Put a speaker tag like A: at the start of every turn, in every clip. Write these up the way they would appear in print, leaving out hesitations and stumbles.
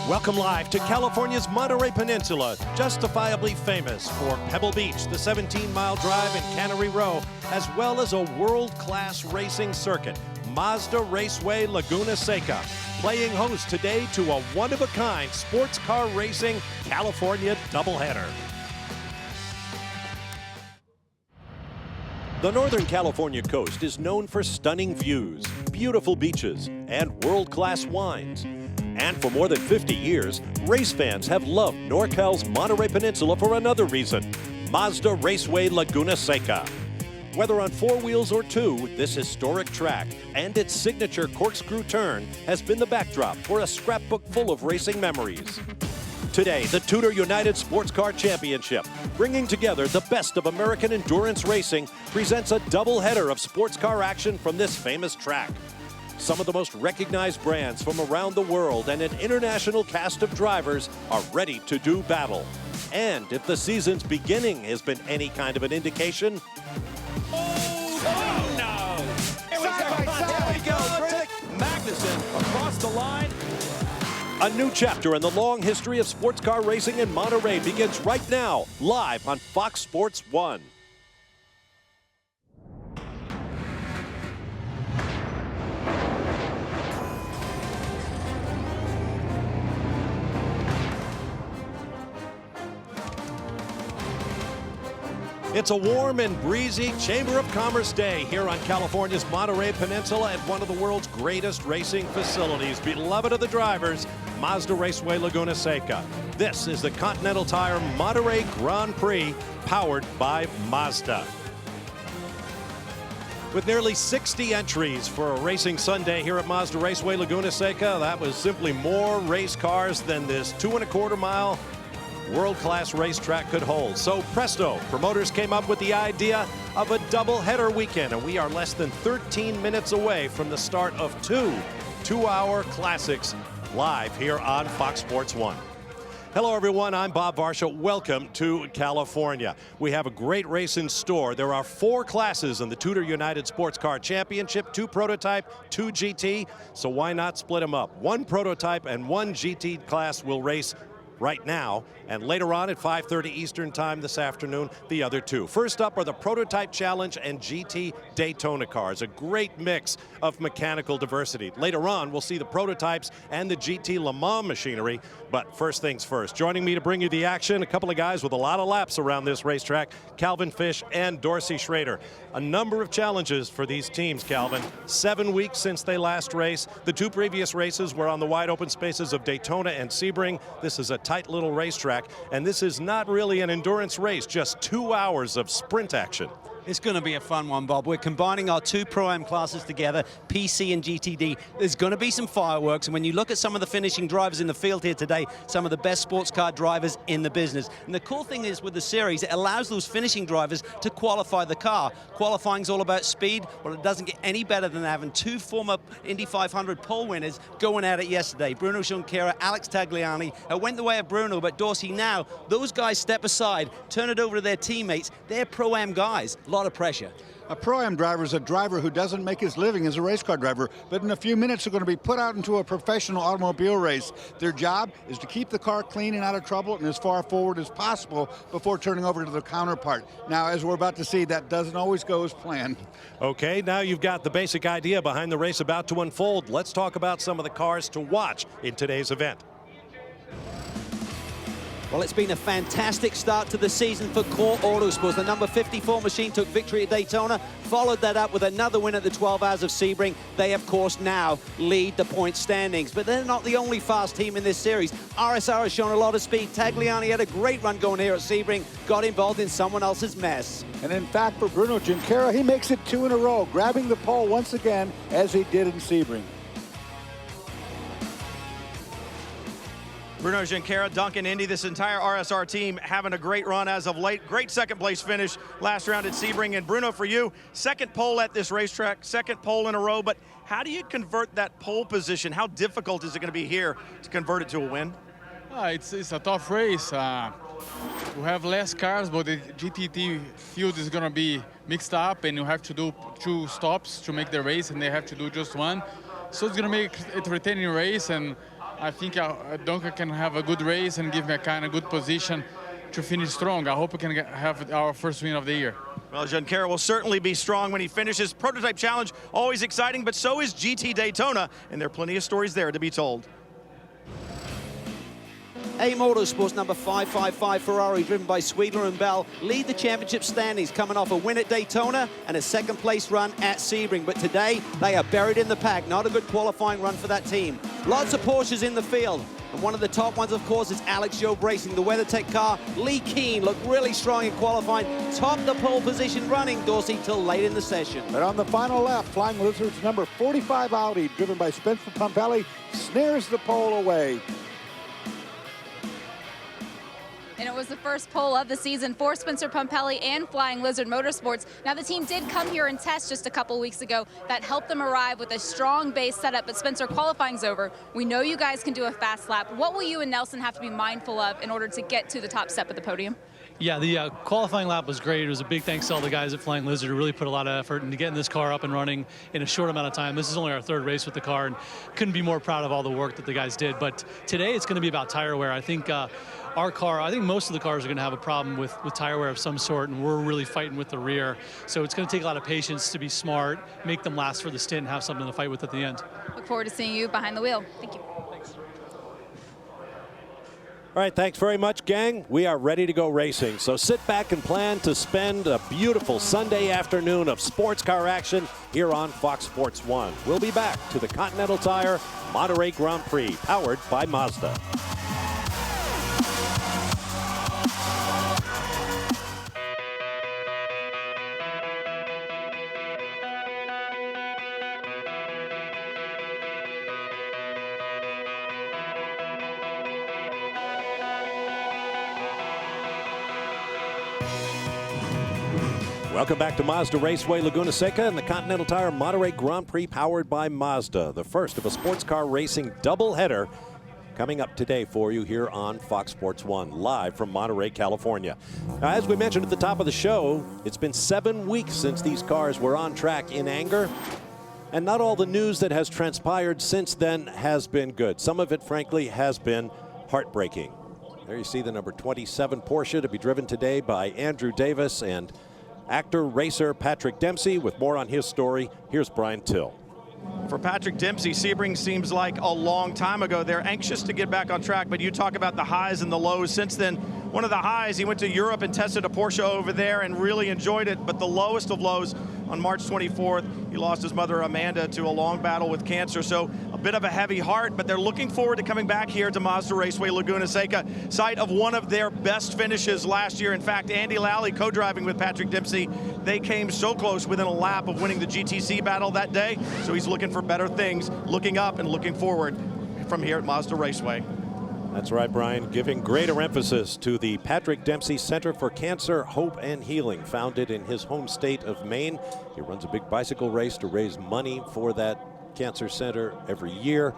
A: Welcome live to California's Monterey Peninsula, justifiably famous for Pebble Beach, the 17-mile drive in Cannery Row, as well as a world-class racing circuit, Mazda Raceway Laguna Seca, playing host today to a one-of-a-kind sports car racing California doubleheader. The Northern California coast is known for stunning views, beautiful beaches, and world-class wines. And for more than 50 years, race fans have loved NorCal's Monterey Peninsula for another reason, Mazda Raceway Laguna Seca. Whether on four wheels or two, this historic track and its signature corkscrew turn has been the backdrop for a scrapbook full of racing memories. Today, the TUDOR United SportsCar Championship, bringing together the best of American endurance racing, presents a doubleheader of sports car action from this famous track. Some of the most recognized brands from around the world and an international cast of drivers are ready to do battle. And if the season's beginning has been any kind of an indication...
B: Oh no! Here we go, Magnussen across the line.
A: A new chapter in the long history of sports car racing in Monterey begins right now, live on Fox Sports 1. It's a warm and breezy Chamber of Commerce day here on California's Monterey Peninsula at one of the world's greatest racing facilities, beloved of the drivers, Mazda Raceway Laguna Seca. This is the Continental Tire Monterey Grand Prix, powered by Mazda. With nearly 60 entries for a racing Sunday here at Mazda Raceway Laguna Seca, that was simply more race cars than this 2¼ mile world-class racetrack could hold. So presto, promoters came up with the idea of a double-header weekend, and we are less than 13 minutes away from the start of two-hour classics live here on Fox Sports 1. Hello everyone, I'm Bob Varsha. Welcome to California. We have a great race in store. There are 4 classes in the TUDOR United SportsCar Championship, 2 prototype, 2 GT, so why not split them up? 1 prototype and 1 GT class will race right now, and later on at 5:30 Eastern time this afternoon, the other 2. First up are the Prototype Challenge and GT Daytona cars, a great mix of mechanical diversity. Later on, we'll see the prototypes and the GT Le Mans machinery, but first things first. Joining me to bring you the action, a couple of guys with a lot of laps around this racetrack, Calvin Fish and Dorsey Schrader. A number of challenges for these teams, Calvin. 7 weeks since they last raced. The 2 previous races were on the wide open spaces of Daytona and Sebring. This is a tight little racetrack, and this is not really an endurance race, just 2 hours of sprint action.
C: It's going to be a fun one, Bob. We're combining our 2 Pro-Am classes together, PC and GTD. There's going to be some fireworks, and when you look at some of the finishing drivers in the field here today, some of the best sports car drivers in the business. And the cool thing is with the series, it allows those finishing drivers to qualify the car. Qualifying's all about speed. Well, it doesn't get any better than having 2 former Indy 500 pole winners going at it yesterday. Bruno Junqueira, Alex Tagliani. It went the way of Bruno, but Dorsey now, those guys step aside, turn it over to their teammates. They're Pro-Am guys. A lot of pressure.
D: A Pro-Am driver is a driver who doesn't make his living as a race car driver, but in a few minutes are going to be put out into a professional automobile race. Their job is to keep the car clean and out of trouble and as far forward as possible before turning over to the counterpart. Now, as we're about to see, that doesn't always go as planned.
A: Okay, now you've got the basic idea behind the race about to unfold. Let's talk about some of the cars to watch in today's event.
C: Well, it's been a fantastic start to the season for Core Autosports. The number 54 machine took victory at Daytona, followed that up with another win at the 12 Hours of Sebring. They, of course, now lead the point standings. But they're not the only fast team in this series. RSR has shown a lot of speed. Tagliani had a great run going here at Sebring, got involved in someone else's mess.
D: And in fact, for Bruno Junqueira, he makes it 2 in a row, grabbing the pole once again, as he did in Sebring.
B: Bruno Junqueira, Duncan Indy, this entire RSR team having a great run as of late. Great second place finish last round at Sebring. And Bruno, for you, second pole at this racetrack, second pole in a row. But how do you convert that pole position? How difficult is it going to be here to convert it to a win?
E: It's a tough race. We have less cars, but the GTD field is going to be mixed up, and you have to do 2 stops to make the race, and they have to do just 1. So it's going to make it a retaining race, and I think Duncan can have a good race and give me a kind of good position to finish strong. I hope we can have our first win of the year.
B: Well, Giancarlo will certainly be strong when he finishes. Prototype Challenge, always exciting, but so is GT Daytona, and there are plenty of stories there to be told.
C: A Motorsports number 555 Ferrari, driven by Sweetler and Bell, lead the championship standings, coming off a win at Daytona and a second place run at Sebring. But today, they are buried in the pack. Not a good qualifying run for that team. Lots of Porsches in the field. And one of the top ones, of course, is Alex Job Racing. The WeatherTech car, Lee Keen, looked really strong in qualifying. Top the pole position running, Dorsey, till late in the session.
D: But on the final lap, Flying Lizards number 45 Audi, driven by Spencer Pumpelly, snares the pole away.
F: And it was the first pole of the season for Spencer Pumpelly and Flying Lizard Motorsports. Now, the team did come here and test just a couple weeks ago. That helped them arrive with a strong base setup. But Spencer, qualifying's over. We know you guys can do a fast lap. What will you and Nelson have to be mindful of in order to get to the top step of the podium?
G: Yeah, the qualifying lap was great. It was a big thanks to all the guys at Flying Lizard who really put a lot of effort into getting this car up and running in a short amount of time. This is only our third race with the car, and couldn't be more proud of all the work that the guys did. But today it's going to be about tire wear. I think our car, I think most of the cars are going to have a problem with tire wear of some sort, and we're really fighting with the rear. So it's going to take a lot of patience to be smart, make them last for the stint, and have something to fight with at the end.
F: Look forward to seeing you behind the wheel. Thank you.
A: All right, thanks very much, gang. We are ready to go racing. So sit back and plan to spend a beautiful Sunday afternoon of sports car action here on Fox Sports 1. We'll be back to the Continental Tire Monterey Grand Prix, powered by Mazda. Welcome back to Mazda Raceway, Laguna Seca, and the Continental Tire Monterey Grand Prix, powered by Mazda. The first of a sports car racing doubleheader coming up today for you here on Fox Sports 1, live from Monterey, California. Now, as we mentioned at the top of the show, it's been 7 weeks since these cars were on track in anger, and not all the news that has transpired since then has been good. Some of it, frankly, has been heartbreaking. There you see the number 27 Porsche to be driven today by Andrew Davis and actor, racer Patrick Dempsey. With more on his story, here's Brian Till.
B: For Patrick Dempsey, Sebring seems like a long time ago. They're anxious to get back on track, but you talk about the highs and the lows since then. One of the highs, he went to Europe and tested a Porsche over there and really enjoyed it, but the lowest of lows, on March 24th, he lost his mother Amanda to a long battle with cancer, so a bit of a heavy heart, but they're looking forward to coming back here to Mazda Raceway Laguna Seca, site of one of their best finishes last year. In fact, Andy Lally co-driving with Patrick Dempsey, they came so close within a lap of winning the GTC battle that day, so he's looking for better things, looking up and looking forward from here at Mazda Raceway.
A: That's right, Brian, giving greater emphasis to the Patrick Dempsey Center for Cancer, Hope, and Healing, founded in his home state of Maine. He runs a big bicycle race to raise money for that cancer center every year,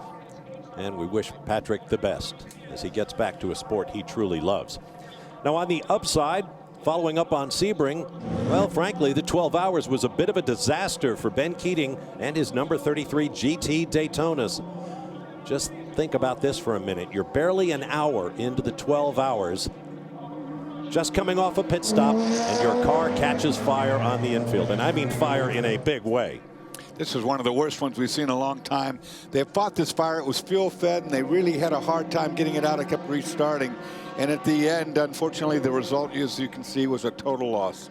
A: and we wish Patrick the best as he gets back to a sport he truly loves. Now, on the upside, following up on Sebring, well, frankly, the 12 hours was a bit of a disaster for Ben Keating and his number 33 GT Daytonas. Just think about this for a minute. You're barely an hour into the 12 hours, just coming off a pit stop, and your car catches fire on the infield. And I mean fire in a big way.
D: This is one of the worst ones we've seen in a long time. They fought this fire. It was fuel fed, and they really had a hard time getting it out. It kept restarting. And at the end, unfortunately, the result, as you can see, was a total loss.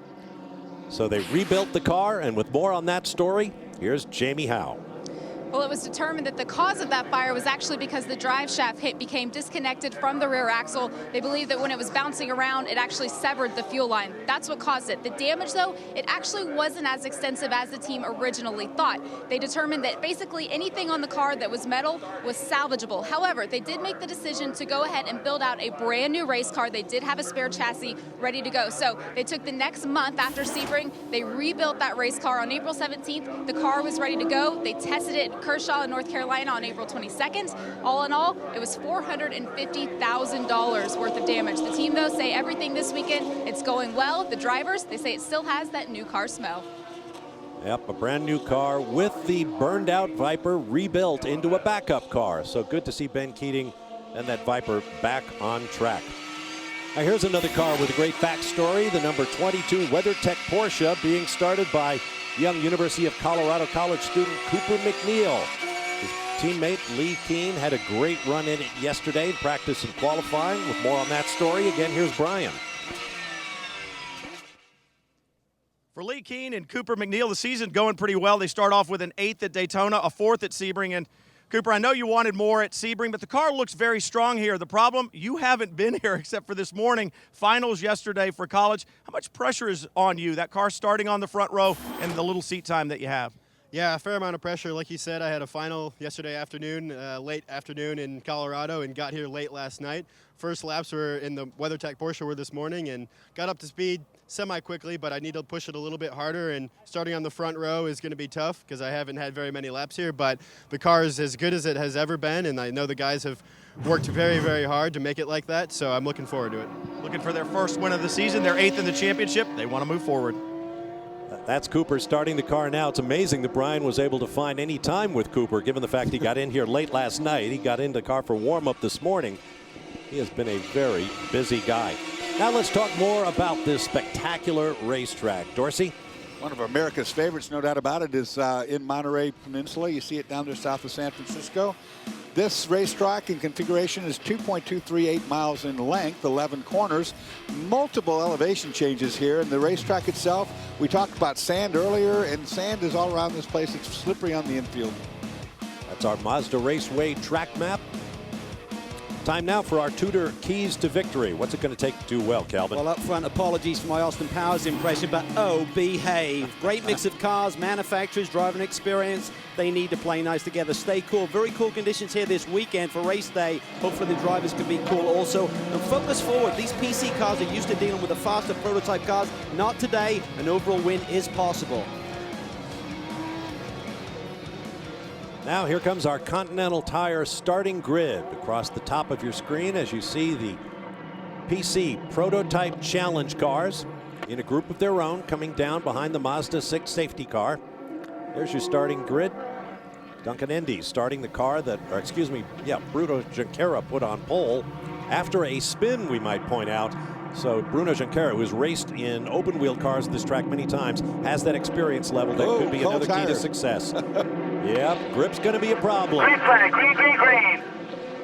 A: So they rebuilt the car, and with more on that story, here's Jamie Howe.
F: Well, it was determined that the cause of that fire was actually because the drive shaft became disconnected from the rear axle. They believe that when it was bouncing around, it actually severed the fuel line. That's what caused it. The damage, though, it actually wasn't as extensive as the team originally thought. They determined that basically anything on the car that was metal was salvageable. However, they did make the decision to go ahead and build out a brand new race car. They did have a spare chassis ready to go. So they took the next month after Sebring, they rebuilt that race car on April 17th. The car was ready to go. They tested it Kershaw in North Carolina on April 22nd. All in all, it was $450,000 worth of damage. The team, though, say everything this weekend, it's going well. The drivers, they say it still has that new car smell.
A: Yep, a brand new car with the burned out Viper rebuilt into a backup car. So good to see Ben Keating and that Viper back on track. Now here's another car with a great backstory. The number 22 WeatherTech Porsche being started by young University of Colorado college student Cooper McNeil. His teammate Lee Keene had a great run in it yesterday, practice and qualifying. With more on that story, again, here's Brian.
B: For Lee Keene and Cooper McNeil, the season going pretty well. They start off with an 8th at Daytona, a 4th at Sebring. And Cooper, I know you wanted more at Sebring, but the car looks very strong here. The problem, you haven't been here except for this morning. Finals yesterday for college. How much pressure is on you, that car starting on the front row and the little seat time that you have?
H: Yeah, a fair amount of pressure. Like you said, I had a final yesterday afternoon, late afternoon in Colorado, and got here late last night. First laps were in the WeatherTech Porsche were this morning, and got up to speed semi-quickly, but I need to push it a little bit harder, and starting on the front row is going to be tough because I haven't had very many laps here, but the car is as good as it has ever been, and I know the guys have worked very, very hard to make it like that, so I'm looking forward to it.
B: Looking for their first win of the season, their 8th in the championship. They want to move forward.
A: That's Cooper starting the car now. It's amazing that Brian was able to find any time with Cooper, given the fact he got in here late last night. He got in the car for warm-up this morning. He has been a very busy guy. Now let's talk more about this spectacular racetrack. Dorsey?
D: One of America's favorites, no doubt about it, is in Monterey Peninsula. You see it down there south of San Francisco. This racetrack in configuration is 2.238 miles in length, 11 corners, multiple elevation changes here. And the racetrack itself, we talked about sand earlier, and sand is all around this place. It's slippery on the infield.
A: That's our Mazda Raceway track map. Time now for our Tudor keys to victory. What's it going to take to do well, Calvin?
C: Well, up front, apologies for my Austin Powers impression, but oh, behave. Great mix of cars, manufacturers, driving experience. They need to play nice together. Stay cool. Very cool conditions here this weekend for race day. Hopefully the drivers can be cool also. And focus forward. These PC cars are used to dealing with the faster prototype cars. Not today. An overall win is possible.
A: Now here comes our Continental Tire starting grid across the top of your screen as you see the PC prototype challenge cars in a group of their own coming down behind the Mazda 6 safety car. There's your starting grid. Duncan Indy starting the car that, or excuse me, yeah, Bruno Junqueira put on pole after a spin, we might point out. So Bruno Junqueira, who has raced in open wheel cars this track many times, has that experience level that could be another key to success. Yep, grip's going to be a problem.
I: Green flag, green, green, green.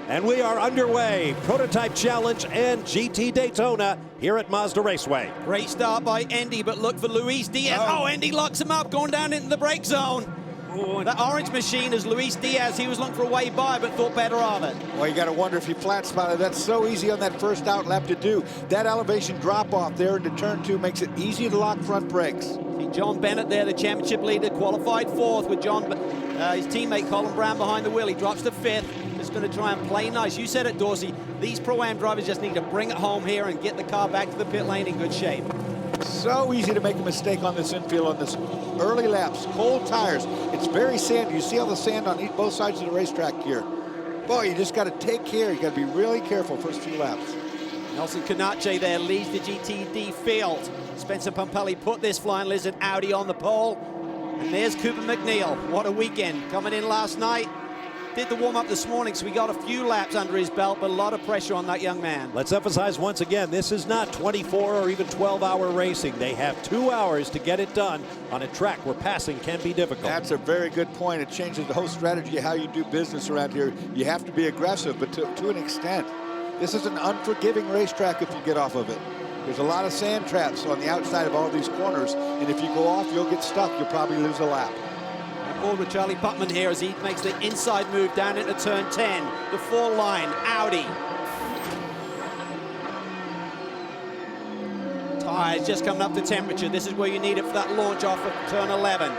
A: And we are underway. Prototype Challenge and GT Daytona here at Mazda Raceway.
C: Great start by Indy, but look for Luis Diaz. Oh, Indy locks him up, going down into the brake zone. That orange machine is Luis Diaz. He was looking for a way by, but thought better of it.
D: Well, you got to wonder if he flat spotted. That's so easy on that first out lap to do. That elevation drop off there into turn 2 makes it easy to lock front brakes.
C: See John Bennett there, the championship leader, qualified 4th with his teammate Colin Brown behind the wheel. He drops to 5th. Just going to try and play nice. You said it, Dorsey. These Pro-Am drivers just need to bring it home here and get the car back to the pit lane in good shape.
D: So easy to make a mistake on this infield on this early laps. Cold tires. It's very sandy. You see all the sand on both sides of the racetrack here. Boy, you just got to take care. You got to be really careful first few laps.
C: Nelson Canache there leads the GTD field. Spencer Pompelli put this Flying Lizard Audi on the pole. And there's Cooper McNeil. What a weekend. Coming in last night. Did the warm-up this morning, so we got a few laps under his belt, but a lot of pressure on that young man.
A: Let's emphasize once again, this is not 24 or even 12-hour racing. They have 2 hours to get it done on a track where passing can be difficult.
D: That's a very good point. It changes the whole strategy of how you do business around here. You have to be aggressive, but to an extent. This is an unforgiving racetrack if you get off of it. There's a lot of sand traps on the outside of all these corners, and if you go off, you'll get stuck. You'll probably lose a lap.
C: Board with Charlie Putman here as he makes the inside move down into turn 10. The 4 line, Audi. Tires just coming up to temperature. This is where you need it for that launch off of turn 11.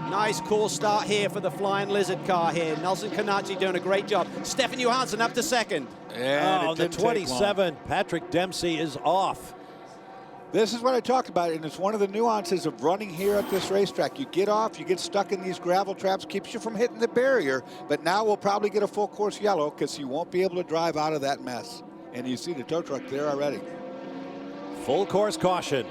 C: Nice cool start here for the Flying Lizard car here. Nelson Canache doing a great job. Stefan Johansson up to 2nd.
A: And the 27, Patrick Dempsey is off.
D: This is what I talked about, and it's one of the nuances of running here at this racetrack. You get off, you get stuck in these gravel traps, keeps you from hitting the barrier, but now we'll probably get a full course yellow because you won't be able to drive out of that mess. And you see the tow truck there already.
A: Full course caution.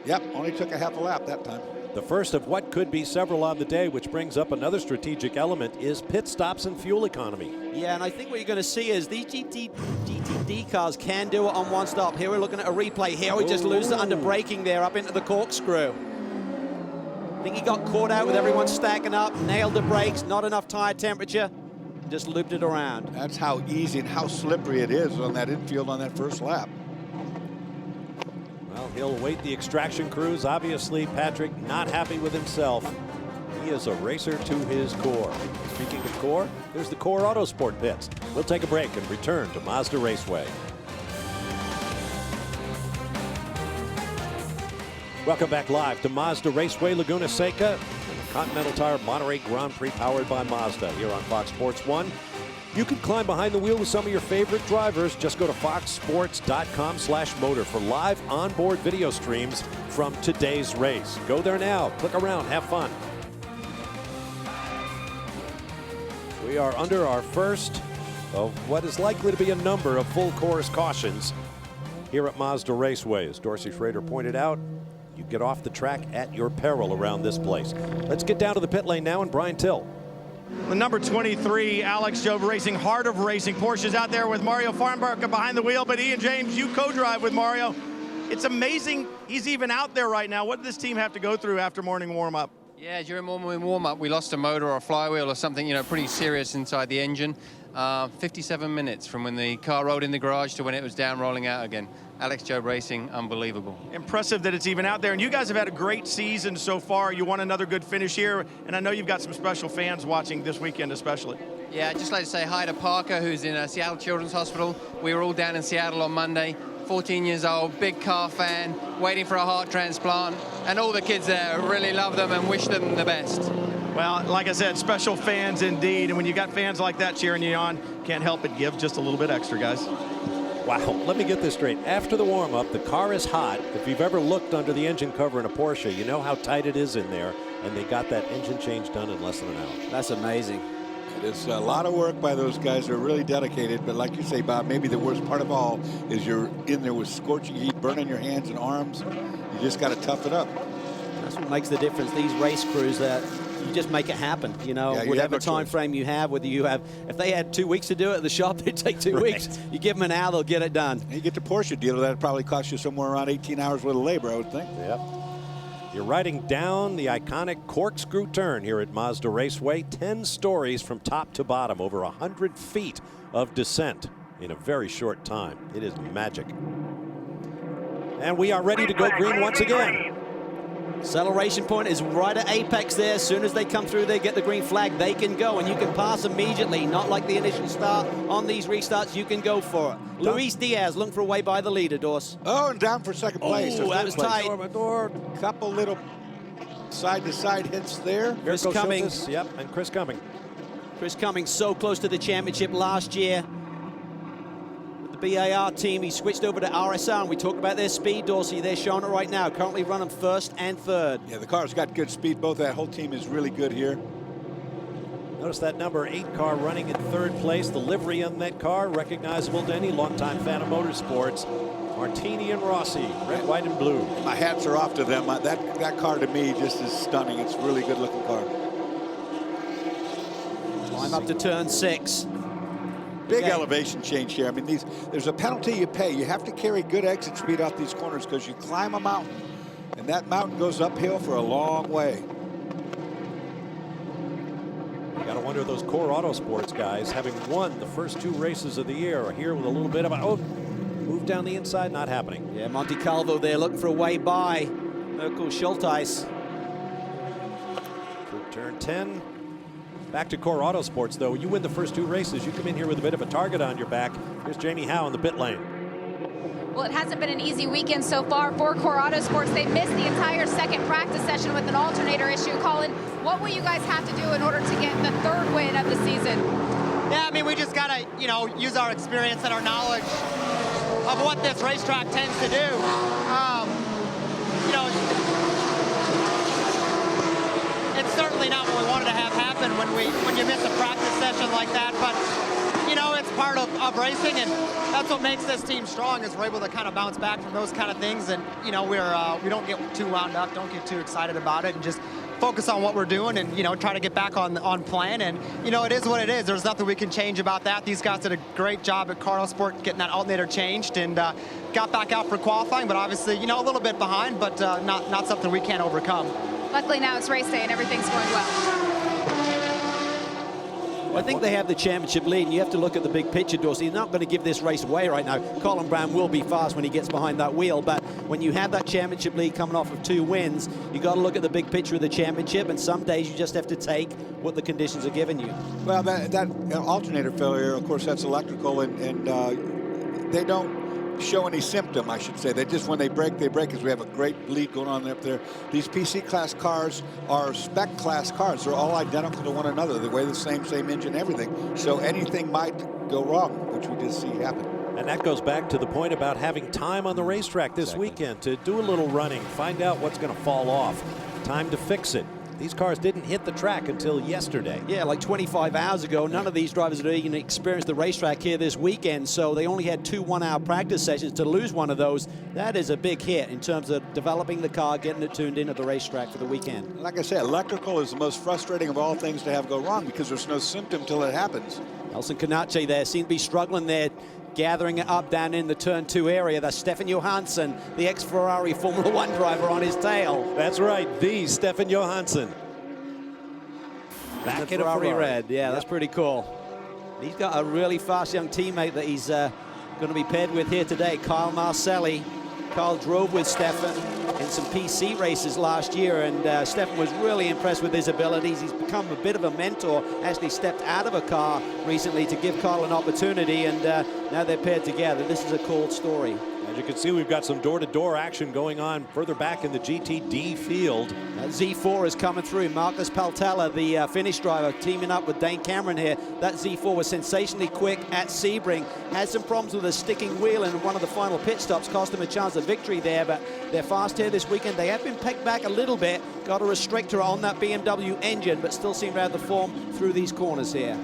D: Yep, only took a half a lap that time.
A: The first of what could be several on the day, which brings up another strategic element, is pit stops and fuel economy.
C: Yeah, and I think what you're going to see is these GTD cars can do it on one stop. Here we're looking at a replay. Here we just lose it under braking there up into the corkscrew. I think he got caught out with everyone stacking up, nailed the brakes, not enough tire temperature, just looped it around.
D: That's how easy and how slippery it is on that infield on that first lap.
A: Well, he'll await the extraction crews. Obviously, Patrick not happy with himself. He is a racer to his core. Speaking of core, here's the Core Autosport pits. We'll take a break and return to Mazda Raceway. Welcome back live to Mazda Raceway, Laguna Seca, and the Continental Tire Monterey Grand Prix powered by Mazda here on Fox Sports 1. You can climb behind the wheel with some of your favorite drivers. Just go to foxsports.com/motor for live onboard video streams from today's race. Go there now, click around, have fun. We are under our first of what is likely to be a number of full course cautions here at Mazda Raceway. As Dorsey Schrader pointed out, you get off the track at your peril around this place. Let's get down to the pit lane now, and Brian Till.
B: The number 23, Alex Job Racing, Heart of Racing. Porsche's out there with Mario Farnbarker behind the wheel, but Ian James, you co-drive with Mario. It's amazing he's even out there right now. What did this team have to go through after morning warm-up?
I: Yeah, during morning warm-up, we lost a motor or a flywheel or something, you know, pretty serious inside the engine. 57 minutes from when the car rolled in the garage to when it was down rolling out again. Alex Job Racing, unbelievable.
B: Impressive that it's even out there. And you guys have had a great season so far. You won another good finish here. And I know you've got some special fans watching this weekend especially.
I: Yeah, I'd just like to say hi to Parker, who's in Seattle Children's Hospital. We were all down in Seattle on Monday. 14 years old, big car fan, waiting for a heart transplant. And all the kids there really love them and wish them the best.
B: Well, like I said, special fans indeed. And when you got fans like that cheering you on, can't help but give just a little bit extra, guys.
A: Wow, let me get this straight. After the warm-up, the car is hot. If you've ever looked under the engine cover in a Porsche, you know how tight it is in there, and they got that engine change done in less than an hour.
C: That's amazing.
D: It's a lot of work by those guys. They're really dedicated, but like you say, Bob, maybe the worst part of all is you're in there with scorching heat, burning your hands and arms. You just got to tough it up.
C: That's what makes the difference. These race crews, that you just make it happen. You know,
D: Yeah, you
C: whatever
D: have no
C: time
D: choice.
C: frame you have, whether you have, if they had 2 weeks to do it at the shop, it'd take 2 weeks. You give them an hour, they'll get it done.
D: And you get the Porsche dealer, that'd probably cost you somewhere around 18 hours worth of labor, I would think.
A: Yep. You're riding down the iconic corkscrew turn here at Mazda Raceway. 10 stories from top to bottom, over 100 feet of descent in a very short time. It is magic. And we are ready to go green once again.
C: Acceleration point is right at apex there. As soon as they come through, they get the green flag, they can go, and you can pass immediately. Not like the initial start. On these restarts, you can go for it. Luis Diaz looking for a way by the leader, Dors.
D: Oh, and down for second place.
C: Oh, that was tight.
D: Couple little side-to-side hits there.
C: Chris
A: Mirko
C: Cummings.
A: Schultes, yep, and Chris Cummings.
C: Chris Cummings so close to the championship last year. With the BAR team, he switched over to RSR, and we talked about their speed, Dorsey. They're showing it right now. Currently running first and third.
D: Yeah, the car's got good speed. Both that whole team is really good here.
A: Notice that number 8 car running in third place. The livery on that car, recognizable to any longtime fan of motorsports. Martini and Rossi, red, white, and blue.
D: My hats are off to them. That car to me just is stunning. It's a really good looking car.
C: Climb up to turn 6.
D: Big elevation change here. I mean, there's a penalty you pay. You have to carry good exit speed off these corners because you climb a mountain, and that mountain goes uphill for a long way.
A: You got to wonder, those Core Autosports guys, having won the first 2 races of the year, are here with a little bit of a, move down the inside, not happening.
C: Yeah, Monte Calvo there looking for a way by Mirko Schultes.
A: Through turn 10. Back to Core Autosports, though. You win the first 2 races, you come in here with a bit of a target on your back. Here's Jamie Howe in the pit lane.
F: Well, it hasn't been an easy weekend so far for Core Autosports. They missed the entire second practice session with an alternator issue. Colin, what will you guys have to do in order to get the 3rd win of the season?
J: Yeah, I mean, we just gotta, use our experience and our knowledge of what this racetrack tends to do. It's certainly not what we wanted to have happen when you miss a practice session like that, but it's part part of racing, and that's what makes this team strong, is we're able to kind of bounce back from those kind of things, and we don't get too wound up, don't get too excited about it, and just focus on what we're doing and, try to get back on plan. And, it is what it is. There's nothing we can change about that. These guys did a great job at Carlo Sport getting that alternator changed and got back out for qualifying, but obviously, a little bit behind, but not something we can't overcome.
F: Luckily now it's race day and everything's going well.
C: I think they have the championship lead, and you have to look at the big picture, Dorsey. You're not going to give this race away right now. Colin Brown will be fast when he gets behind that wheel, but when you have that championship lead coming off of 2 wins, you got to look at the big picture of the championship, and some days you just have to take what the conditions are giving you.
D: Well, that alternator failure, of course, that's electrical, and they don't show any symptom, I should say. They just, when they break, because we have a great lead going on up there. These PC class cars are spec class cars. They're all identical to one another. They weigh the same engine, everything. So anything might go wrong, which we did see happen.
A: And that goes back to the point about having time on the racetrack this weekend to do a little running, find out what's going to fall off, time to fix it. These cars didn't hit the track until yesterday.
C: Yeah, like 25 hours ago. None of these drivers had even experienced the racetrack here this weekend, so they only had 2 one-hour practice sessions. To lose one of those, that is a big hit in terms of developing the car, getting it tuned into the racetrack for the weekend.
D: Like I said, electrical is the most frustrating of all things to have go wrong, because there's no symptom till it happens.
C: Nelson Canache there seemed to be struggling there, gathering it up down in the turn 2 area. That's Stefan Johansson, the ex-Ferrari Formula 1 driver, on his tail.
A: That's right, the Stefan Johansson.
C: Back in a Ferrari red. Yeah, that's pretty cool. He's got a really fast young teammate that he's going to be paired with here today, Kyle Marcelli. Kyle drove with Stefan in some PC races last year, and Stefan was really impressed with his abilities. He's become a bit of a mentor, actually stepped out of a car recently to give Kyle an opportunity, and now they're paired together. This is a cool story.
A: As you can see, we've got some door-to-door action going on further back in the GTD field.
C: Z4 is coming through. Marcus Paltella, the Finnish driver, teaming up with Dane Cameron here. That Z4 was sensationally quick at Sebring. Had some problems with a sticking wheel in one of the final pit stops, cost them a chance of victory there, but they're fast here this weekend. They have been pegged back a little bit, got a restrictor on that BMW engine, but still seem to have the form through these corners here.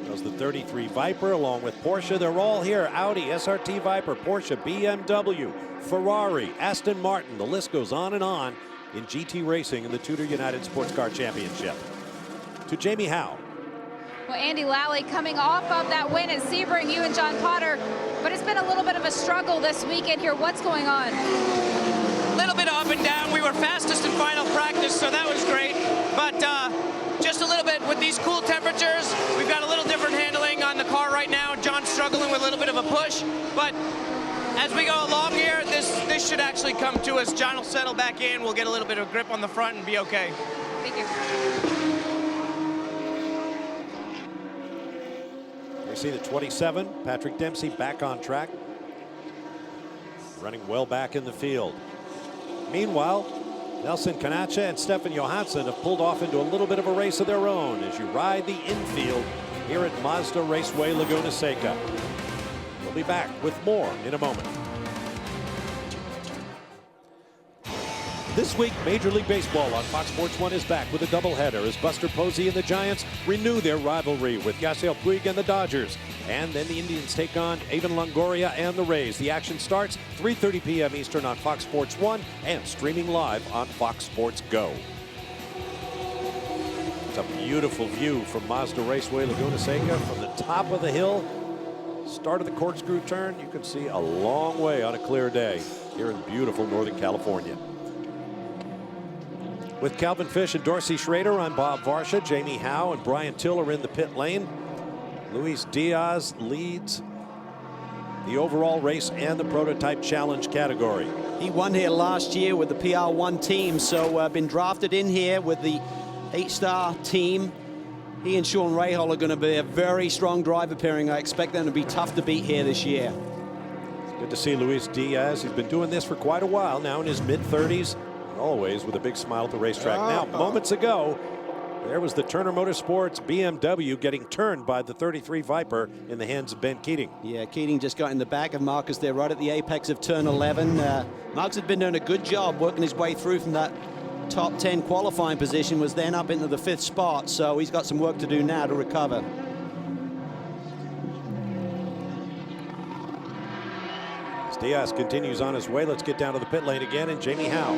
A: There's the 33 Viper along with Porsche. They're all here. Audi, SRT Viper, Porsche, BMW, Ferrari, Aston Martin. The list goes on in GT racing in the TUDOR United SportsCar Championship. To Jamie Howe.
F: Well, Andy Lally coming off of that win at Sebring, you and John Potter, but it's been a little bit of a struggle this weekend here. What's going on?
K: A little bit up and down. We were fastest in final practice, so that was great. But just a little bit with these cool temperatures, we've got a little different handling on the car right now. John's struggling with a little bit of a push, but as we go along here, this should actually come to us. John will settle back in. We'll get a little bit of grip on the front and be okay.
F: Thank you.
A: We see the 27, Patrick Dempsey, back on track. Running well back in the field. Meanwhile, Nelson Canache and Stefan Johansson have pulled off into a little bit of a race of their own as you ride the infield here at Mazda Raceway Laguna Seca. We'll be back with more in a moment. This week, Major League Baseball on Fox Sports 1 is back with a doubleheader as Buster Posey and the Giants renew their rivalry with Yasiel Puig and the Dodgers. And then the Indians take on Evan Longoria and the Rays. The action starts 3:30 p.m. Eastern on Fox Sports 1 and streaming live on Fox Sports Go. It's a beautiful view from Mazda Raceway Laguna Seca from the top of the hill. Start of the corkscrew turn, you can see a long way on a clear day here in beautiful Northern California. With Calvin Fish and Dorsey Schrader, I'm Bob Varsha. Jamie Howe and Brian Till are in the pit lane. Luis Diaz leads the overall race and the prototype challenge category.
C: He won here last year with the PR1 team, so been drafted in here with the 8-star team. He and Sean Rahal are going to be a very strong driver pairing. I expect them to be tough to beat here this year.
A: It's good to see Luis Diaz. He's been doing this for quite a while now, in his mid-30s. Always with a big smile at the racetrack. Now, moments ago, there was the Turner Motorsports BMW getting turned by the 33 Viper in the hands of Ben Keating.
C: Yeah, Keating just got in the back of Marcus there right at the apex of turn 11. Marcus had been doing a good job working his way through from that top 10 qualifying position, was then up into the 5th spot, so he's got some work to do now to recover.
A: Diaz continues on his way. Let's get down to the pit lane again, and Jamie Howe.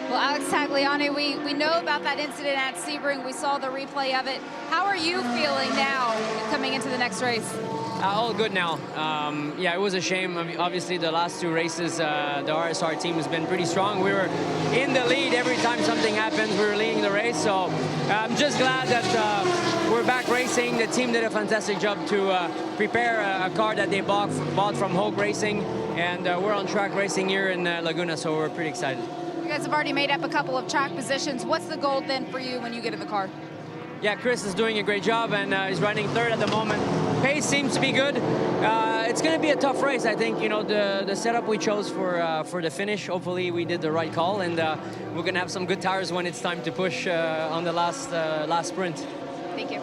F: Well, Alex Tagliani, we know about that incident at Sebring. We saw the replay of it. How are you feeling now coming into the next race?
L: All good now. Yeah, it was a shame. I mean, obviously, the last 2 races, the RSR team has been pretty strong. We were in the lead every time something happens. We were leading the race, so I'm just glad that we're back racing. The team did a fantastic job to prepare a car that they bought from Hogue Racing, and we're on track racing here in Laguna, so we're pretty excited.
F: You guys have already made up a couple of track positions. What's the goal then for you when you get in the car?
L: Yeah, Chris is doing a great job, and he's running 3rd at the moment. Pace seems to be good. It's going to be a tough race, I think. You know, the setup we chose for the finish, hopefully we did the right call, and we're going to have some good tires when it's time to push on the last sprint.
F: Thank you.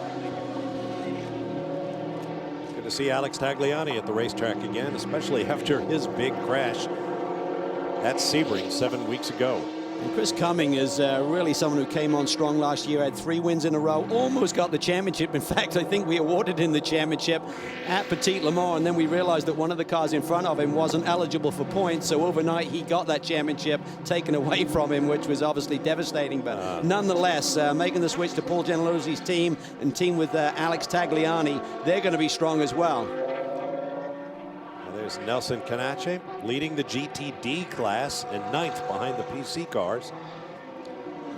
A: Good to see Alex Tagliani at the racetrack again, especially after his big crash at Sebring 7 weeks ago.
C: And Chris Cumming is really someone who came on strong last year, had 3 wins in a row, almost got the championship. In fact, I think we awarded him the championship at Petit Le Mans, and then we realized that one of the cars in front of him wasn't eligible for points, so overnight he got that championship taken away from him, which was obviously devastating. But nonetheless, making the switch to Paul Gentilosi's team and team with Alex Tagliani, they're going to be strong as well.
A: There's Nelson Canache leading the GTD class and 9th behind the PC cars.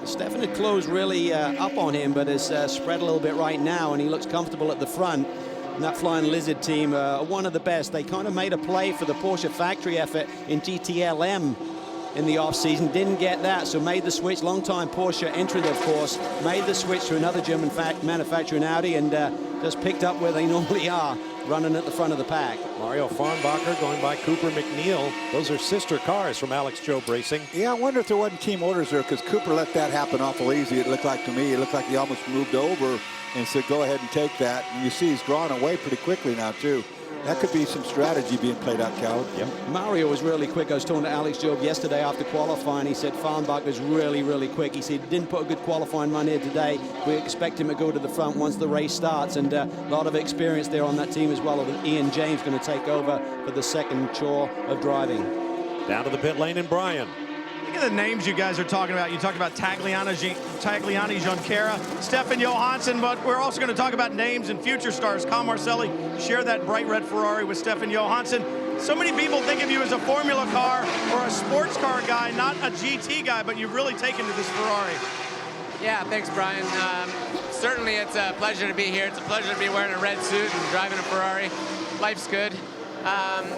C: Stefan had closed really up on him, but has spread a little bit right now, and he looks comfortable at the front. And that Flying Lizard team are one of the best. They kind of made a play for the Porsche factory effort in GTLM in the off-season, didn't get that, so made the switch. Long-time Porsche entrant, of course, made the switch to another German manufacturer in Audi, and just picked up where they normally are, running at the front of the pack.
A: Mario Farnbacher going by Cooper McNeil. Those are sister cars from Alex Job Racing.
D: Yeah, I wonder if there wasn't team orders there, because Cooper let that happen awful easy. It looked like to me, it looked like he almost moved over and said, go ahead and take that. And you see he's drawn away pretty quickly now, too. That could be some strategy being played out, Cal.
C: Yep. Mario was really quick. I was talking to Alex Job yesterday after qualifying. He said Farnbacher's really, really quick. He said he didn't put a good qualifying run here today. We expect him to go to the front once the race starts, and a lot of experience there on that team as well. Ian James going to take over for the second chore of driving.
A: Down to the pit lane and Brian.
B: Look at the names you guys are talking about. You talked about Tagliani, Junqueira, Stefan Johansson, but we're also going to talk about names and future stars. Kyle Marcelli shared that bright red Ferrari with Stefan Johansson. So many people think of you as a Formula car or a sports car guy, not a GT guy, but you've really taken to this Ferrari.
I: Yeah, thanks, Brian. Certainly it's a pleasure to be here. It's a pleasure to be wearing a red suit and driving a Ferrari. Life's good.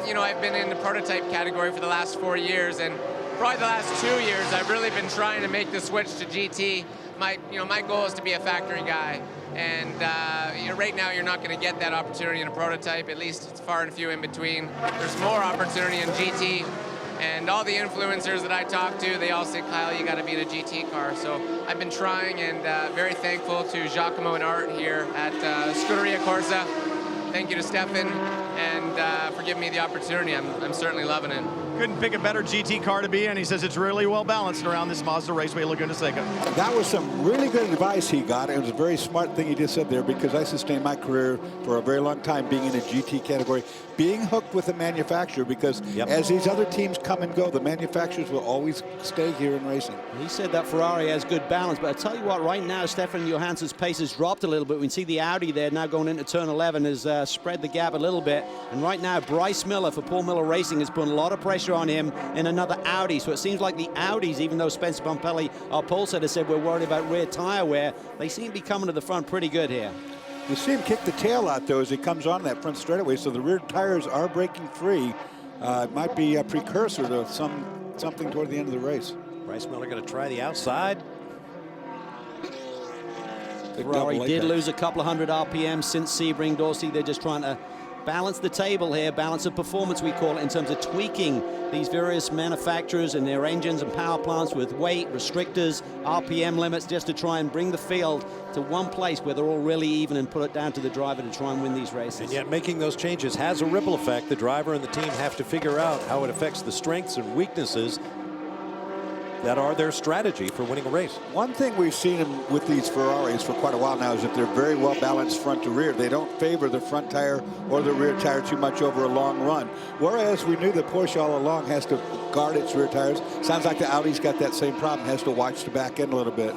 I: You know, I've been in the prototype category for the last 4 years, and probably the last 2 years, I've really been trying to make the switch to GT. My goal is to be a factory guy, and right now you're not going to get that opportunity in a prototype. At least it's far and few in between. There's more opportunity in GT, and all the influencers that I talk to, they all say, Kyle, you got to be in a GT car. So I've been trying, and very thankful to Giacomo and Art here at Scuderia Corsa. Thank you to Stefan, and for giving me the opportunity. I'm certainly loving it.
B: Couldn't pick a better GT car to be in. He says it's really well balanced around this Mazda Raceway Laguna Seca.
D: That was some really good advice he got. It was a very smart thing he just said there, because I sustained my career for a very long time being in a GT category, being hooked with the manufacturer, because as these other teams come and go, the manufacturers will always stay here in racing.
C: He said that Ferrari has good balance, but I tell you what, right now, Stefan Johansson's pace has dropped a little bit. We can see the Audi there now going into turn 11 has spread the gap a little bit. And right now, Bryce Miller for Paul Miller Racing has put a lot of pressure on him in another Audi. So it seems like the Audis, even though Spencer Pompelli, our pole setter, said we're worried about rear tire wear, they seem to be coming to the front pretty good here.
D: You see him kick the tail out, though, as he comes on that front straightaway, so the rear tires are breaking free. It might be a precursor to something toward the end of the race.
A: Bryce Miller going to try the outside.
C: Ferrari did lose a couple of hundred RPM since Sebring, Dorsey. They're just trying to balance the table here, balance of performance, we call it, in terms of tweaking these various manufacturers and their engines and power plants with weight, restrictors, RPM limits, just to try and bring the field to one place where they're all really even and put it down to the driver to try and win these races.
A: And yet making those changes has a ripple effect. The driver and the team have to figure out how it affects the strengths and weaknesses that are their strategy for winning a race.
D: One thing we've seen them with these Ferraris for quite a while now is that they're very well balanced front to rear. They don't favor the front tire or the rear tire too much over a long run. Whereas we knew that Porsche all along has to guard its rear tires. Sounds like the Audi's got that same problem, has to watch the back end a little bit.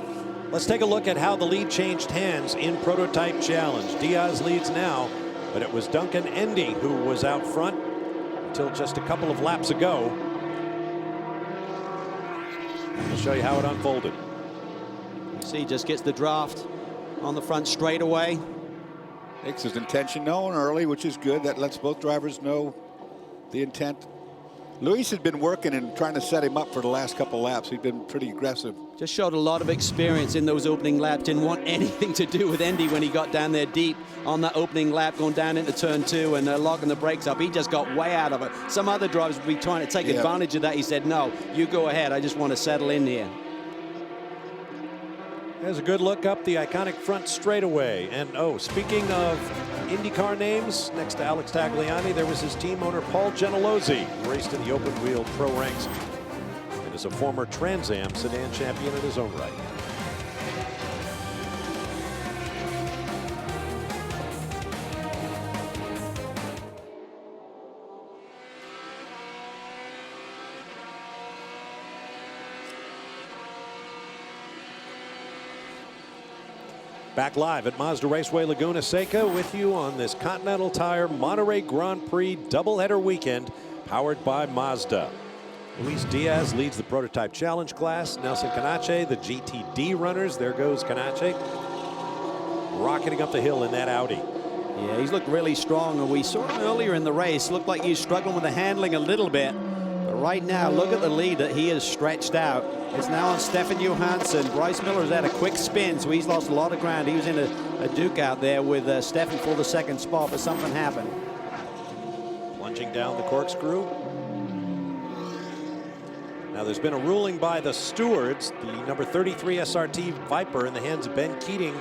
A: Let's take a look at how the lead changed hands in Prototype Challenge. Diaz leads now, but it was Duncan Endy who was out front until just a couple of laps ago. I'll show you how it unfolded.
C: You see, just gets the draft on the front straightaway.
D: Makes his intention known early, which is good. That lets both drivers know the intent. Luis had been working and trying to set him up for the last couple laps. He'd been pretty aggressive.
C: Just showed a lot of experience in those opening laps. Didn't want anything to do with Endy when he got down there deep on that opening lap, going down into turn 2 and locking the brakes up. He just got way out of it. Some other drivers would be trying to take advantage of that. He said, no, you go ahead. I just want to settle in here.
A: There's a good look up the iconic front straightaway. And oh, speaking of IndyCar names, next to Alex Tagliani, there was his team owner, Paul Gentilozzi, who raced in the open wheel pro ranks and is a former Trans Am sedan champion in his own right. Back live at Mazda Raceway Laguna Seca with you on this Continental Tire Monterey Grand Prix doubleheader weekend powered by Mazda. Luis Diaz leads the Prototype Challenge class. Nelson Canache, the GTD runners. There goes Canache, rocketing up the hill in that Audi.
C: Yeah, he's looked really strong, and we saw him earlier in the race. Looked like he's struggling with the handling a little bit. But right now, look at the lead that he has stretched out. It's now on Stefan Johansson. Bryce Miller has had a quick spin, so he's lost a lot of ground. He was in a duke out there with Stefan for the second spot, but something happened.
A: Plunging down the corkscrew. Now there's been a ruling by the stewards. The number 33 SRT Viper in the hands of Ben Keating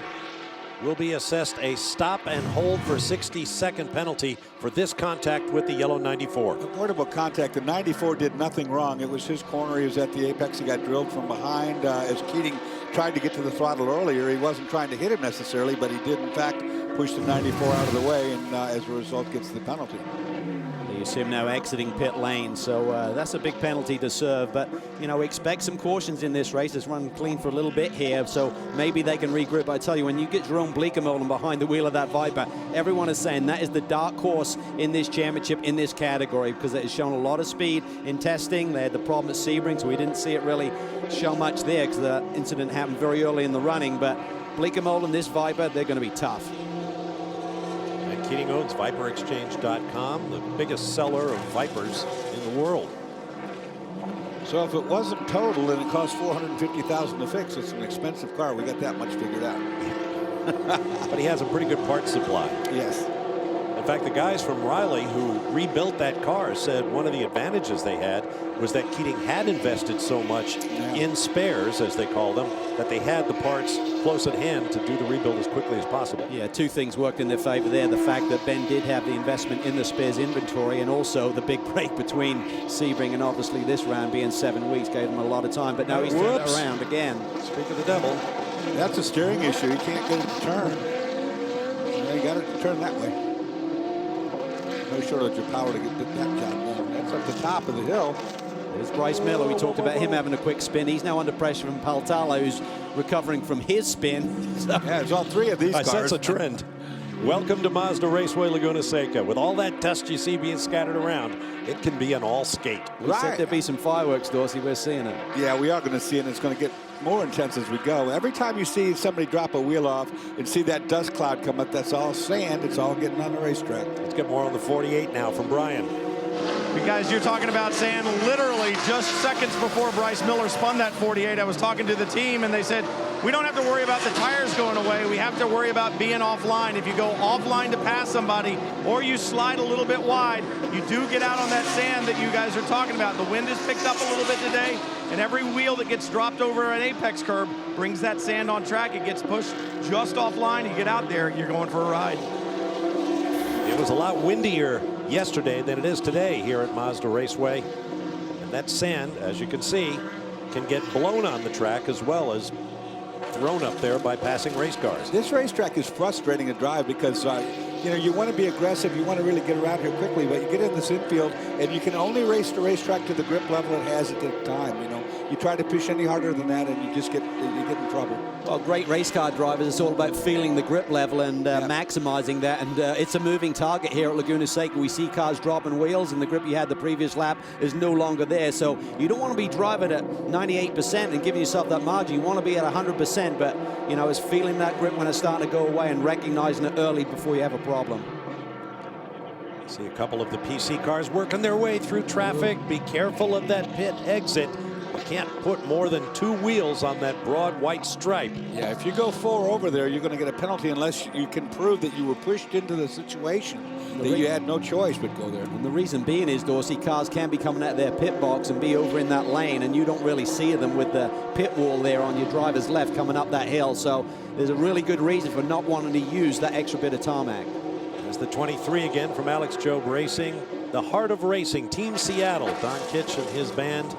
A: will be assessed a stop and hold for 60-second penalty for this contact with the yellow 94.
D: Avoidable contact. The 94 did nothing wrong. It was his corner. He was at the apex. He got drilled from behind. As Keating tried to get to the throttle earlier, he wasn't trying to hit him necessarily, but he did, in fact, push the 94 out of the way, and as a result, gets the penalty.
C: You see him now exiting pit lane, so that's a big penalty to serve. But, you know, expect some cautions in this race. It's run clean for a little bit here, so maybe they can regroup. I tell you, when you get Jerome Bleekemolen behind the wheel of that Viper, everyone is saying that is the dark horse in this championship, in this category, because it has shown a lot of speed in testing. They had the problem at Sebring, so we didn't see it really show much there because the incident happened very early in the running. But Bleekemolen, this Viper, they're going to be tough.
A: Keating owns ViperExchange.com, the biggest seller of Vipers in the world.
D: So if it wasn't total and it cost $450,000 to fix, it's an expensive car. We got that much figured out.
A: But he has a pretty good parts supply.
D: Yes.
A: In fact, the guys from Riley who rebuilt that car said one of the advantages they had was that Keating had invested so much in spares, as they call them, that they had the parts close at hand to do the rebuild as quickly as possible.
C: Yeah, two things worked in their favor there. The fact that Ben did have the investment in the spares inventory, and also the big break between Sebring and obviously this round being 7 weeks gave them a lot of time. But now he's turned it around again.
A: Speak of the devil.
D: That's a steering issue. He can't get it to turn. You got it to turn that way. No shortage of power to get that job done. That's up the top of the hill.
C: There's Bryce Miller. We talked about him having a quick spin. He's now under pressure from Paltala, who's recovering from his spin. So.
D: Yeah, it's all three of these cars.
A: I sense a trend. Welcome to Mazda Raceway Laguna Seca. With all that dust you see being scattered around, it can be an all skate.
C: We said there'd be some fireworks, Dorsey. We're seeing it.
D: Yeah, we are going to see it. It's going to get more intense as we go. Every time you see somebody drop a wheel off and see that dust cloud come up, that's all sand. It's all getting on the racetrack.
A: Let's get more on the 48 now from Brian.
B: You guys, you're talking about sand. Literally just seconds before Bryce Miller spun that 48, I was talking to the team, and they said, we don't have to worry about the tires going away. We have to worry about being offline. If you go offline to pass somebody or you slide a little bit wide, you do get out on that sand that you guys are talking about. The wind has picked up a little bit today, and every wheel that gets dropped over an apex curb brings that sand on track. It gets pushed just offline. You get out there, you're going for a ride.
A: It was a lot windier yesterday than it is today here at Mazda Raceway. And that sand, as you can see, can get blown on the track as well as thrown up there by passing race cars.
M: This racetrack is frustrating to drive because you know, you want to be aggressive, you want to really get around here quickly, but you get in this infield and you can only race the racetrack to the grip level it has at the time. You know, you try to push any harder than that and you just get in trouble.
C: Well, great race car drivers, it's all about feeling the grip level and maximizing that, and it's a moving target here at Laguna Seca. We see cars dropping wheels and the grip you had the previous lap is no longer there, so you don't want to be driving at 98% and giving yourself that margin. You want to be at 100%, but you know, it's feeling that grip when it's starting to go away and recognizing it early before you have a problem.
A: See a couple of the PC cars working their way through traffic. Be careful of that pit exit. You can't put more than 2 wheels on that broad white stripe.
M: Yeah, if you go 4 over there, you're going to get a penalty unless you can prove that you were pushed into the situation, that you had no choice but go there.
C: And the reason being is, Dorsey, cars can be coming out of their pit box and be over in that lane, and you don't really see them with the pit wall there on your driver's left coming up that hill. So there's a really good reason for not wanting to use that extra bit of tarmac.
A: There's the 23 again from Alex Jobe Racing. The heart of racing, Team Seattle. Don Kitch and his band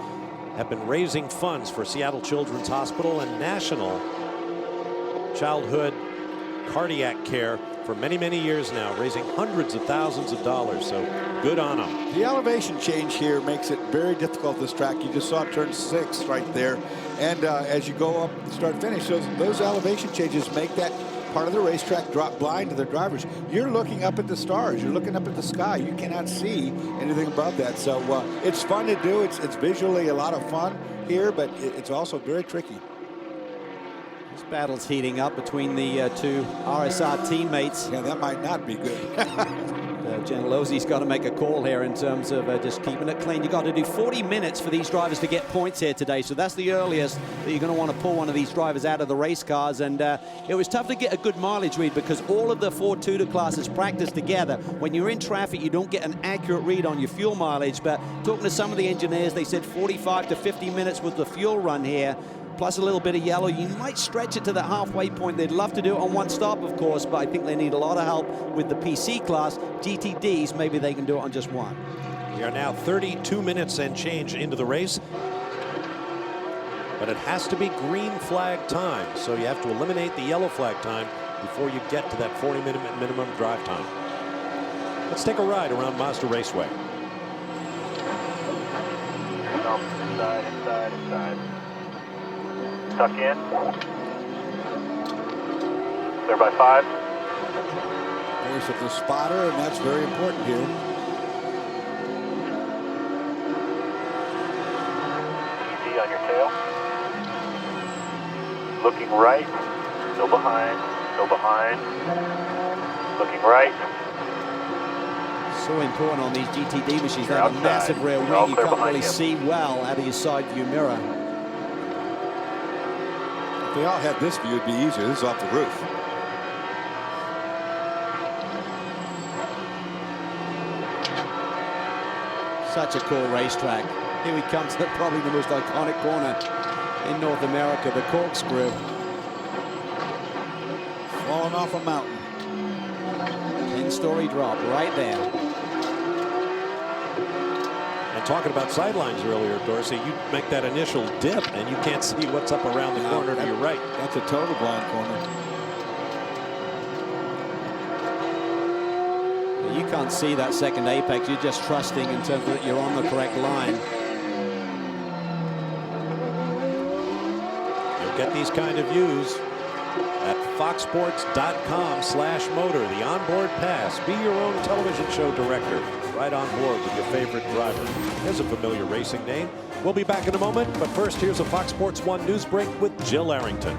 A: have been raising funds for Seattle Children's Hospital and National Childhood Cardiac Care for many, many years now, raising hundreds of thousands of dollars. So good on them.
M: The elevation change here makes it very difficult, this track. You just saw turn 6 right there. And as you go up, start, finish, those elevation changes make that part of the racetrack drop blind to their drivers. You're looking up at the stars. You're looking up at the sky. You cannot see anything above that. So it's fun to do. It's visually a lot of fun here, but it's also very tricky.
C: This battle's heating up between the 2 RSR teammates.
M: Yeah, that might not be good.
C: Gentilozzi's got to make a call here in terms of just keeping it clean. You've got to do 40 minutes for these drivers to get points here today, so that's the earliest that you're going to want to pull one of these drivers out of the race cars. And it was tough to get a good mileage read because all of the 4 Tudor classes practice together. When you're in traffic, you don't get an accurate read on your fuel mileage, but talking to some of the engineers, they said 45 to 50 minutes with the fuel run here, plus a little bit of yellow. You might stretch it to the halfway point. They'd love to do it on one stop, of course, but I think they need a lot of help with the PC class. GTDs, maybe they can do it on just one.
A: We are now 32 minutes and change into the race, but it has to be green flag time, so you have to eliminate the yellow flag time before you get to that 40-minute minimum drive time. Let's take a ride around Mazda Raceway.
N: Inside. Tuck in. Clear by 5.
M: Voice of the spotter, and that's very important here.
N: Easy on your tail. Looking right. Still behind. Still behind. Looking right.
C: So important on these GTD machines. They have a massive rear wing. You can't really see well out of your side view mirror.
M: If they all had this view, it'd be easier. This is off the roof.
C: Such a cool racetrack. Here we come to probably the most iconic corner in North America, the corkscrew.
M: Falling off a mountain.
C: 10-story drop right there.
A: And talking about sidelines earlier, Dorsey, you make that initial dip and you can't see what's up around the corner to your right.
M: That's a total blind corner.
C: You can't see that second apex. You're just trusting in terms of that you're on the correct line.
A: You'll get these kind of views at foxsports.com/motor. The onboard pass. Be your own television show director. Right on board with your favorite driver. There's a familiar racing name. We'll be back in a moment, but first here's a Fox Sports 1 news break with Jill Arrington.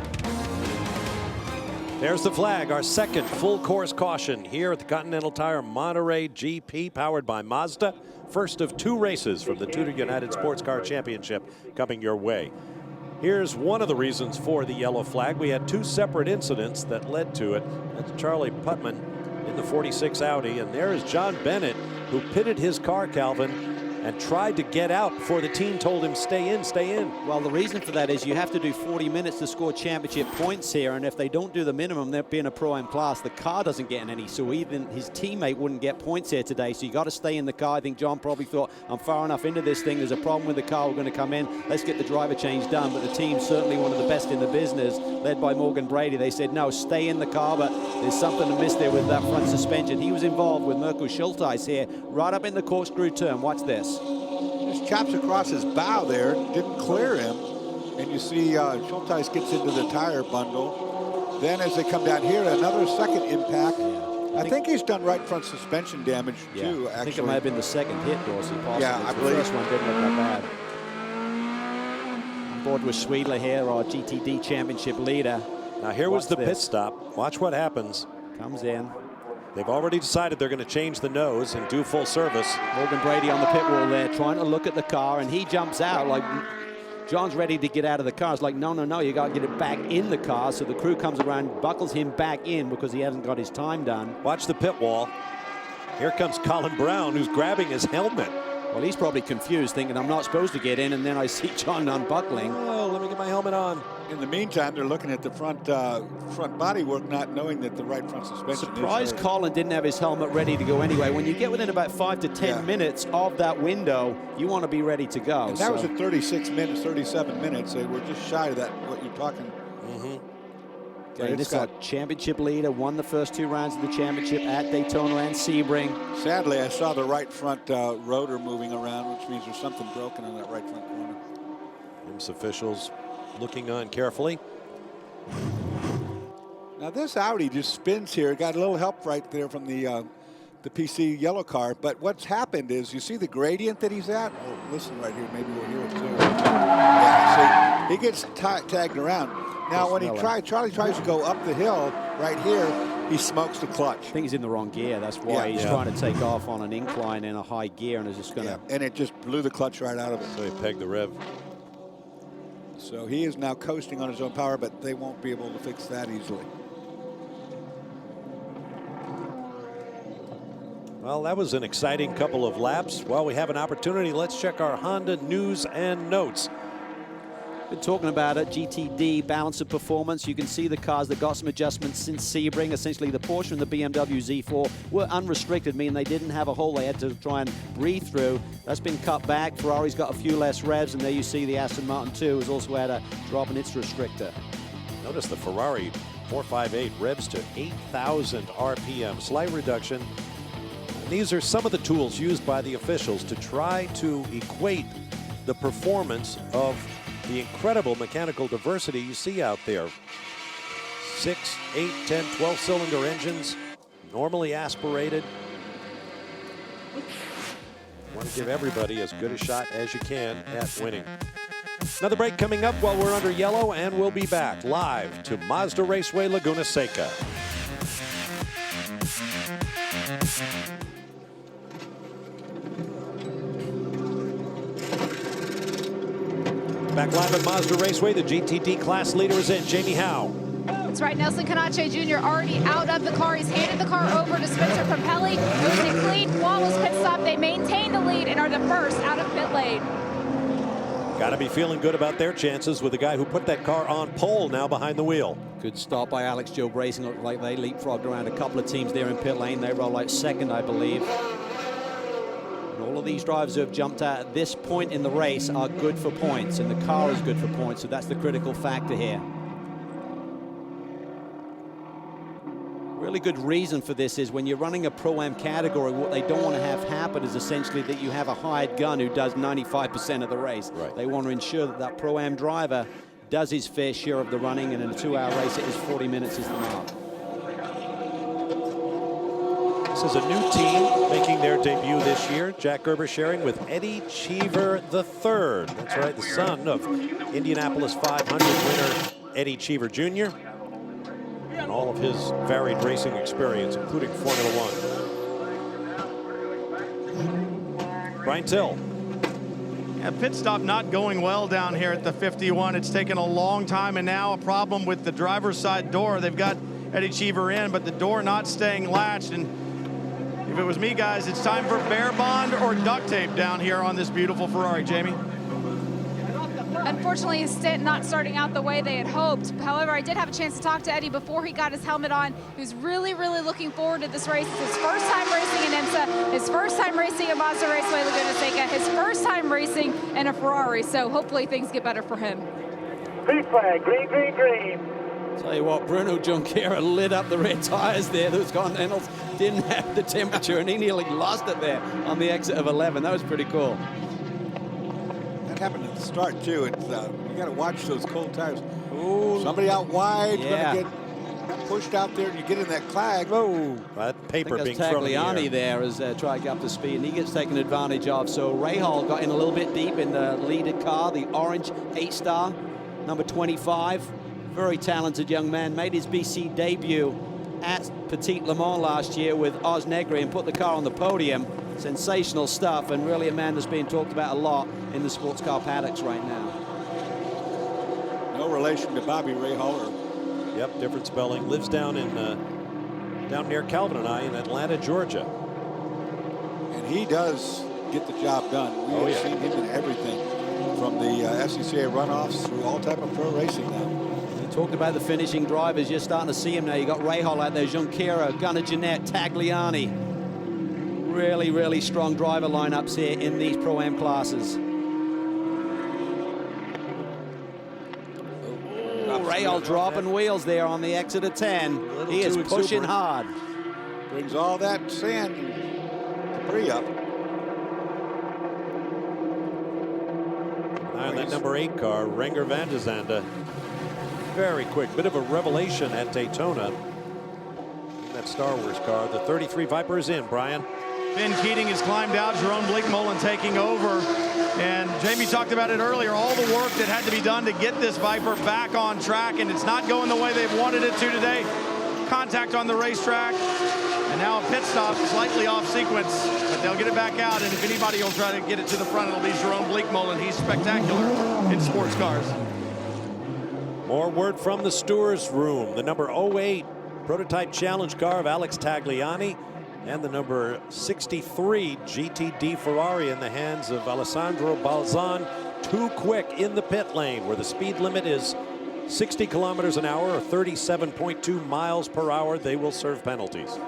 A: There's the flag, our second full course caution here at the Continental Tire Monterey GP, powered by Mazda. First of 2 races from the TUDOR United SportsCar Championship coming your way. Here's one of the reasons for the yellow flag. We had 2 separate incidents that led to it. That's Charlie Putman in the 46 Audi, and there is John Bennett, who pitted his car, Calvin, and tried to get out before the team told him stay in, stay in.
C: Well, the reason for that is you have to do 40 minutes to score championship points here, and if they don't do the minimum, they're being a Pro-Am class. The car doesn't get any, so even his teammate wouldn't get points here today, so you got to stay in the car. I think John probably thought, I'm far enough into this thing, there's a problem with the car, we're going to come in, let's get the driver change done. But the team's certainly one of the best in the business, led by Morgan Brady. They said, no, stay in the car, but there's something amiss there with that front suspension. He was involved with Mirko Schulteis here, right up in the corkscrew turn. Watch this.
M: Just chops across his bow there, didn't clear him. And you see Schulteis gets into the tire bundle. Then as they come down here, another second impact. I think he's done right front suspension damage too, actually.
C: I think it might have been the second hit, Dorsey, possibly.
M: Yeah, I believe.
C: The first one didn't look that bad. On board with Schwiedler here, our GTD championship leader.
A: Now here was the pit stop. Watch what happens.
C: Comes in.
A: They've already decided they're going to change the nose and do full service.
C: Morgan Brady on the pit wall there, trying to look at the car, and he jumps out like John's ready to get out of the car. It's like, no, no, no, you got to get it back in the car. So the crew comes around, buckles him back in because he hasn't got his time done.
A: Watch the pit wall. Here comes Colin Brown, who's grabbing his helmet.
C: Well, he's probably confused, thinking I'm not supposed to get in, and then I see John unbuckling.
A: Oh, let me get my helmet on.
M: In the meantime, they're looking at the front body work, not knowing that the right front suspension
C: Surprised
M: is
C: Colin didn't have his helmet ready to go anyway. When you get within about 5 to 10 minutes of that window, you want to be ready to go.
M: And that was at 36 minutes, 37 minutes. They were just shy of that, what you're talking.
C: Okay, this is our championship leader, won the first 2 rounds of the championship at Daytona and Sebring.
M: Sadly, I saw the right front rotor moving around, which means there's something broken on that right front corner.
A: IMSA officials looking on carefully.
M: Now this Audi just spins here. Got a little help right there from the PC yellow car. But what's happened is, you see the gradient that he's at? Oh, listen right here. Maybe we'll hear it too. Yeah, see, he gets tagged around. Now when Charlie tries to go up the hill right here, he smokes the clutch.
C: I think he's in the wrong gear. That's why he's trying to take off on an incline in a high gear, and is just going to.
M: And it just blew the clutch right out of it.
A: So he pegged the rev.
M: So he is now coasting on his own power, but they won't be able to fix that easily.
A: Well, that was an exciting couple of laps. While we have an opportunity, let's check our Honda news and notes.
C: Been talking about it, GTD, balance of performance. You can see the cars that got some adjustments since Sebring. Essentially, the Porsche and the BMW Z4 were unrestricted, meaning they didn't have a hole they had to try and breathe through. That's been cut back. Ferrari's got a few less revs, and there you see the Aston Martin 2 has also had a drop in its restrictor.
A: Notice the Ferrari 458 revs to 8,000 RPM, slight reduction. And these are some of the tools used by the officials to try to equate the performance of the incredible mechanical diversity you see out there. 6, 8, 10, 12-cylinder engines, normally aspirated. Want to give everybody as good a shot as you can at winning. Another break coming up while we're under yellow, and we'll be back live to Mazda Raceway Laguna Seca. Back live at Mazda Raceway, the GTD class leader is in, Jamie Howe.
F: That's right, Nelson Canache Jr. already out of the car. He's handed the car over to Spencer Propelli. It was a clean, flawless pit stop. They maintain the lead and are the first out of pit lane.
A: Got to be feeling good about their chances with the guy who put that car on pole now behind the wheel.
C: Good stop by Alex Job Racing. Looked like they leapfrogged around a couple of teams there in pit lane. They roll like second, I believe. And all of these drivers who have jumped out at this point in the race are good for points, and the car is good for points, so that's the critical factor here. Really good reason for this is when you're running a Pro-Am category, what they don't want to have happen is essentially that you have a hired gun who does 95% of the race.
A: Right.
C: They want to ensure that that Pro-Am driver does his fair share of the running, and in a 2-hour race, it is 40 minutes is the mark.
A: This is a new team making their debut this year. Jack Gerber sharing with Eddie Cheever III. That's right, the son of Indianapolis 500 winner Eddie Cheever Jr. and all of his varied racing experience, including Formula One. Brian Till.
B: Yeah, pit stop not going well down here at the 51. It's taken a long time, and now a problem with the driver's side door. They've got Eddie Cheever in, but the door not staying latched, and If it was me, guys, it's time for bear bond or duct tape down here on this beautiful Ferrari. Jamie?
F: Unfortunately, his stint not starting out the way they had hoped. However, I did have a chance to talk to Eddie before he got his helmet on. He was really, really looking forward to this race. It's his first time racing in IMSA, his first time racing at Mazda Raceway Laguna Seca, his first time racing in a Ferrari. So hopefully things get better for him.
N: Green flag, green, green, green.
C: Tell you what, Bruno Junqueira lit up the red tires there. Those Continentals didn't have the temperature, and he nearly lost it there on the exit of 11. That was pretty cool.
M: That happened at the start, too. It's, you got to watch those cold tires. Ooh. Somebody out wide going to get pushed out there, and you get in that clag.
A: Oh, that paper being thrown in the air.
C: Tagliani there is trying to get up to speed, and he gets taken advantage of. So Rahal got in a little bit deep in the leaded car, the orange 8-star, number 25. Very talented young man, made his BC debut at Petit Le Mans last year with Oz Negri and put the car on the podium. Sensational stuff, and really a man that's being talked about a lot in the sports car paddocks right now.
M: No relation to Bobby Rahal.
A: Yep, different spelling. Lives down in down near Calvin and I in Atlanta, Georgia.
M: And he does get the job done. We have seen him in everything, from the SCCA runoffs through all type of pro racing now.
C: Talked about the finishing drivers. You're starting to see him now. You got Rahal out there, Junqueira, Gunnar Jeanette, Tagliani. Really, really strong driver lineups here in these Pro-Am classes. Rahal dropping wheels there on the exit of 10. He is pushing hard.
M: Brings all that sand and debris up.
A: And that number 8 car, Renger van de Zande. Very quick, bit of a revelation at Daytona. In that Star Wars car, the 33 Viper is in, Brian.
B: Ben Keating has climbed out, Jerome Bleekmolen taking over. And Jamie talked about it earlier, all the work that had to be done to get this Viper back on track, and it's not going the way they've wanted it to today. Contact on the racetrack, and now a pit stop slightly off sequence, but they'll get it back out, and if anybody will try to get it to the front, it'll be Jerome Bleekmolen. He's spectacular in sports cars.
A: More word from the stewards room. The number 08 prototype challenge car of Alex Tagliani and the number 63 GTD Ferrari in the hands of Alessandro Balzan. Too quick in the pit lane where the speed limit is 60 kilometers an hour or 37.2 miles per hour. They will serve penalties.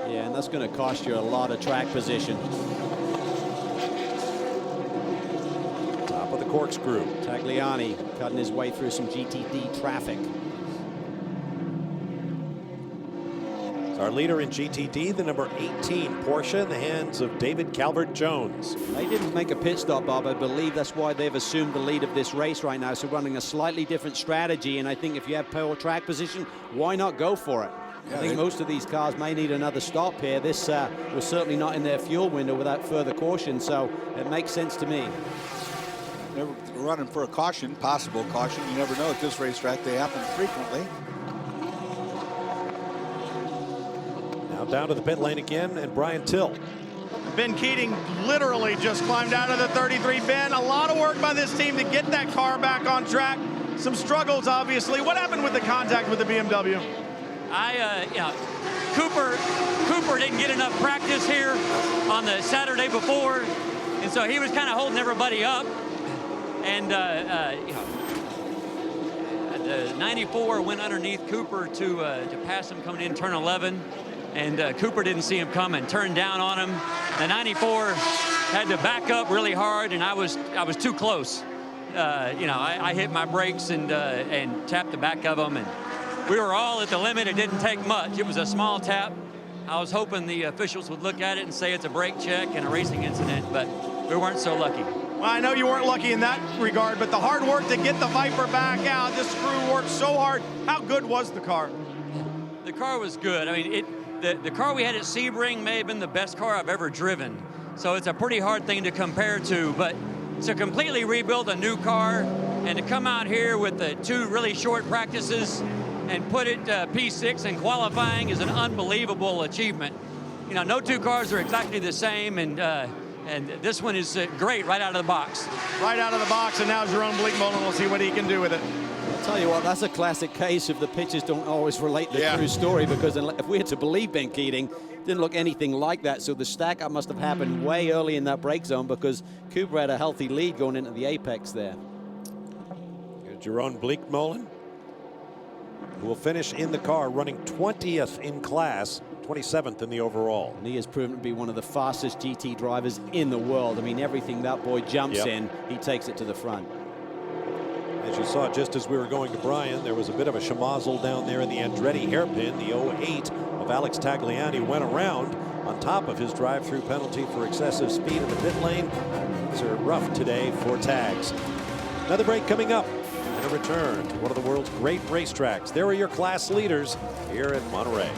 C: Yeah, and that's going to cost you a lot of track position.
A: Top of the corkscrew.
C: Tagliani cutting his way through some GTD traffic.
A: Our leader in GTD, the number 18 Porsche in the hands of David Calvert-Jones.
C: They didn't make a pit stop, Bob. I believe that's why they've assumed the lead of this race right now. So running a slightly different strategy, and I think if you have poor track position, why not go for it?
M: Yeah,
C: I think most of these cars may need another stop here. This was certainly not in their fuel window without further caution, so it makes sense to me.
M: They're running for a caution, possible caution. You never know at this racetrack. They happen frequently.
A: Now down to the pit lane again, and Brian Till.
B: Ben Keating literally just climbed out of the 33. Ben, a lot of work by this team to get that car back on track. Some struggles, obviously. What happened with the contact with the BMW?
O: Cooper didn't get enough practice here on the Saturday before, and so he was kind of holding everybody up. And the 94 went underneath Cooper to pass him coming in turn 11, and Cooper didn't see him coming, turned down on him. The 94 had to back up really hard, and I was too close. I hit my brakes and tapped the back of them, and we were all at the limit. It didn't take much. It was a small tap. I was hoping the officials would look at it and say it's a brake check and a racing incident, but we weren't so lucky.
B: Well, I know you weren't lucky in that regard, but the hard work to get the Viper back out, this crew worked so hard. How good was the car?
O: The car was good. I mean, the car we had at Sebring may have been the best car I've ever driven. So it's a pretty hard thing to compare to, but to completely rebuild a new car and to come out here with the 2 really short practices and put it P6 in qualifying is an unbelievable achievement. You know, no 2 cars are exactly the same, and this one is great right out of the box.
B: Right out of the box, and now Jerome Bleekmolen will see what he can do with it.
C: Tell you what, that's a classic case of the pictures don't always relate to the true story, because if we had to believe Ben Keating, didn't look anything like that. So the stack up must have happened way early in that break zone, because Cooper had a healthy lead going into the apex there.
A: Jerome Bleekmolen, who will finish in the car running 20th in class, 27th in the overall.
C: And he has proven to be one of the fastest GT drivers in the world. I mean, everything that boy jumps in, he takes it to the front.
A: As you saw just as we were going to Brian, there was a bit of a schmozzle down there in the Andretti hairpin. The 08 of Alex Tagliani went around on top of his drive-through penalty for excessive speed in the pit lane. Things are rough today for tags. Another break coming up and a return to one of the world's great racetracks. There are your class leaders here at Monterey.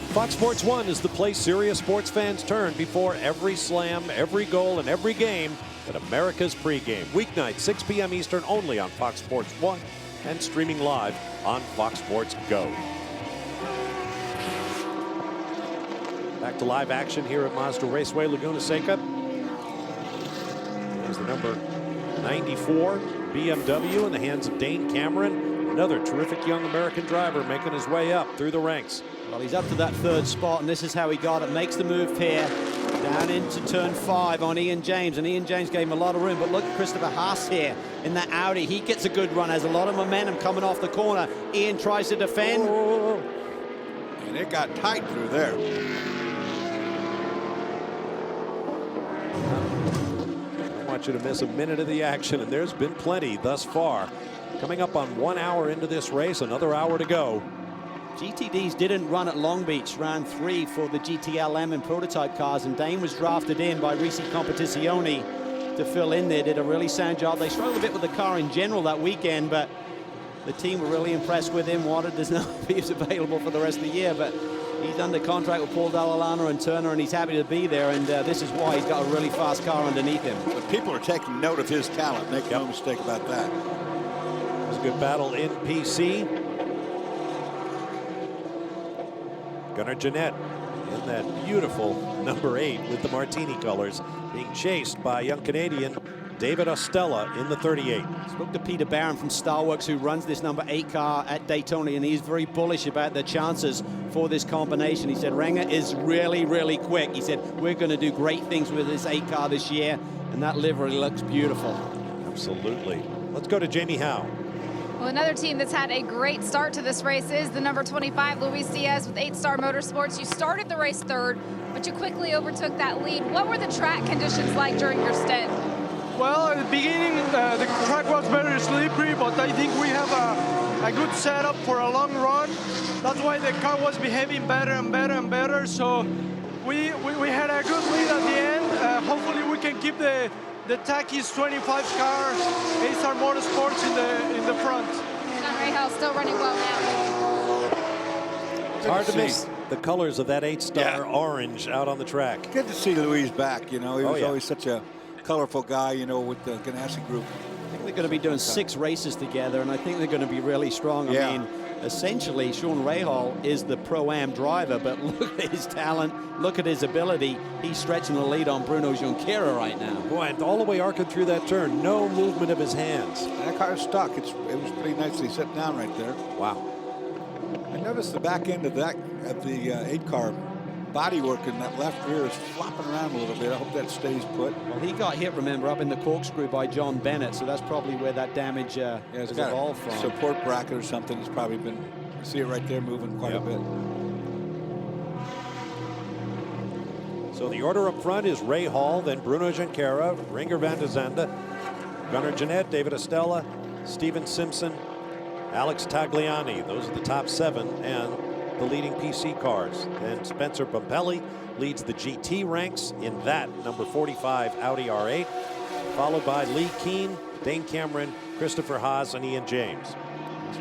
A: Fox Sports 1 is the place serious sports fans turn before every slam, every goal, and every game at America's pregame. Weeknight, 6 p.m. Eastern, only on Fox Sports 1 and streaming live on Fox Sports Go. Back to live action here at Mazda Raceway, Laguna Seca. There's the number 94 BMW in the hands of Dane Cameron. Another terrific young American driver making his way up through the ranks.
C: Well, he's up to that third spot, and this is how he got it. Makes the move here, down into turn 5 on Ian James, and Ian James gave him a lot of room. But look at Christopher Haas here in that Audi. He gets a good run, has a lot of momentum coming off the corner. Ian tries to defend.
M: And it got tight through there.
A: I don't want you to miss a minute of the action, and there's been plenty thus far. Coming up on 1 hour into this race, another hour to go.
C: GTDs didn't run at Long Beach, ran 3 for the GTLM and prototype cars, and Dane was drafted in by Risi Competizione to fill in there. Did a really sound job. They struggled a bit with the car in general that weekend, but the team were really impressed with him. Wanted to know if he was available for the rest of the year, but he's under contract with Paul Dall'Anna and Turner, and he's happy to be there, and this is why he's got a really fast car underneath him.
M: But people are taking note of his talent. Make no mistake about that.
A: It was a good battle in PC. Gunnar Jeanette in that beautiful number 8 with the Martini colors, being chased by young Canadian David Ostella in the 38.
C: Spoke to Peter Barron from Starworks, who runs this number 8 car at Daytona, and he's very bullish about the chances for this combination. He said Renger is really, really quick. He said we're going to do great things with this 8 car this year, and that livery looks beautiful.
A: Absolutely. Let's go to Jamie Howe.
F: Well, another team that's had a great start to this race is the number 25, Luis Diaz with 8 Star Motorsports. You started the race 3rd, but you quickly overtook that lead. What were the track conditions like during your stint?
P: Well, at the beginning, the track was very slippery, but I think we have a good setup for a long run. That's why the car was behaving better and better and better. So we had a good lead at the end. Hopefully we can keep the Takis 25 car, 8 Star Motorsports in the front.
F: John Rahal still running well now.
A: It's hard to miss the colors of that 8 Star orange out on the track.
M: Good to see Luis back. You know, he was always such a colorful guy, you know, with the Ganassi group.
C: I think they're going to be doing 6 races together, and I think they're going to be really strong. I mean, essentially, Sean Rahal is the Pro-Am driver, but look at his talent, look at his ability. He's stretching the lead on Bruno Junqueira right now.
A: Boy, and all the way arcing through that turn, no movement of his hands.
M: That car's stuck. It was pretty nicely set down right there.
A: Wow.
M: I noticed the back end of the 8 car bodywork in that left rear is flopping around a little bit. I hope that stays put.
C: Well, he got hit, remember, up in the corkscrew by John Bennett, so that's probably where that damage has evolved from.
M: Support bracket or something has probably been, you see it right there moving quite a bit.
A: So the order up front is Ray Hall, then Bruno Junqueira, Renger van der Zande, Gunnar Jeanette, David Ostella, Steven Simpson, Alex Tagliani. Those are the top 7 and the leading PC cars. And Spencer Pompelli leads the GT ranks in that number 45 Audi R8, followed by Lee Keen, Dane Cameron, Christopher Haas, and Ian James.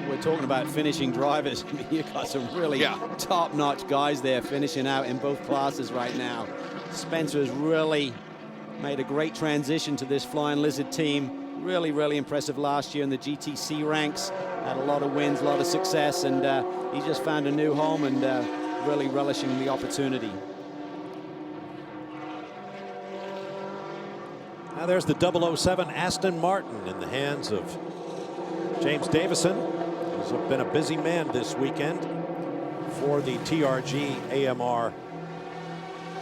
C: We're talking about finishing drivers. I mean, you've got some really top-notch guys there finishing out in both classes right now. Spencer has really made a great transition to this Flying Lizard team. Really, really impressive last year in the GTC ranks. Had a lot of wins, a lot of success, and he just found a new home and really relishing the opportunity.
A: Now there's the 007 Aston Martin in the hands of James Davison, who's been a busy man this weekend for the TRG AMR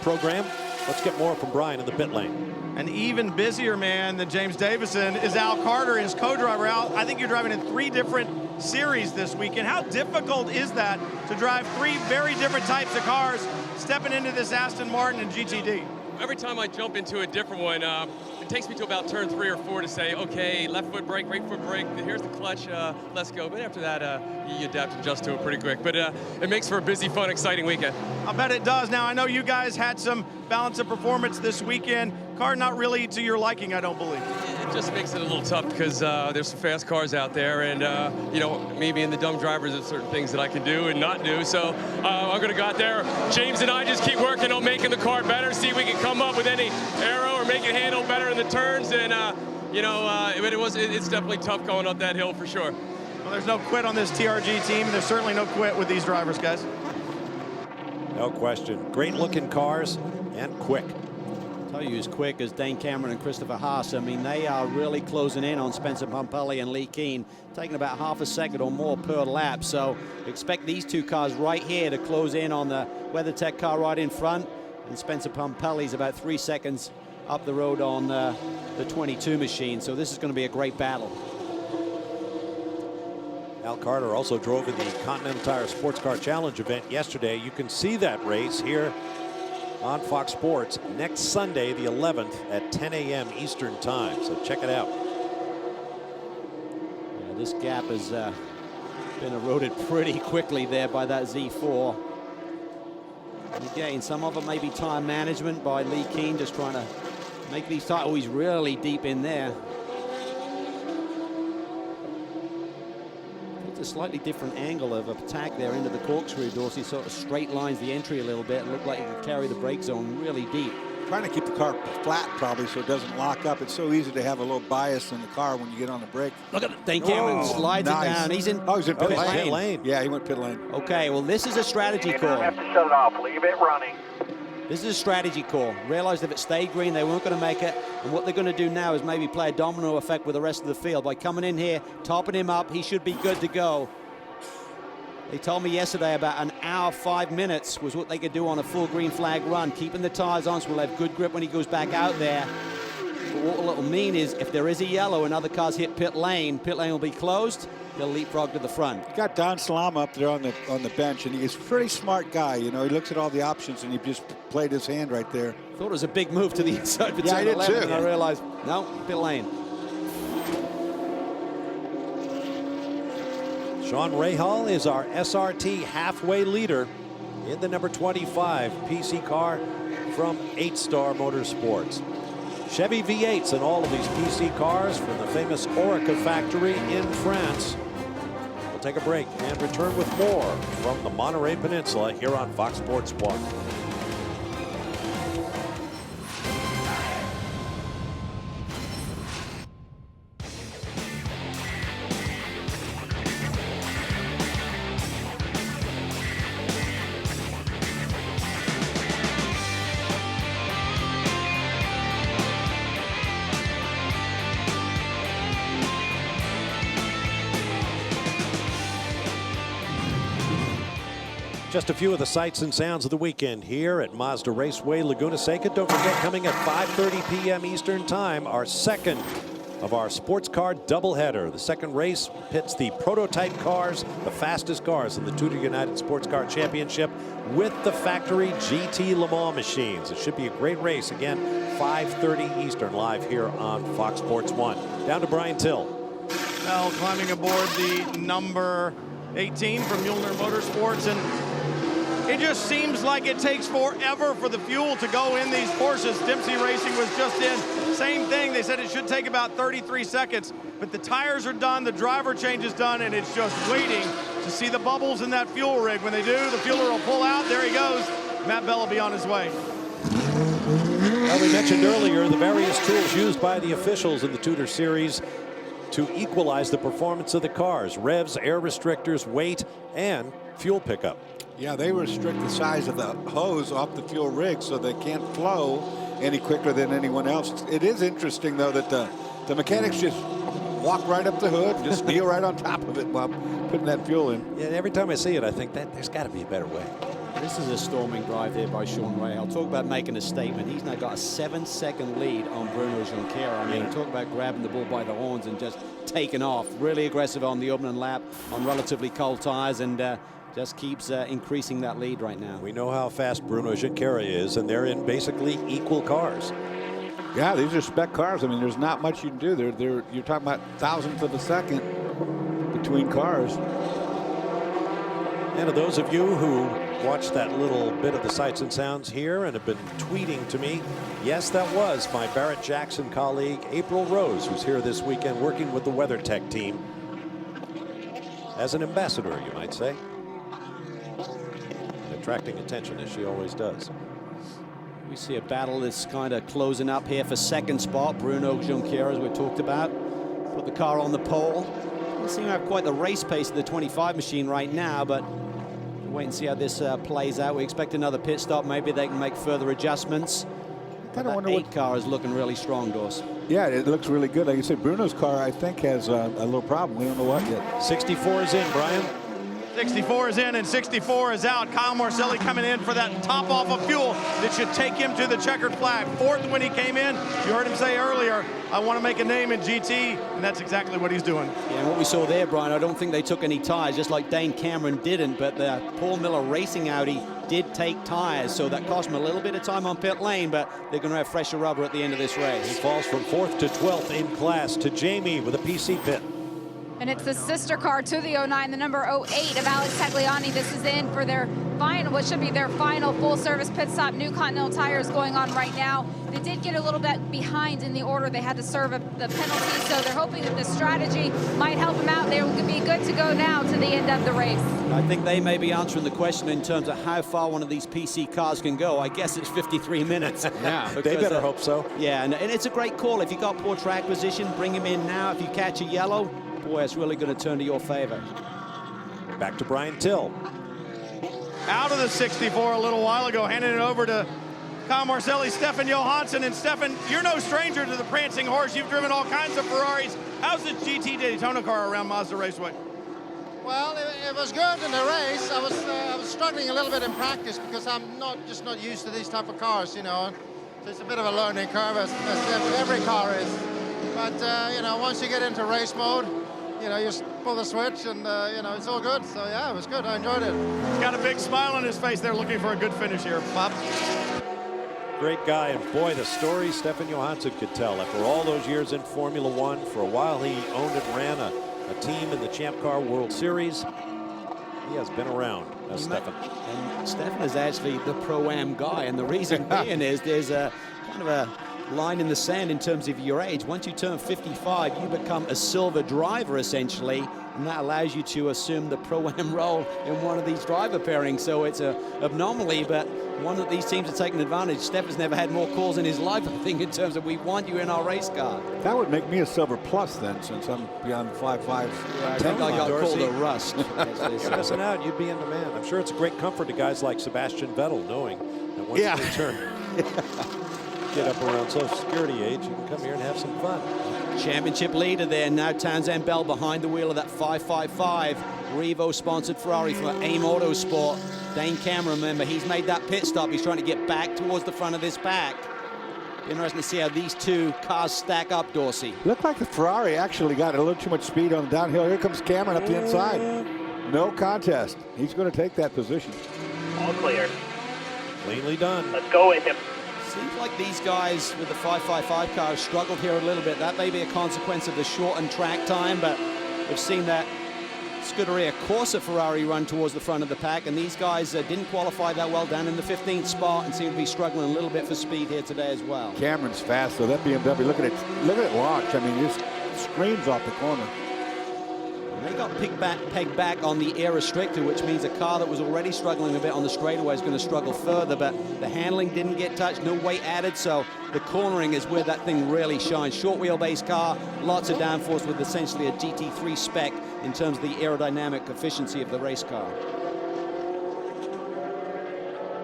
A: program. Let's get more from Brian in the pit lane.
B: An even busier man than James Davison is Al Carter, his co-driver. Al, I think you're driving in 3 different series this weekend. How difficult is that to drive 3 very different types of cars stepping into this Aston Martin and GTD?
Q: Every time I jump into a different one, it takes me to about turn 3 or 4 to say, okay, left foot brake, right foot brake, here's the clutch, let's go. But after that, you adapt and adjust to it pretty quick. But it makes for a busy, fun, exciting weekend.
B: I bet it does. Now, I know you guys had some balance of performance this weekend. Car not really to your liking, I don't believe.
Q: It just makes it a little tough because there's some fast cars out there, and you know, me being the dumb drivers, there's certain things that I can do and not do. So I'm going to go out there. James and I just keep working on making the car better, see if we can come up with any aero or make it handle better in the turns. And you know, it's definitely tough going up that hill for sure.
B: Well, there's no quit on this TRG team, and there's certainly no quit with these drivers, guys.
A: No question. Great looking cars and quick.
C: Tell you as quick as Dane Cameron and Christopher Haas. I mean, they are really closing in on Spencer Pumpelly and Lee Keen, taking about half a second or more per lap. So expect these 2 cars right here to close in on the WeatherTech car right in front. And Spencer Pumpelly's about 3 seconds up the road on the 22 machine. So this is going to be a great battle.
A: Al Carter also drove in the Continental Tire Sports Car Challenge event yesterday. You can see that race here on Fox Sports next Sunday, the 11th at 10 a.m. Eastern time. So check it out.
C: Yeah, this gap has been eroded pretty quickly there by that Z4. And again, some of it may be time management by Lee Keen, just trying to make these tires. Oh, he's really deep in there. A slightly different angle of attack there into the corkscrew. Dorsey sort of straight lines the entry a little bit. It looked like he could carry the brake zone really deep.
M: Trying to keep the car flat probably so it doesn't lock up. It's so easy to have a little bias in the car when you get on the brake.
C: Look at Dane Cameron slides it down. He's in,
M: pit lane. Yeah, he went pit lane.
C: Okay, well, this is a strategy
N: You
C: call.
N: don't have to shut it off. Leave it running.
C: This is a strategy call. Realized if it stayed green, they weren't going to make it. And what they're going to do now is maybe play a domino effect with the rest of the field. By coming in here, topping him up, he should be good to go. They told me yesterday about an hour, 5 minutes was what they could do on a full green flag run, keeping the tires on so we'll have good grip when he goes back out there. But what it'll mean is if there is a yellow and other cars hit pit lane will be closed. He'll leapfrog to the front.
M: You got Don Salama up there on the bench, and he's a pretty smart guy. You know, he looks at all the options, and he just played his hand right there.
C: Thought it was a big move to the inside for
M: yeah, I did
C: 11,
M: too.
C: And I realized, no, pit lane.
A: Sean Rahal is our SRT halfway leader in the number 25 PC car from 8 Star Motorsports. Chevy V8s in all of these PC cars from the famous Oreca factory in France. We'll take a break and return with more from the Monterey Peninsula here on Fox Sports 1. Just a few of the sights and sounds of the weekend here at Mazda Raceway, Laguna Seca. Don't forget, coming at 5:30 p.m. Eastern Time, our second of our sports car doubleheader. The second race pits the prototype cars, the fastest cars in the TUDOR United SportsCar Championship, with the factory GT Le Mans machines. It should be a great race. Again, 5:30 Eastern, live here on Fox Sports 1. Down to Brian Till.
B: Well, climbing aboard the number 18 from Mueller Motorsports, and it just seems like it takes forever for the fuel to go in these Porsches. Dempsey Racing was just in. Same thing. They said it should take about 33 seconds. But the tires are done, the driver change is done, and it's just waiting to see the bubbles in that fuel rig. When they do, the fueler will pull out. There he goes. Matt Bell will be on his way.
A: Well, we mentioned earlier the various tools used by the officials in the TUDOR Series to equalize the performance of the cars. Revs, air restrictors, weight, and fuel pickup.
M: Yeah, they restrict the size of the hose off the fuel rig so they can't flow any quicker than anyone else. It is interesting, though, that the mechanics just walk right up the hood, just kneel right on top of it while putting that fuel in.
A: Yeah, every time I see it, I think that there's got to be a better way.
C: This is a storming drive here by Sean Ray. I'll talk about making a statement. He's now got a 7-second lead on Bruno Junqueira. I mean, talk about grabbing the bull by the horns and just taking off. Really aggressive on the opening lap on relatively cold tires, and just keeps increasing that lead right now.
A: We know how fast Bruno Junqueira is, and they're in basically equal cars.
M: Yeah, these are spec cars. I mean, there's not much you can do. You're talking about thousandths of a second between cars.
A: And to those of you who watched that little bit of the sights and sounds here and have been tweeting to me, yes, that was my Barrett Jackson colleague, April Rose, who's here this weekend working with the WeatherTech team as an ambassador, you might say. Attracting attention, as she always does.
C: We see a battle that's kind of closing up here for second spot. Bruno Junqueira, as we talked about, put the car on the pole. Doesn't seem to have quite the race pace of the 25 machine right now, but we'll wait and see how this plays out. We expect another pit stop. Maybe they can make further adjustments. That 8 car is looking really strong, Dawes.
M: Yeah, it looks really good. Like you said, Bruno's car, I think, has a little problem. We don't know what yet.
A: 64 is in, Brian.
B: 64 is in and 64 is out. Kyle Morcelli coming in for that top off of fuel that should take him to the checkered flag. 4th when he came in. You heard him say earlier, I want to make a name in GT, and that's exactly what he's doing.
C: Yeah, and what we saw there, Brian, I don't think they took any tires, just like Dane Cameron didn't, but the Paul Miller Racing Audi did take tires, so that cost him a little bit of time on pit lane, but they're going to have fresher rubber at the end of this race.
A: He falls from 4th to 12th in class to Jamie with a PC pit.
F: And it's the sister car to the 09, the number 08 of Alex Tagliani. This is in for their final, what should be their final full-service pit stop. New Continental tires going on right now. They did get a little bit behind in the order. They had to serve the penalty, so they're hoping that the strategy might help them out. They will be good to go now to the end of the race.
C: I think they may be answering the question in terms of how far one of these PC cars can go. I guess it's 53 minutes.
A: Yeah, they better hope so.
C: Yeah, and it's a great call. If you got poor track position, bring him in now. If you catch a yellow, boy, it's really going to turn to your favor.
A: Back to Brian Till.
B: Out of the 64 a little while ago, handing it over to Kyle Morcelli, Stefan Johansson. And Stefan, you're no stranger to the prancing horse. You've driven all kinds of Ferraris. How's the GT Daytona car around Mazda Raceway?
R: Well, it was good in the race. I was struggling a little bit in practice because I'm not used to these type of cars, you know. So it's a bit of a learning curve, as every car is. But you know, once you get into race mode, you know, you just pull the switch and you know, it's all good. So yeah, it was good. I enjoyed it.
B: He's got a big smile on his face. They're looking for a good finish here, Bob.
A: Great guy, and boy, the story Stefan Johansson could tell. After all those years in Formula One, for a while he owned and ran a team in the Champ Car World Series. He has been around, Stefan.
C: And Stefan is actually the Pro-Am guy, and the reason being is there's a kind of a line in the sand in terms of your age. Once you turn 55, you become a silver driver, essentially, and that allows you to assume the Pro-Am role in one of these driver pairings. So it's an anomaly, but one of these teams are taking advantage. Stefan's never had more calls in his life, I think, in terms of we want you in our race car.
M: That would make me a silver plus then, since I'm beyond 5'5".
C: Yeah, I think I got called a rust.
A: You're missing out. You'd be in demand. I'm sure it's a great comfort to guys like Sebastian Vettel, knowing that once they turn get up around Social Security age, you can come here and have some fun.
C: Championship leader there. Now Townsend Bell behind the wheel of that 555 Revo-sponsored Ferrari for AIM Autosport. Dane Cameron, remember, he's made that pit stop. He's trying to get back towards the front of this pack. Interesting to see how these two cars stack up, Dorsey.
M: Looked like the Ferrari actually got a little too much speed on the downhill. Here comes Cameron up the inside. No contest. He's going to take that position.
N: All clear.
A: Cleanly done.
N: Let's go with him.
C: Seems like these guys with the 555 car have struggled here a little bit. That may be a consequence of the shortened track time, but we've seen that Scuderia Corsa Ferrari run towards the front of the pack, and these guys didn't qualify that well down in the 15th spot and seem to be struggling a little bit for speed here today as well.
M: Cameron's fast, though. That BMW, look at it launch. I mean, it just screams off the corner.
C: And they got pegged back on the air restrictor, which means a car that was already struggling a bit on the straightaway is going to struggle further, but the handling didn't get touched, no weight added, so the cornering is where that thing really shines. Short wheelbase car, lots of downforce with essentially a GT3 spec in terms of the aerodynamic efficiency of the race car.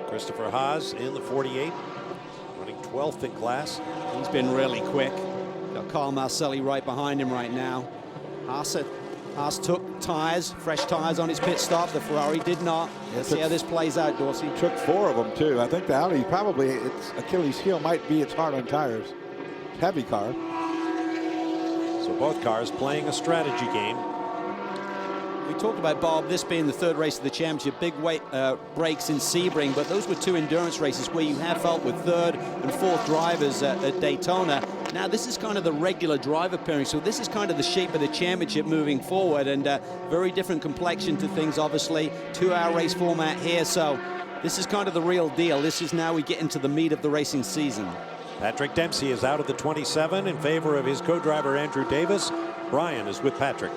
A: Christopher Haas in the 48, running 12th in class.
C: He's been really quick. Got Carl Marcelli right behind him right now. Haas took tires, fresh tires on his pit stop. The Ferrari did not. Let's see how this plays out, Dorsey.
M: Took 4 of them, too. I think the Audi probably, its Achilles heel might be its hard on tires. Heavy car.
A: So both cars playing a strategy game.
C: We talked about, Bob, this being the 3rd race of the championship, big weight breaks in Sebring, but those were 2 endurance races where you have felt with 3rd and 4th drivers at Daytona. Now this is kind of the regular driver pairing, so this is kind of the shape of the championship moving forward, and very different complexion to things, obviously. 2-hour race format here, so this is kind of the real deal. This is now we get into the meat of the racing season.
A: Patrick Dempsey is out of the 27 in favor of his co-driver Andrew Davis. Brian is with Patrick.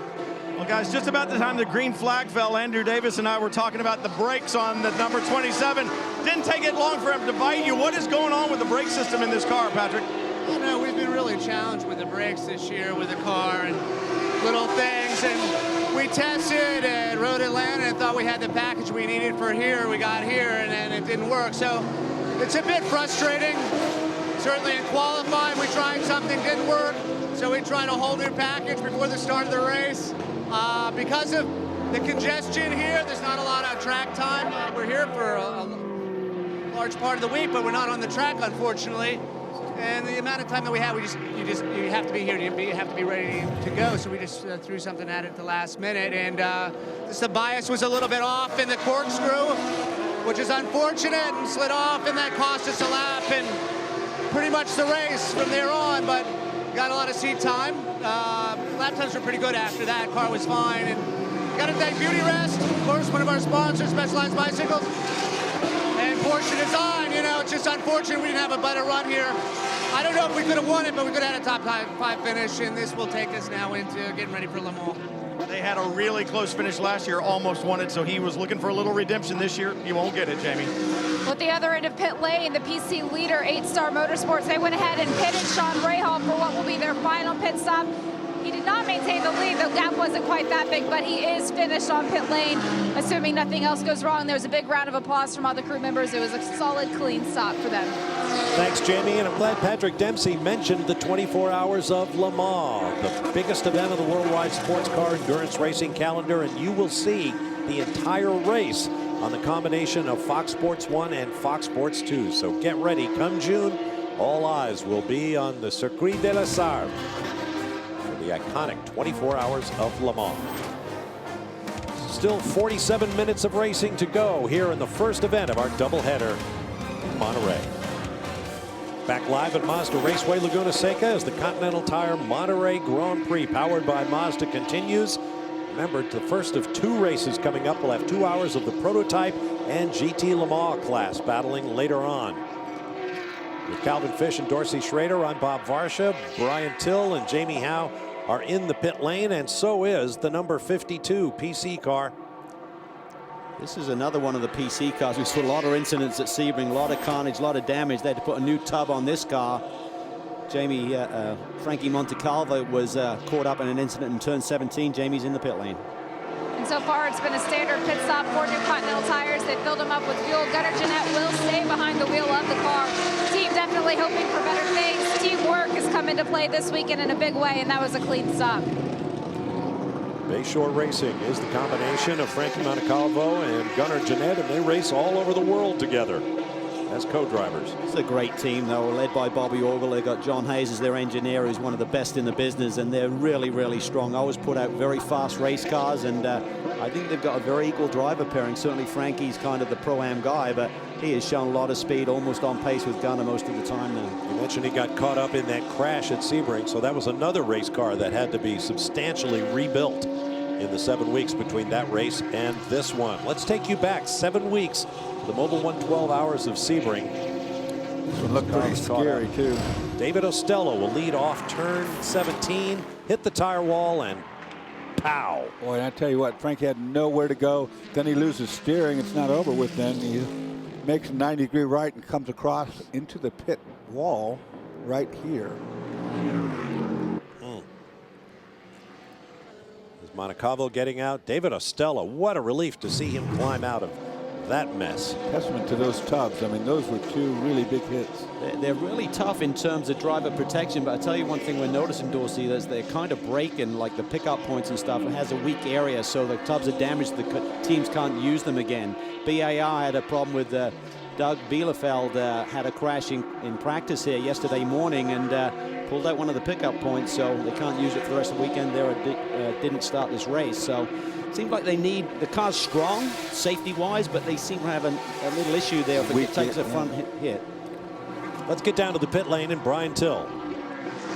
B: Well, guys, just about the time the green flag fell, Andrew Davis and I were talking about the brakes on the number 27. Didn't take it long for him to bite you. What is going on with the brake system in this car, Patrick?
S: You know, we've been really challenged with the brakes this year with the car and little things. And we tested at Road Atlanta and thought we had the package we needed for here. We got here and then it didn't work. So it's a bit frustrating. Certainly in qualifying, we tried something, didn't work. So we tried a whole new package before the start of the race. Because of the congestion here, there's not a lot of track time. We're here for a large part of the week, but we're not on the track, unfortunately. And the amount of time that we have, you have to be here. You have to be ready to go. So we just threw something at it at the last minute, and the bias was a little bit off in the corkscrew, which is unfortunate, and slid off, and that cost us a lap and pretty much the race from there on. But got a lot of seat time. Lap times were pretty good after that. Car was fine. And got to thank Beauty Rest, of course, one of our sponsors, Specialized Bicycles, and Porsche Design. You know, it's just unfortunate we didn't have a better run here. I don't know if we could have won it, but we could have had a top 5 finish, and this will take us now into getting ready for Le Mans.
B: They had a really close finish last year, almost won it, so he was looking for a little redemption this year. He won't get it, Jamie.
F: With the other end of pit lane, the PC leader, 8-Star Motorsports, they went ahead and pitted Sean Rahal for what will be their final pit stop. He did not maintain the lead. The gap wasn't quite that big, but he is finished on pit lane, assuming nothing else goes wrong. There was a big round of applause from all the crew members. It was a solid, clean stop for them.
A: Thanks, Jamie, and I'm glad Patrick Dempsey mentioned the 24 Hours of Le Mans, the biggest event of the worldwide sports car endurance racing calendar, and you will see the entire race on the combination of Fox Sports 1 and Fox Sports 2. So get ready. Come June, all eyes will be on the Circuit de la Sarre for the iconic 24 Hours of Le Mans. Still 47 minutes of racing to go here in the first event of our doubleheader in Monterey. Back live at Mazda Raceway Laguna Seca as the Continental Tire Monterey Grand Prix powered by Mazda continues. Remember, the first of 2 races coming up. We'll have 2 hours of the prototype and GT Le Mans class battling later on. With Calvin Fish and Dorsey Schrader, I'm Bob Varsha. Brian Till and Jamie Howe are in the pit lane, and so is the number 52 PC car.
C: This is another one of the PC cars. We saw a lot of incidents at Sebring, a lot of carnage, a lot of damage. They had to put a new tub on this car. Frankie Montecalvo was caught up in an incident in turn 17. Jamie's in the pit lane.
F: And so far, it's been a standard pit stop. 4 new Continental tires. They filled them up with fuel. Gunnar Jeanette will stay behind the wheel of the car. Team definitely hoping for better things. Teamwork has come into play this weekend in a big way, and that was a clean stop.
A: Bayshore Racing is the combination of Frankie Montecalvo and Gunnar Jeanette, and they race all over the world together as co-drivers.
C: It's a great team, though, led by Bobby Orgel. They got John Hayes as their engineer, who's one of the best in the business, and they're really, really strong. Always put out very fast race cars, and I think they've got a very equal driver pairing. Certainly Frankie's kind of the pro-am guy, but he has shown a lot of speed, almost on pace with Gunnar most of the time now.
A: You mentioned he got caught up in that crash at Sebring, so that was another race car that had to be substantially rebuilt in the 7 weeks between that race and this one. Let's take you back 7 weeks to the Mobil 1 12 Hours of Sebring.
M: This one looked pretty scary, too.
A: David Ostello will lead off turn 17, hit the tire wall, and pow.
M: Boy, and I tell you what, Frank had nowhere to go. Then he loses steering. It's not over with then. He makes a 90-degree right and comes across into the pit wall right here.
A: Montecalvo getting out. David Ostello, what a relief to see him climb out of that mess.
M: Testament to those tubs. I mean, those were two really big hits.
C: They're really tough in terms of driver protection, but I tell you one thing we're noticing, Dorsey, is they're kind of breaking, like the pickup points and stuff. It has a weak area, so the tubs are damaged. The teams can't use them again. BAR had a problem with Doug Bielefeld, had a crash in practice here yesterday morning and pulled out one of the pickup points, so they can't use it for the rest of the weekend. They didn't start this race, so it seems like they need, the car's strong safety-wise, but they seem to have a little issue there if it takes a front hit.
A: Let's get down to the pit lane and Brian Till.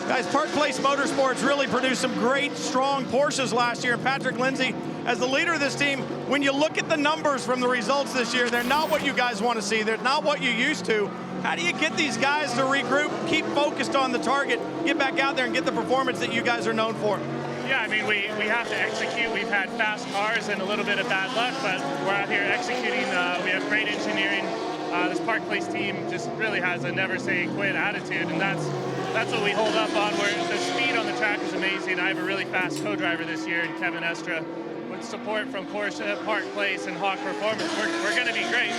B: Guys, Park Place Motorsports really produced some great, strong Porsches last year. And Patrick Lindsay, as the leader of this team, when you look at the numbers from the results this year, they're not what you guys want to see. They're not what you used to. How do you get these guys to regroup, keep focused on the target, get back out there and get the performance that you guys are known for?
T: Yeah, I mean, we have to execute. We've had fast cars and a little bit of bad luck, but we're out here executing. We have great engineering. This Park Place team just really has a never say quit attitude, and that's what we hold up on. Where the speed on the track is amazing. I have a really fast co-driver this year in Kevin Estra. With support from Porsche, Park Place, and Hawk Performance, we're going to be great.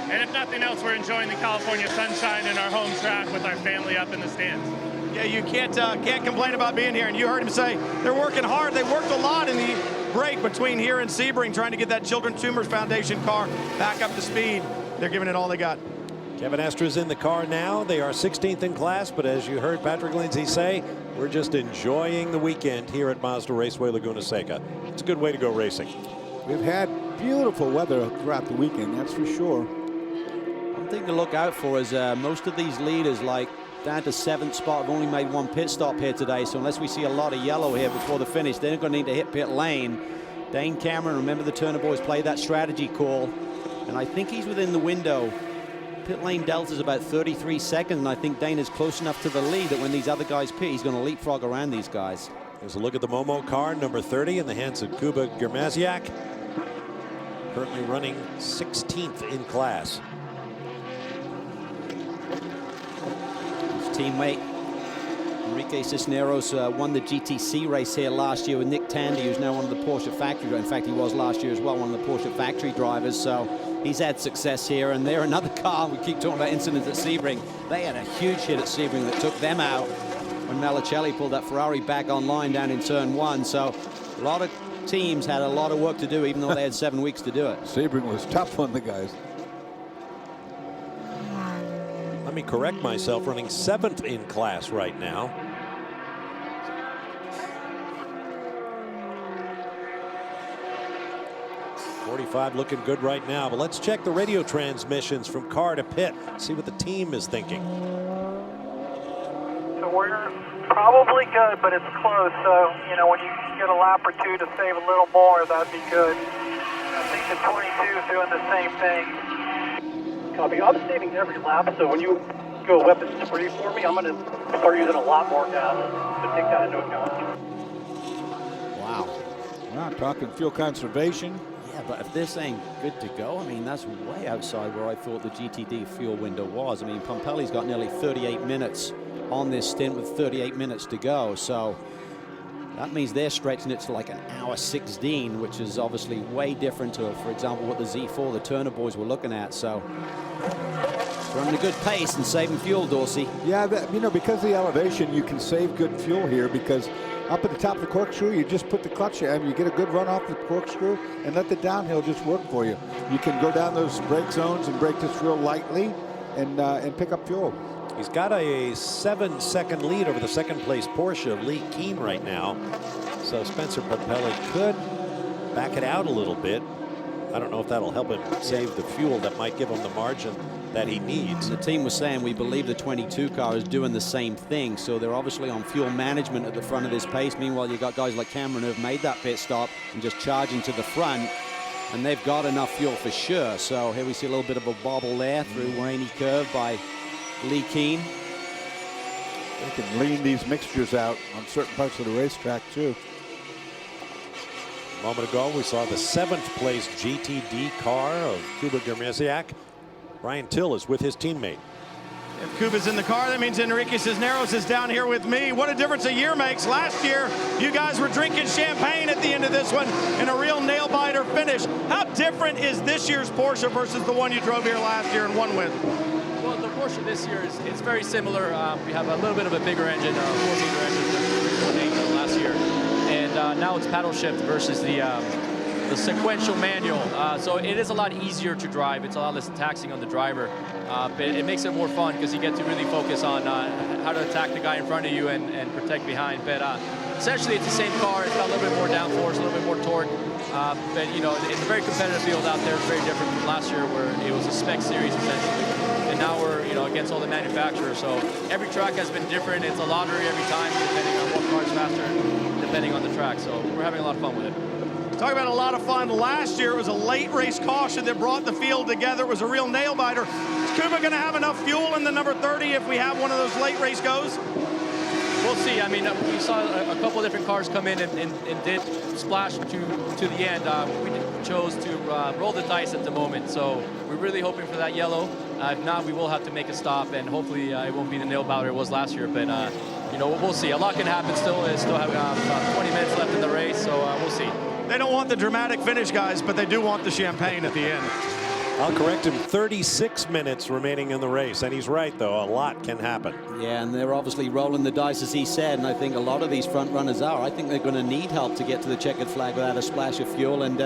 T: And if nothing else, we're enjoying the California sunshine in our home track with our family up in the stands.
B: Yeah, you can't complain about being here. And you heard him say they're working hard. They worked a lot in the break between here and Sebring, trying to get that Children's Tumors Foundation car back up to speed. They're giving it all they got.
A: Kevin Estra's in the car now. They are 16th in class, but as you heard Patrick Lindsay say, we're just enjoying the weekend here at Mazda Raceway Laguna Seca. It's a good way to go racing.
M: We've had beautiful weather throughout the weekend, that's for sure.
C: One thing to look out for is most of these leaders, like down to 7th spot, have only made one pit stop here today. So unless we see a lot of yellow here before the finish, they're going to need to hit pit lane. Dane Cameron, remember the Turner boys played that strategy call, and I think he's within the window. Pit lane delta is about 33 seconds, and I think Dane is close enough to the lead that when these other guys pit, he's going to leapfrog around these guys.
A: Here's a look at the Momo car, number 30, in the hands of Kuba Germaziak. Currently running 16th in class.
C: His teammate Enrique Cisneros won the GTC race here last year with Nick Tandy, who's now one of the Porsche factory drivers. In fact, he was last year as well, one of the Porsche factory drivers. So he's had success here. And they're another car. We keep talking about incidents at Sebring. They had a huge hit at Sebring that took them out when Melicelli pulled that Ferrari back online down in turn 1. So a lot of teams had a lot of work to do, even though they had 7 weeks to do it.
M: Sebring was tough on the guys.
A: Let me correct myself, running 7th in class right now. '45 looking good right now, but let's check the radio transmissions from car to pit, see what the team is thinking.
N: So we're probably good, but it's close. So, you know, when you get a lap or two to save a little more, that'd be good. I think the 22 is doing the same thing. Copy. I'm saving every lap, so when you go weapons spree for me, I'm going to start using a lot more gas to take that into account.
C: Wow.
M: We're not talking fuel conservation.
C: Yeah, but if they're saying good to go, I mean, that's way outside where I thought the GTD fuel window was. I mean, Pompelli's got nearly 38 minutes on this stint with 38 minutes to go. So that means they're stretching it to like an hour 16, which is obviously way different to, for example, what the Z4, the Turner boys were looking at. So running a good pace and saving fuel, Dorsey.
M: Yeah, you know, because of the elevation, you can save good fuel here because up at the top of the corkscrew, you just put the clutch in, you get a good run off the corkscrew and let the downhill just work for you. You can go down those brake zones and brake this real lightly and pick up fuel.
A: He's got a 7-second lead over the second place Porsche, Lee Keen, right now. So Spencer Pompelli could back it out a little bit. I don't know if that'll help him save the fuel that might give him the margin that he needs.
C: The team was saying we believe the 22 car is doing the same thing, so they're obviously on fuel management at the front of this pace. Meanwhile, you've got guys like Cameron who have made that pit stop and just charging to the front, and they've got enough fuel for sure. So here we see a little bit of a bobble there through rainy curve by Lee Keen.
M: They can lean these mixtures out on certain parts of the racetrack too.
A: A moment ago, we saw the 7th place GTD car of Kuba Germaziak. Brian Till is with his teammate.
B: If Cuba's in the car, that means Enrique Cisneros is down here with me. What a difference a year makes. Last year, you guys were drinking champagne at the end of this one in a real nail-biter finish. How different is this year's Porsche versus the one you drove here last year and won with?
U: Well, the Porsche this year is very similar. We have a little bit of a bigger engine, 4-cylinder engine than last year. And now it's paddle shift versus the sequential manual. So it is a lot easier to drive. It's a lot less taxing on the driver. But it makes it more fun because you get to really focus on how to attack the guy in front of you and protect behind. But essentially, it's the same car. It's got a little bit more downforce, a little bit more torque. But, you know, it's a very competitive field out there. It's very different from last year where it was a spec series essentially. And now we're, you know, against all the manufacturers. So every track has been different. It's a lottery every time, depending on what car is faster, depending on the track. So we're having a lot of fun with it.
B: Talk about a lot of fun. Last year, it was a late race caution that brought the field together. It was a real nail-biter. Is Cuba going to have enough fuel in the number 30 if we have one of those late race goes?
U: We'll see. I mean, we saw a couple of different cars come in and did splash to the end. We chose to roll the dice at the moment, so we're really hoping for that yellow. If not, we will have to make a stop, and hopefully it won't be the nail-biter it was last year. But you know, we'll see. A lot can happen still. It's still have about 20 minutes left in the race, so we'll see.
B: They don't want the dramatic finish, guys, but they do want the champagne at the end.
A: I'll correct him, 36 minutes remaining in the race. And he's right, though, a lot can happen.
C: Yeah, and they're obviously rolling the dice, as he said, and I think a lot of these front runners are. I think they're going to need help to get to the checkered flag without a splash of fuel. And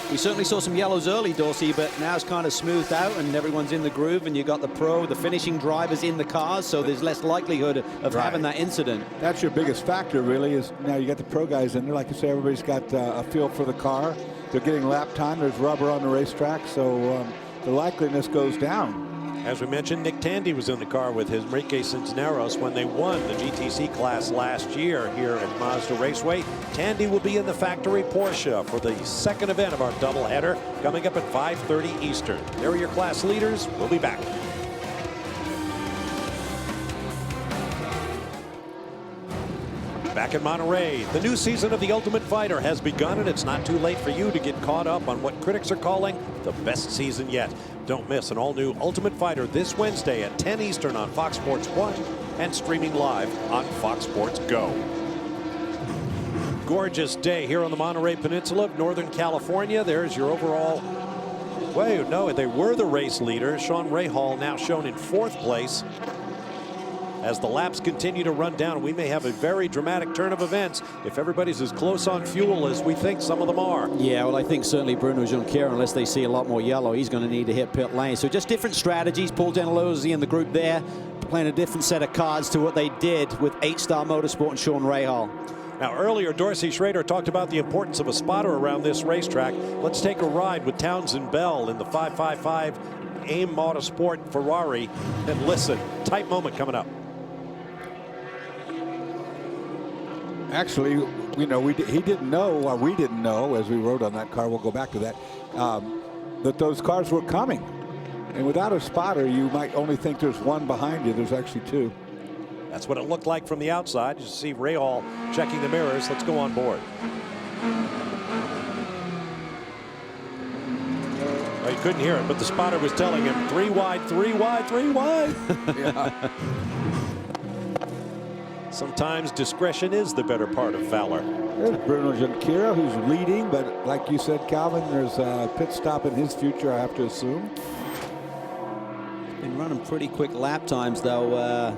C: we certainly saw some yellows early, Dorsey, but now it's kind of smoothed out and everyone's in the groove, and you've got the finishing drivers in the cars, so there's less likelihood of having that incident.
M: That's your biggest factor, really, is now you got the pro guys in there. Like I say, everybody's got a feel for the car. They're getting lap time. There's rubber on the racetrack, so the likeliness goes down.
A: As we mentioned, Nick Tandy was in the car with his Enrique Cisneros when they won the GTC class last year here at Mazda Raceway. Tandy will be in the factory Porsche for the second event of our doubleheader coming up at 5:30 Eastern. There are your class leaders. We'll be back. Back in Monterey, the new season of The Ultimate Fighter has begun, and it's not too late for you to get caught up on what critics are calling the best season yet. Don't miss an all-new Ultimate Fighter this Wednesday at 10 Eastern on Fox Sports 1 and streaming live on Fox Sports Go. Gorgeous day here on the Monterey Peninsula of Northern California. There's your overall... Wait, no, they were the race leader. Sean Rahal now shown in 4th place. As the laps continue to run down, we may have a very dramatic turn of events if everybody's as close on fuel as we think some of them are.
C: Yeah, well, I think certainly Bruno Junqueira, unless they see a lot more yellow, he's going to need to hit pit lane. So just different strategies. Paul Denalozzi in the group there, playing a different set of cards to what they did with 8-Star Motorsport and Sean Rahal.
A: Now, earlier, Dorsey Schrader talked about the importance of a spotter around this racetrack. Let's take a ride with Townsend Bell in the 555 AIM Motorsport Ferrari and listen. Tight moment coming up.
M: Actually, you know, he didn't know, or we didn't know, as we rode on that car, we'll go back to that, that those cars were coming. And without a spotter, you might only think there's one behind you. There's actually 2.
A: That's what it looked like from the outside. You see Rahal checking the mirrors. Let's go on board. Well, you couldn't hear it, but the spotter was telling him 3 wide, 3 wide, 3 wide.
M: Yeah.
A: Sometimes discretion is the better part of valor.
M: There's Bruno Junqueira, who's leading, but like you said, Calvin, there's a pit stop in his future, I have to assume.
C: Been running pretty quick lap times, though.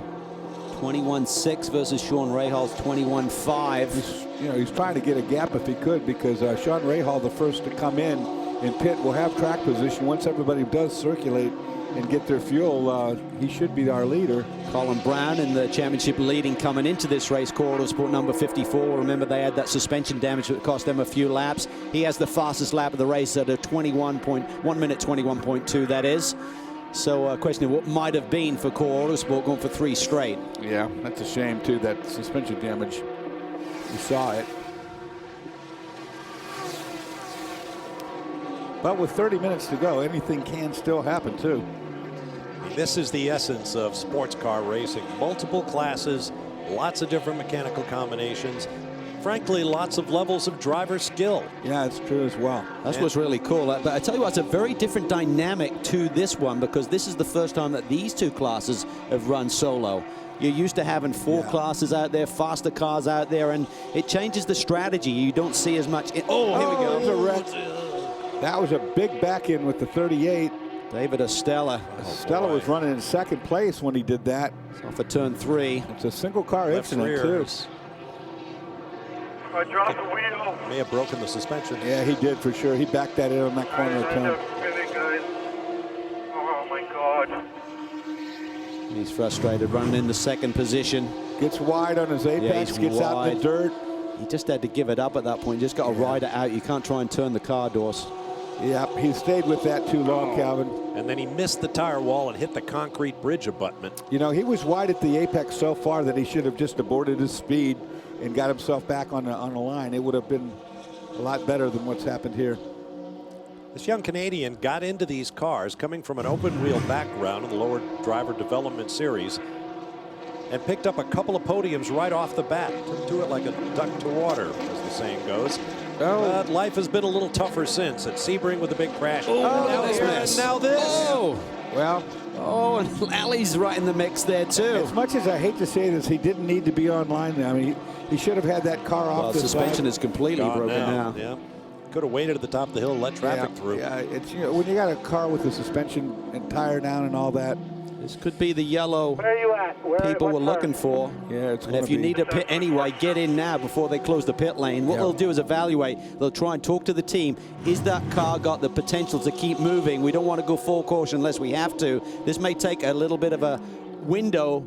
C: 21.6 versus Sean Rahal's 21.5.
M: You know, he's trying to get a gap if he could, because Sean Rahal, the first to come in pit, will have track position. Once everybody does circulate and get their fuel, he should be our leader.
C: Colin Brown in the championship leading coming into this race, Core Autosport number 54. Remember, they had that suspension damage that cost them a few laps. He has the fastest lap of the race at a 1 minute 21.2, that is. So a question of what might have been for Core Autosport going for 3 straight.
M: Yeah, that's a shame too, that suspension damage. You saw it. But with 30 minutes to go, anything can still happen too.
A: This is the essence of sports car racing. Multiple classes, lots of different mechanical combinations. frankly, lots of levels of driver skill.
M: Yeah, it's true as well.
C: That's what's really cool. But I tell you what, it's a very different dynamic to this one, because this is the first time that these two classes have run solo. You're used to having four classes out there, faster cars out there, and it changes the strategy. You don't see as much. Here we go.
M: That was a wreck. That was a big back in with the 38.
C: David Estella.
M: Estella was running in second place when he did that.
C: It's off of turn 3.
M: It's a single car incident, too.
N: I dropped the wheel.
A: May have broken the suspension.
M: Yeah, he did for sure. He backed that in on that corner of turn.
N: Oh my God.
C: He's frustrated, running in the second position.
M: Gets wide on his apex,
C: he's
M: gets out in the dirt.
C: He just had to give it up at that point. Just got to ride it out. You can't try and turn the car doors.
M: Yeah, he stayed with that too long, Calvin.
A: And then he missed the tire wall and hit the concrete bridge abutment.
M: You know, he was wide at the apex so far that he should have just aborted his speed and got himself back on the line. It would have been a lot better than what's happened here.
A: This young Canadian got into these cars coming from an open wheel background in the lower driver development series and picked up a couple of podiums right off the bat. Didn't do it like a duck to water, as the saying goes. But life has been a little tougher since. At Sebring with a big crash.
C: Oh, now this.
A: Now this.
C: Oh.
M: Well.
C: Oh, and Lally's right in the mix there, too.
M: As much as I hate to say this, he didn't need to be online there. I mean, he should have had that car off the
C: suspension is completely broken now.
A: Yeah. Could have waited at the top of the hill and let traffic through.
M: Yeah, it's, you know, when you got a car with the suspension and tire down and all that.
C: This could be the yellow
N: Where are you at?
C: people were looking for.
M: Yeah, it's
C: and if you need to pit anyway, get in now before they close the pit lane. What they'll do is evaluate. They'll try and talk to the team. Is that car got the potential to keep moving? We don't want to go full caution unless we have to. This may take a little bit of a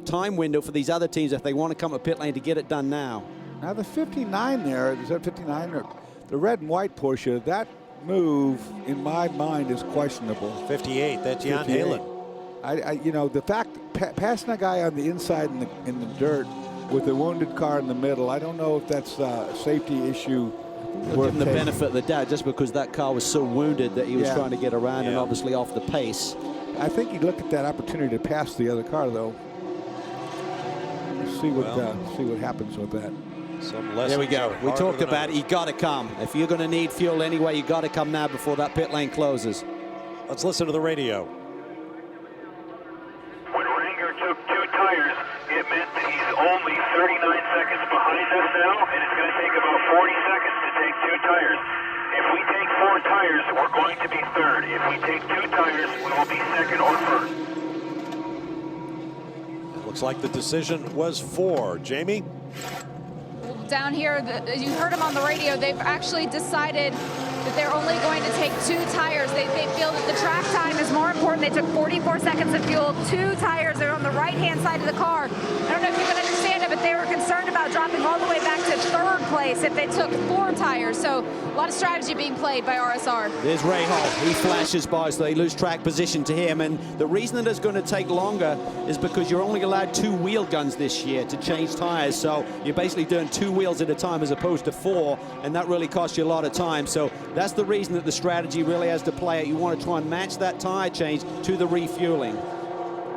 C: time window for these other teams if they want to come to pit lane to get it done now.
M: Now the 59 there, is that 59 or the red and white Porsche? That move in my mind is questionable.
A: 58. That's Jan Halen.
M: You know, the fact passing a guy on the inside in the dirt with a wounded car in the middle, I don't know if that's a safety issue.
C: Give him the benefit of the doubt just because that car was so wounded that he was trying to get around and obviously off the pace.
M: I think he looked at that opportunity to pass the other car, though. Let's see what happens with that.
C: There we go. We talked about it. You got to come. If you're going to need fuel anyway, you got to come now before that pit lane closes.
A: Let's listen to the radio.
N: When Ranger took 2 tires, it meant that he's only 39 seconds behind us now, and it's going to take about 40 seconds to take 2 tires. If we take 4 tires, we're going to be third. If we take 2 tires, we will be second or first.
A: It looks like the decision was 4. Jamie?
F: Down here, you heard them on the radio, they've actually decided that they're only going to take 2 tires. They feel that the track time is more important. They took 44 seconds of fuel, 2 tires. They're on the right-hand side of the car. I don't know if you can understand it, but they were concerned about dropping all the way back to 3rd place if they took 4 tires. So a lot of strategy being played by RSR.
C: There's Rahal. He flashes by, so they lose track position to him. And the reason that it's going to take longer is because you're only allowed 2 wheel guns this year to change tires. So you're basically doing 2 wheels at a time as opposed to 4, and that really costs you a lot of time. So that's the reason that the strategy really has to play it. You want to try and match that tire change to the refueling.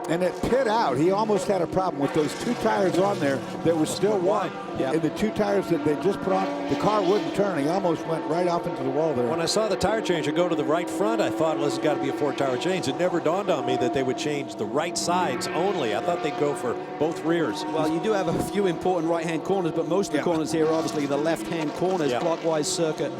M: And at pit out, he almost had a problem with those 2 tires on there that was still one. And the 2 tires that they just put on, the car wouldn't turn. He almost went right off into the wall there.
A: When I saw the tire changer go to the right front, I thought, well, this has got to be a 4-tire change. It never dawned on me that they would change the right sides only. I thought they'd go for both rears.
C: Well, you do have a few important right-hand corners, but most of the corners here are obviously the left-hand corners, clockwise circuit.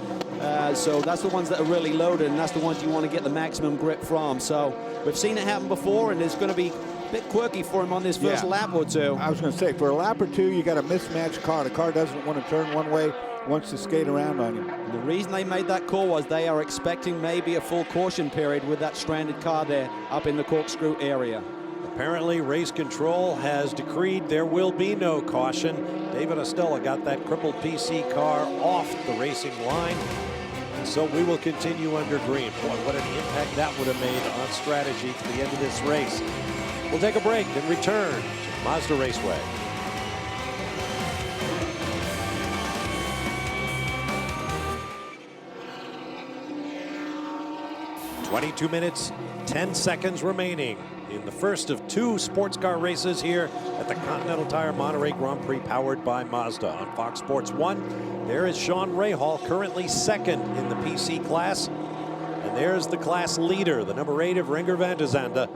C: So that's the ones that are really loaded, and that's the ones you want to get the maximum grip from. So we've seen it happen before, and it's going to be a bit quirky for him on this first lap or 2.
M: I was going to say, for a lap or 2, you got a mismatched car. The car doesn't want to turn one way, wants to skate around on you.
C: The reason they made that call was they are expecting maybe a full caution period with that stranded car there up in the corkscrew area.
A: Apparently, race control has decreed there will be no caution. David Estella got that crippled PC car off the racing line. So we will continue under green. Boy, what an impact that would have made on strategy to the end of this race. We'll take a break and return to Mazda Raceway. .22 minutes, 10 seconds remaining. in the first of 2 sports car races here at the Continental Tire Monterey Grand Prix, powered by Mazda. On Fox Sports 1, there is Sean Rahal, currently second in the PC class. And there's the class leader, the number 8 of Renger van der Zande.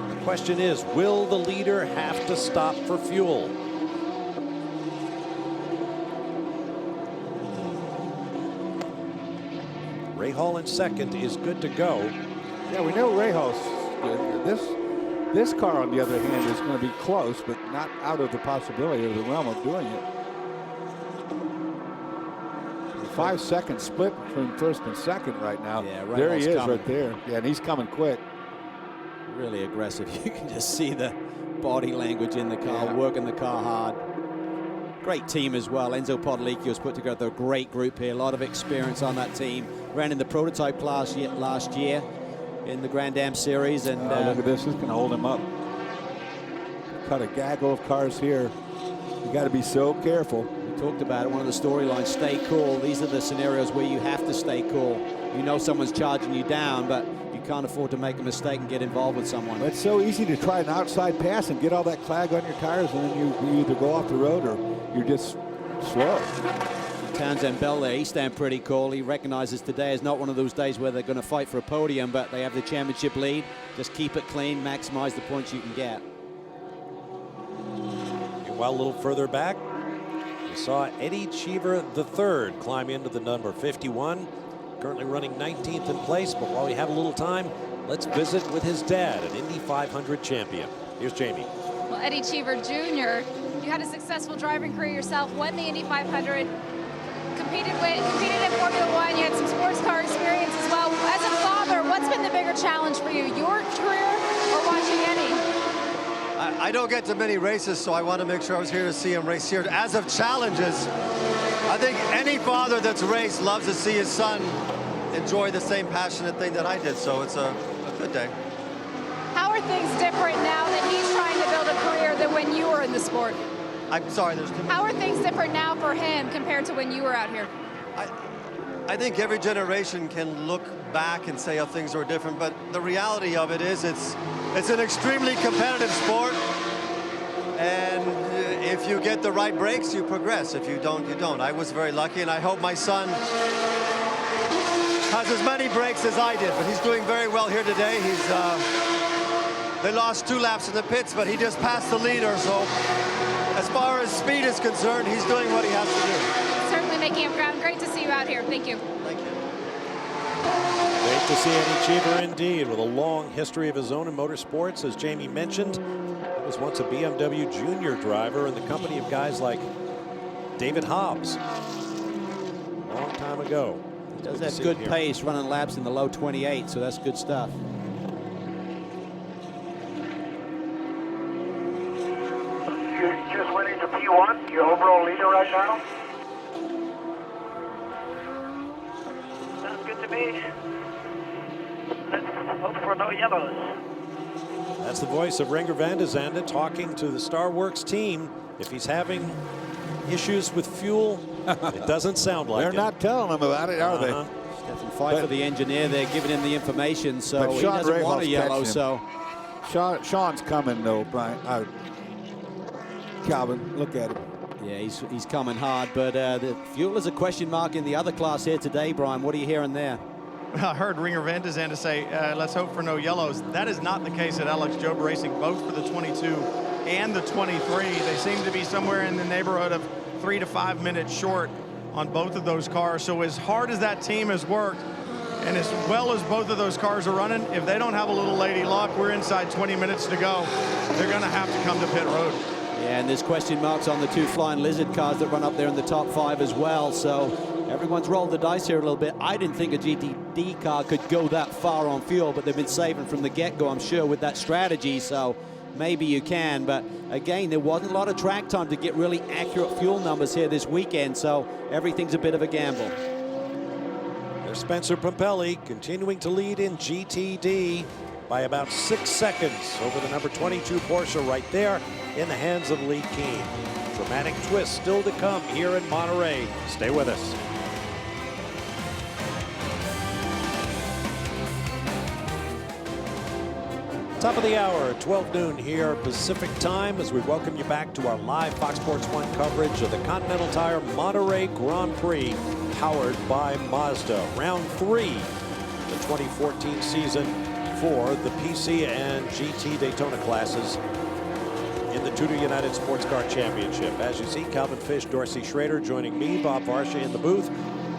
A: The question is, will the leader have to stop for fuel? Rahal in second is good to go.
M: Yeah, we know Rahal's good. This car, on the other hand, is going to be close, but not out of the possibility of the realm of doing it. A 5-second split between first and second right now.
C: Yeah,
M: there he is
C: coming.
M: right there. Yeah, and he's coming quick.
C: Really aggressive. You can just see the body language in the car, working the car hard. Great team as well. Enzo Podlicchio has put together a great group here. A lot of experience on that team. Ran in the prototype class last year in the Grand Am Series. And
M: look at this. This can hold him up. Cut a gaggle of cars here. You got to be so careful.
C: We talked about it. One of the storylines, stay cool. These are the scenarios where you have to stay cool. You know someone's charging you down, but you can't afford to make a mistake and get involved with someone.
M: It's so easy to try an outside pass and get all that clag on your tires, and then you either go off the road or you're just slow.
C: Townsend Bell there, he stand pretty cool. He recognizes today is not one of those days where they're going to fight for a podium, but they have the championship lead. Just keep it clean, maximize the points you can get.
A: Meanwhile, a little further back, we saw Eddie Cheever III climb into the number 51. Currently running 19th in place, but while we have a little time, let's visit with his dad, an Indy 500 champion. Here's Jamie.
F: Well, Eddie Cheever Jr., you had a successful driving career yourself, won the Indy 500, competed in Formula One, you had some sports car experience as well. As a father, what's been the bigger challenge for you, your career or watching Eddie?
J: I don't get to many races, so I want to make sure I was here to see him race here. As of challenges, I think any father that's raced loves to see his son enjoy the same passionate thing that I did, so it's a good day.
F: How are things different now that he's trying to build a career than when you were in the sport?
J: I'm sorry, there's too many.
F: How are things different now for him compared to when you were out here?
J: I think every generation can look back and say how things are different, but the reality of it is it's an extremely competitive sport, and if you get the right breaks, you progress. If you don't, you don't. I was very lucky, and I hope my son has as many breaks as I did, but he's doing very well here today. They lost 2 laps in the pits, but he just passed the leader, so as far as speed is concerned, he's doing what he has to do.
F: Certainly making up ground. Great to see you out here. Thank you.
J: Thank you.
A: Great to see Eddie Cheever indeed, with a long history of his own in motorsports. As Jamie mentioned, he was once a BMW Junior driver in the company of guys like David Hobbs. A long time ago.
C: Does have good pace, running laps in the low 28, so that's good stuff.
N: You're just winning the P1, your overall leader right now? Sounds good to me. Let's hope for no yellows.
A: That's the voice of Renger van der Zande talking to the Star Works team. If he's having issues with fuel, it doesn't sound like
M: They're
A: it.
M: not telling him about it, are they?
C: Stefan Pfeiffer, the engineer, they're giving him the information, so he doesn't want a yellow. So
M: Sean's coming though, Brian. Calvin, look at him.
C: Yeah, he's coming hard, but the fuel is a question mark in the other class here today, Brian. What are you hearing there?
B: I heard Renger van der Zande say, let's hope for no yellows. That is not the case at Alex Job Racing, both for the 22 and the 23. They seem to be somewhere in the neighborhood of 3 to 5 minutes short on both of those cars. So as hard as that team has worked, and as well as both of those cars are running, if they don't have a little lady luck, we're inside 20 minutes to go. They're going to have to come to pit road.
C: Yeah, and there's question marks on the 2 Flying Lizard cars that run up there in the top 5 as well. So everyone's rolled the dice here a little bit. I didn't think a GTD car could go that far on fuel, but they've been saving from the get-go, I'm sure, with that strategy. So maybe you can, but again, there wasn't a lot of track time to get really accurate fuel numbers here this weekend, so everything's a bit of a gamble.
A: There's Spencer Pumpelly continuing to lead in GTD by about 6 seconds over the number 22 Porsche right there in the hands of Lee Keen. Dramatic twist still to come here in Monterey. Stay with us. Top of the hour, 12 noon here Pacific time, as we welcome you back to our live Fox Sports 1 coverage of the Continental Tire Monterey Grand Prix, powered by Mazda. Round 3, the 2014 season for the PC and GT Daytona classes in the TUDOR United SportsCar Championship. As you see, Calvin Fish, Dorsey Schrader joining me, Bob Varsha in the booth.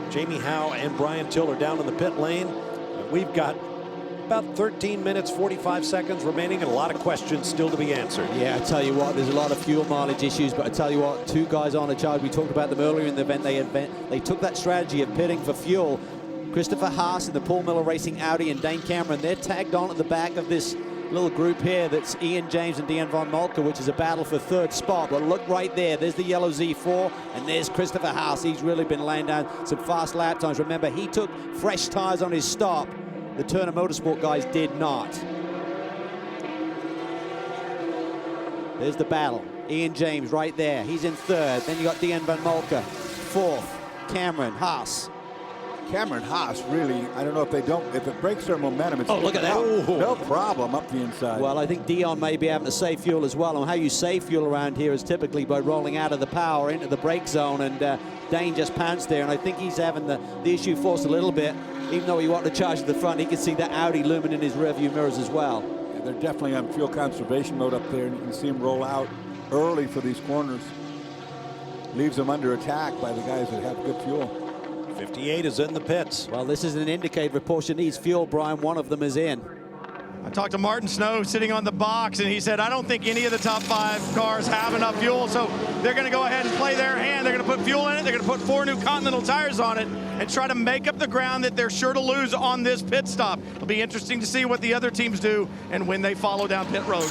A: Jamie Howe and Brian Tiller down in the pit lane. And we've got about 13 minutes, 45 seconds remaining, and a lot of questions still to be answered.
C: Yeah, I tell you what, there's a lot of fuel mileage issues, but I tell you what, two guys on a charge. We talked about them earlier in the event. They took that strategy of pitting for fuel. Christopher Haas in the Paul Miller Racing Audi and Dane Cameron, they're tagged on at the back of this little group here. That's Ian James and Dean Von Moltke, which is a battle for third spot. But look right there, there's the yellow Z4, and there's Christopher Haas. He's really been laying down some fast lap times. Remember, he took fresh tires on his stop. The Turner Motorsport guys did not. There's the battle. Ian James right there. He's in third. Then you got Dean Van Moltke. Fourth, Cameron Haas.
M: Cameron Haas, really, I don't know if it breaks their momentum. It's
C: look at that.
M: No problem up the inside.
C: Well, I think Dion may be having to save fuel as well. And how you save fuel around here is typically by rolling out of the power into the brake zone. And Dane just pounced there. And I think he's having the issue forced a little bit. Even though he wanted to charge to the front, he can see that Audi looming in his rearview mirrors as well.
M: Yeah, they're definitely on fuel conservation mode up there, and you can see him roll out early for these corners. Leaves them under attack by the guys that have good fuel.
A: 58 is in the pits.
C: Well, this is an indicator if Porsche needs fuel, Brian. One of them is in.
B: I talked to Martin Snow sitting on the box, and he said, I don't think any of the top 5 cars have enough fuel, so they're going to go ahead and play their hand. They're going to put fuel in it. They're going to put 4 new Continental tires on it and try to make up the ground that they're sure to lose on this pit stop. It'll be interesting to see what the other teams do and when they follow down pit road.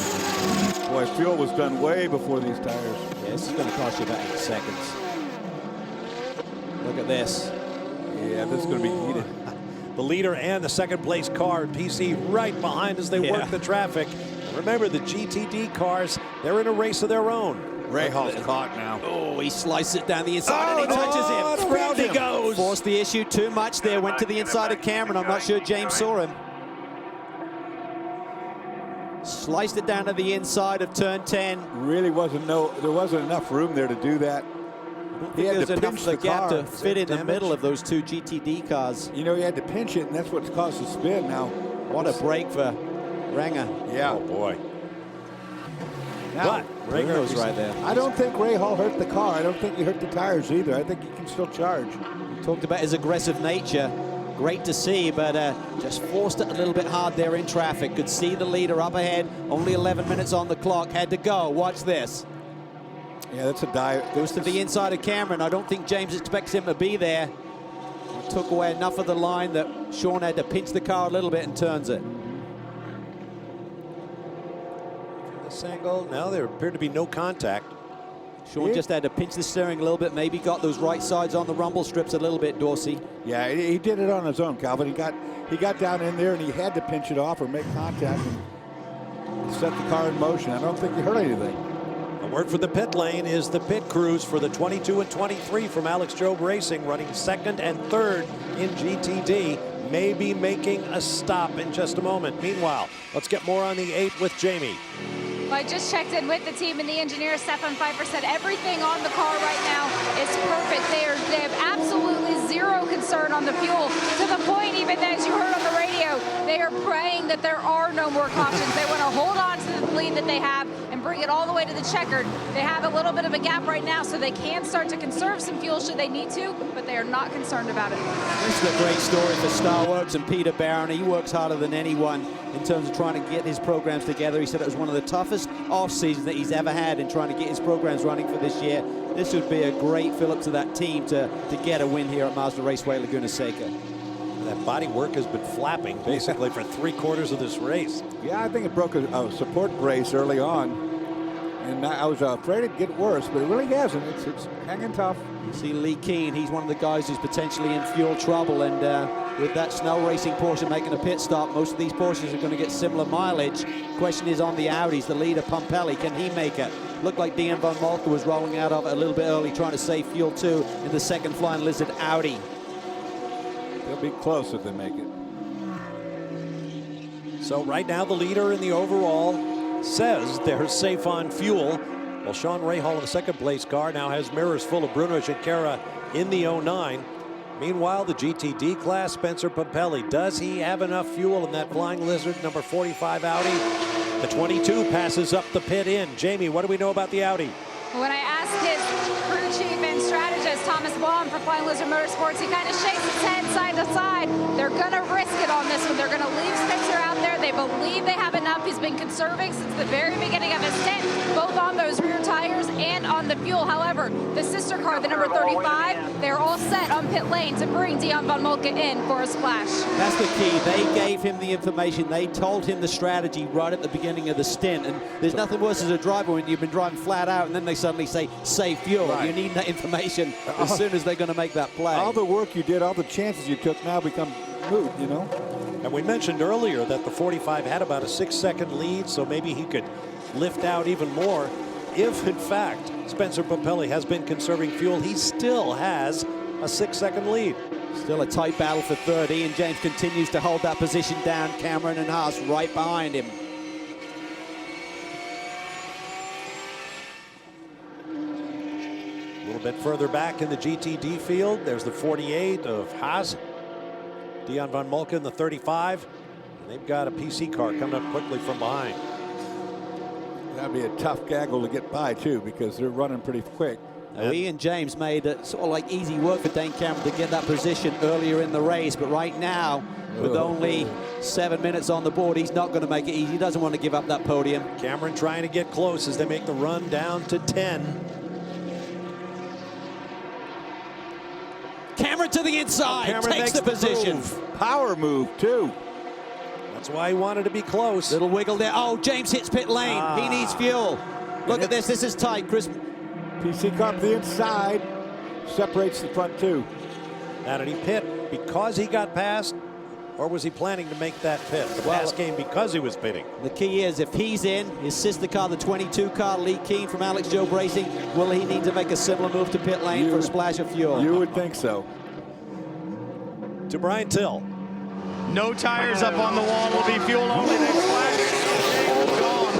M: Boy, fuel was done way before these tires.
C: Yeah, this is going to cost you about 8 seconds. Look at this.
M: Yeah, this is going to be heated.
A: The leader and the second place car, PC, right behind as they work the traffic. Remember, the GTD cars, they're in a race of their own.
M: Ray Hall's caught now.
C: Oh, he slices it down the inside and he touches him.
A: Round he goes.
C: Forced the issue too much there. Went to the inside of Cameron. I'm not sure James saw him. Sliced it down to the inside of turn 10.
M: Really there wasn't enough room there to do that. He had
C: There's
M: to
C: enough
M: pinch
C: of the gap
M: car.
C: to fit in the middle of those 2 GTD cars.
M: You know, he had to pinch it, and that's what's caused the spin now.
C: What a break for Renger.
M: Yeah.
A: Oh, boy.
C: But Renger's right there.
M: I don't think Ray Hall hurt the car. I don't think he hurt the tires either. I think he can still charge.
C: Talked about his aggressive nature. Great to see, but just forced it a little bit hard there in traffic. Could see the leader up ahead. Only 11 minutes on the clock. Had to go. Watch this.
M: Yeah, that's a dive.
C: Goes to the inside of Cameron. I don't think James expects him to be there. He took away enough of the line that Sean had to pinch the car a little bit and turns it.
A: This angle, now there appeared to be no contact.
C: Sean just had to pinch the steering a little bit, maybe got those right sides on the rumble strips a little bit, Dorsey.
M: Yeah, he did it on his own, Calvin. He got down in there and he had to pinch it off or make contact and set the car in motion. I don't think he hurt anything.
A: The word for the pit lane is the pit crews for the 22 and 23 from Alex Job Racing, running second and third in GTD. May be making a stop in just a moment. Meanwhile, let's get more on the 8 with Jamie.
F: Well, I just checked in with the team, and the engineer, Stefan Pfeiffer, said everything on the car right now is perfect. They have absolutely zero concern on the fuel, to the point even as you heard on the radio, they are praying that there are no more cautions. They want to hold on to the lead that they have and bring it all the way to the checkered. They have a little bit of a gap right now, so they can start to conserve some fuel should they need to, but they are not concerned about it.
C: This is a great story for Starworks and Peter Barron. He works harder than anyone in terms of trying to get his programs together. He said it was one of the toughest off seasons that he's ever had in trying to get his programs running for this year. This would be a great fill-up to that team to get a win here at Mazda Raceway Laguna Seca.
A: That body work has been flapping basically for 3/4 of this race.
M: Yeah, I think it broke a support brace early on, and I was afraid it'd get worse, but it really hasn't. It's hanging tough.
C: You see Lee Keane, he's one of the guys who's potentially in fuel trouble, and with that snow racing Porsche making a pit stop, most of these Porsches are going to get similar mileage. Question is on the Audis. The leader, Pompelli, can he make it? Looked like Dean Von Moltke was rolling out of it a little bit early, trying to save fuel too in the second Flying Lizard Audi.
M: They'll be close if they make it.
A: So right now the leader in the overall says they're safe on fuel. Well, Sean Rahal in the second place car now has mirrors full of Bruno Junqueira in the 09. Meanwhile, the GTD class, Spencer Pumpelly, does he have enough fuel in that Flying Lizard number 45 Audi? The 22 passes up the pit in. Jamie, what do we know about the Audi?
F: When I asked his crew chief and strategist, Thomas Baum from Flying Lizard Motorsports, he kind of shakes his head side to side. They're going to risk it on this one. They're going to leave Spencer out there. They believe they have enough. He's been conserving since the very beginning of his stint, both on those rear tires and on the fuel. However, the sister car, the number 35, they're all set on pit lane to bring Dion von Moltke in for a splash.
C: That's the key. They gave him the information. They told him the strategy right at the beginning of the stint. And there's nothing worse as a driver when you've been driving flat out and then they suddenly say, save fuel. Right. You need that information as soon as they're going to make that play.
M: All the work you did, all the chances you took now become moot, you know?
A: And we mentioned earlier that the 45 had about a 6-second lead, so maybe he could lift out even more. If, in fact, Spencer Pumpelly has been conserving fuel, he still has a 6-second lead.
C: Still a tight battle for third. Ian James continues to hold that position down. Cameron and Haas right behind him.
A: A little bit further back in the GTD field, there's the 48 of Haas. Dion von Moltke in the 35. And they've got a PC car coming up quickly from behind.
M: That'd be a tough gaggle to get by, too, because they're running pretty quick.
C: Ian James made it sort of like easy work for Dane Cameron to get that position earlier in the race. But right now, with only 7 minutes on the board, he's not going to make it easy. He doesn't want to give up that podium.
A: Cameron trying to get close as they make the run down to 10.
C: Cameron to the inside,
A: Cameron
C: takes the position.
M: Power move, too.
A: That's why he wanted to be close.
C: Little wiggle there. Oh, James hits pit lane. He needs fuel. Look at this. This is tight. Chris.
M: PC car to the inside. Separates the front two.
A: Now, did he pit because he got past, or was he planning to make that pit? The pass came because he was pitting.
C: The key is if he's in, his sister car, the 22 car, Lee Keen from Alex Job Racing, will he need to make a similar move to pit lane for a splash of fuel?
M: You would think so.
A: To Brian Till.
B: No tires up on the wall. Will be fuel only. They splash. Gone.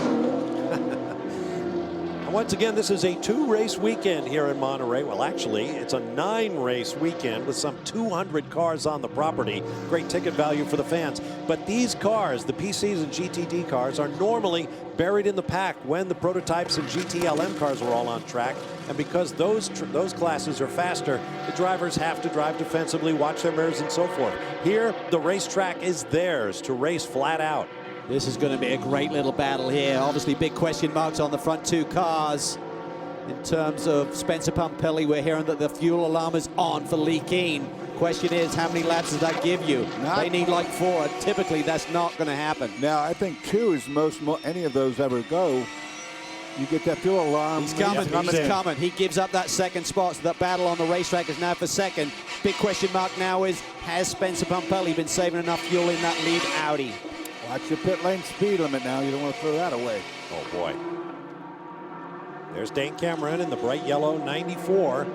A: Once again, this is a 2-race weekend here in Monterey. Well, actually, it's a 9-race weekend with some 200 cars on the property. Great ticket value for the fans. But these cars, the PCs and GTD cars, are normally buried in the pack when the prototypes and GTLM cars are all on track. And because those classes are faster, the drivers have to drive defensively, watch their mirrors, and so forth. Here, the racetrack is theirs to race flat out.
C: This is going to be a great little battle here. Obviously, big question marks on the front two cars. In terms of Spencer Pumpelly, we're hearing that the fuel alarm is on for Lee Keen. Question is, how many laps does that give you? They need like 4. Typically, that's not going to happen.
M: Now, I think 2 is most any of those ever go. You get that fuel alarm.
C: He's coming. He's coming. He gives up that second spot. So that battle on the racetrack is now for second. Big question mark now is, has Spencer Pumpelly been saving enough fuel in that lead Audi?
M: Watch your pit lane speed limit now. You don't want to throw that away.
A: Oh, boy. There's Dane Cameron in the bright yellow 94.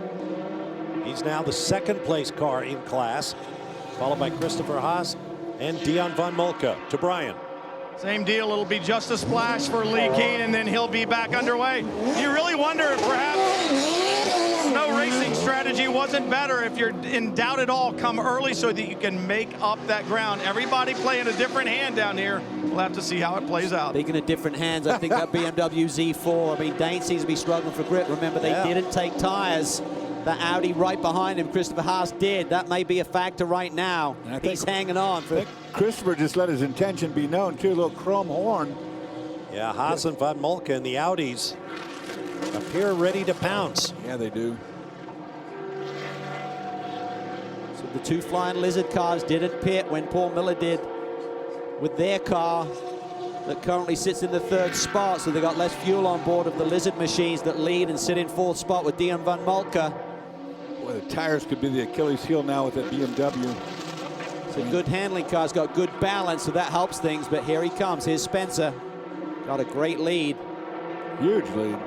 A: He's now the second place car in class, followed by Christopher Haas and Dion von Moltke. To Brian.
B: Same deal. It'll be just a splash for Lee Keen, and then he'll be back underway. You really wonder if perhaps no racing strategy wasn't better. If you're in doubt at all, come early so that you can make up that ground. Everybody playing a different hand down here. We'll have to see how it plays out.
C: Speaking of different hands, I think that BMW Z4, I mean, Dane seems to be struggling for grip. Remember, they didn't take tires. The Audi right behind him, Christopher Haas, did. That may be a factor right now. He's hanging on.
M: Christopher just let his intention be known, too. A little chrome horn.
A: Yeah, Haas and von Moltke and the Audis appear ready to pounce.
M: Yeah, they do.
C: So the 2 Flying Lizard cars didn't pit when Paul Miller did with their car that currently sits in the 3rd spot. So they got less fuel on board of the Lizard machines that lead and sit in 4th spot with Dion von Moltke.
M: Boy, the tires could be the Achilles heel now with that BMW.
C: It's a good handling car. It's got good balance, so that helps things. But here he comes. Here's Spencer. Got a great lead.
M: Huge lead.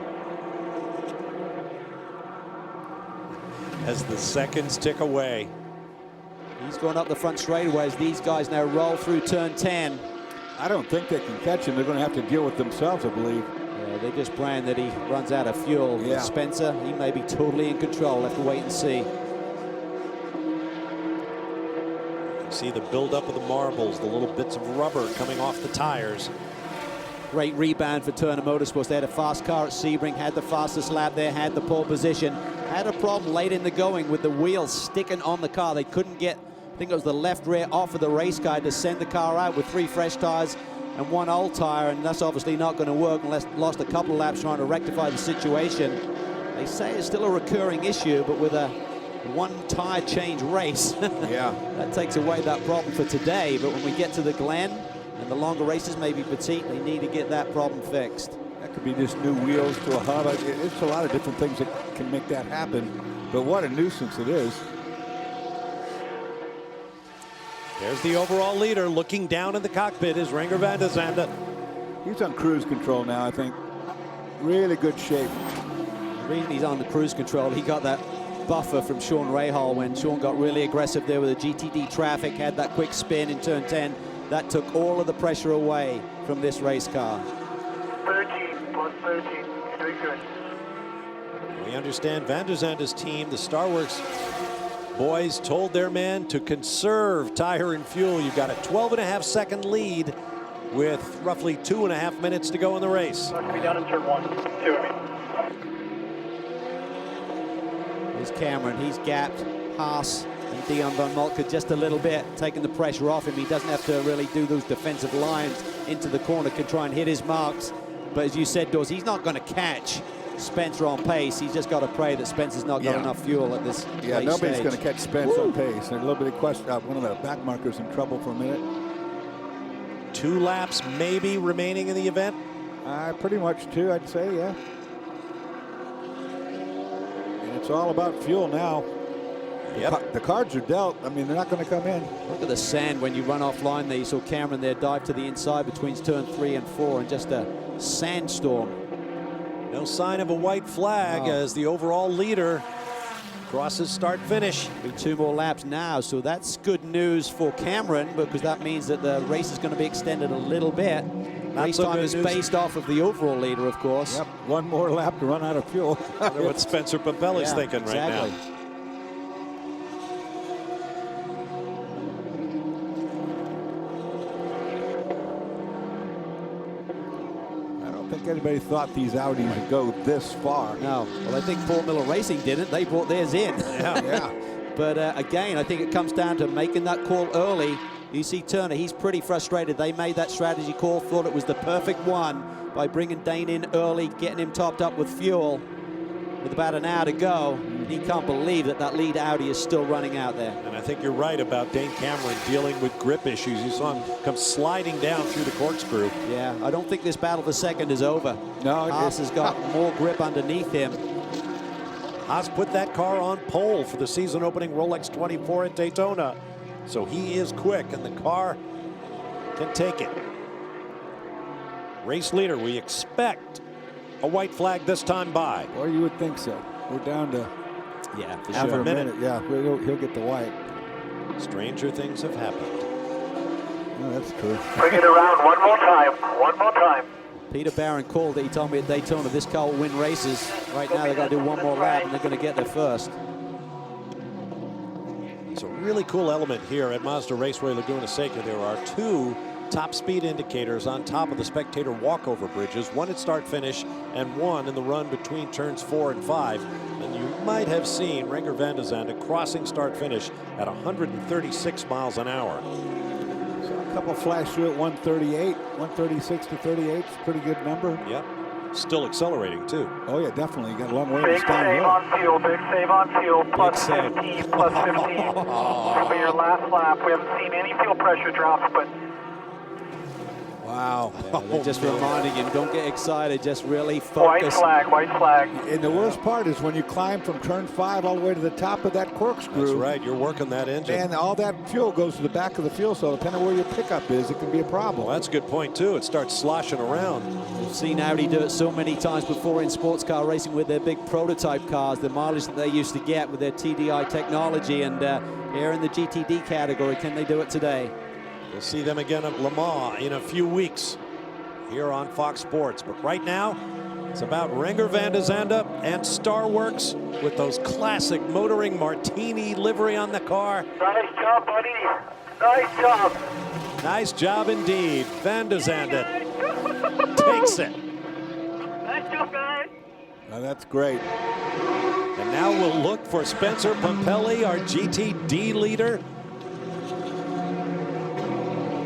A: As the seconds tick away.
C: He's going up the front straightaway as these guys now roll through turn 10.
M: I don't think they can catch him. They're going to have to deal with themselves, I believe.
C: Yeah, they're just praying that he runs out of fuel.
M: Yeah.
C: Spencer, he may be totally in control. Have to wait and see.
A: See the buildup of the marbles, the little bits of rubber coming off the tires.
C: Great rebound for Turner Motorsports. They had a fast car at Sebring, had the fastest lap there, had the pole position. Had a problem late in the going with the wheels sticking on the car. They couldn't get, I think it was the left rear off of the race car to send the car out with 3 fresh tires and 1 old tire, and that's obviously not going to work unless lost a couple of laps trying to rectify the situation. They say it's still a recurring issue, but with a 1 tire change race,
M: yeah,
C: that takes away that problem for today. But when we get to the Glen and the longer races, maybe petite, they need to get that problem fixed.
M: That could be just new wheels to a hub. It's a lot of different things that can make that happen, but what a nuisance it is.
A: There's the overall leader looking down in the cockpit is Renger van der Zande.
M: He's on cruise control now, I think. Really good shape.
C: The reason he's on the cruise control, he got that buffer from Sean Rahal when Sean got really aggressive there with the GTD traffic, had that quick spin in turn 10. That took all of the pressure away from this race car.
N: 13 plus 13, you're doing good.
A: We understand van der Zande's team, the Starworks boys, told their men to conserve tire and fuel. You've got a 12.5-second lead with roughly 2.5 minutes to go in the race.
N: Not going to be down in turn 1, 2 I mean.
C: Here's Cameron, he's gapped Haas and Dion van Moltke just a little bit, taking the pressure off him. He doesn't have to really do those defensive lines into the corner, can try and hit his marks. But as you said, Dawes, he's not going to catch Spencer on pace. He's just got to pray that Spencer's not got enough fuel at this late
M: nobody's
C: stage.
M: going to catch Spence on pace. And a little bit of question, one of the back markers in trouble for a minute.
A: 2 laps maybe remaining in the event?
M: Pretty much 2, I'd say, yeah. And it's all about fuel now.
A: Yep.
M: The cards are dealt. I mean, they're not going to come in.
C: Look at the sand when you run offline there. You saw Cameron there dive to the inside between turn 3 and 4, and just a sandstorm.
A: No sign of a white flag as the overall leader crosses start finish.
C: Be 2 more laps now, so that's good news for Cameron, because that means that the race is going to be extended a little bit. Race time is based off of the overall leader, of course.
M: Yep, 1 more lap to run out of fuel.
A: What Spencer Papelli's thinking right now.
M: I don't think anybody thought these Audis would go this far.
C: No, well, I think Paul Miller Racing didn't. They brought theirs in.
M: Yeah.
C: But again, I think it comes down to making that call early. You see Turner, he's pretty frustrated. They made that strategy call, thought it was the perfect one by bringing Dane in early, getting him topped up with fuel. With about an hour to go, he can't believe that that lead Audi is still running out there.
A: And I think you're right about Dane Cameron dealing with grip issues. You saw him come sliding down through the corkscrew.
C: Yeah, I don't think this battle for second is over.
M: No,
C: Haas has got more grip underneath him.
A: Haas put that car on pole for the season opening Rolex 24 at Daytona. So he is quick and the car can take it. Race leader, we expect a white flag this time by.
M: Or you would think so. We're down to
C: for
M: after
C: sure.
M: a minute. Yeah, he'll get the white.
A: Stranger things have happened.
M: No, that's true.
N: Bring it around one more time. One more time.
C: Peter Barron called it. He told me at Daytona this car will win races. Right now they've got to do 1 more lap and they're going to get there first.
A: It's a really cool element here at Mazda Raceway Laguna Seca. There are 2 top speed indicators on top of the spectator walkover bridges, 1 at start finish and 1 in the run between turns 4 and 5. And you might have seen Renger van der Zande crossing start finish at 136 miles an hour.
M: So a couple flash through at 138, 136 to 38 is a pretty good number.
A: Yep. Still accelerating too.
M: Oh yeah, definitely. You got a long way to
N: Big
M: stand
N: save
M: here.
N: on fuel, big save on fuel, plus 15, plus 15. It'll be your last lap. We haven't seen any fuel pressure drops, but
M: Wow.
C: Yeah, they're just reminding him, don't get excited, just really focus.
N: White flag.
M: And the worst part is when you climb from turn 5 all the way to the top of that corkscrew.
A: That's right, you're working that engine.
M: And all that fuel goes to the back of the fuel cell. Depending on where your pickup is, it can be a problem.
A: Well, that's a good point too. It starts sloshing around.
C: We've seen Audi do it so many times before in sports car racing with their big prototype cars, the mileage that they used to get with their TDI technology, and here in the GTD category, can they do it today?
A: We'll see them again at Le Mans in a few weeks here on Fox Sports. But right now, it's about Renger van de Zande and Starworks with those classic motoring Martini livery on the car.
N: Nice job, buddy. Nice job.
A: Nice job indeed. Van de Zande takes it.
N: Nice job, guys.
M: Now that's great.
A: And now we'll look for Spencer Pumpelly, our GTD leader.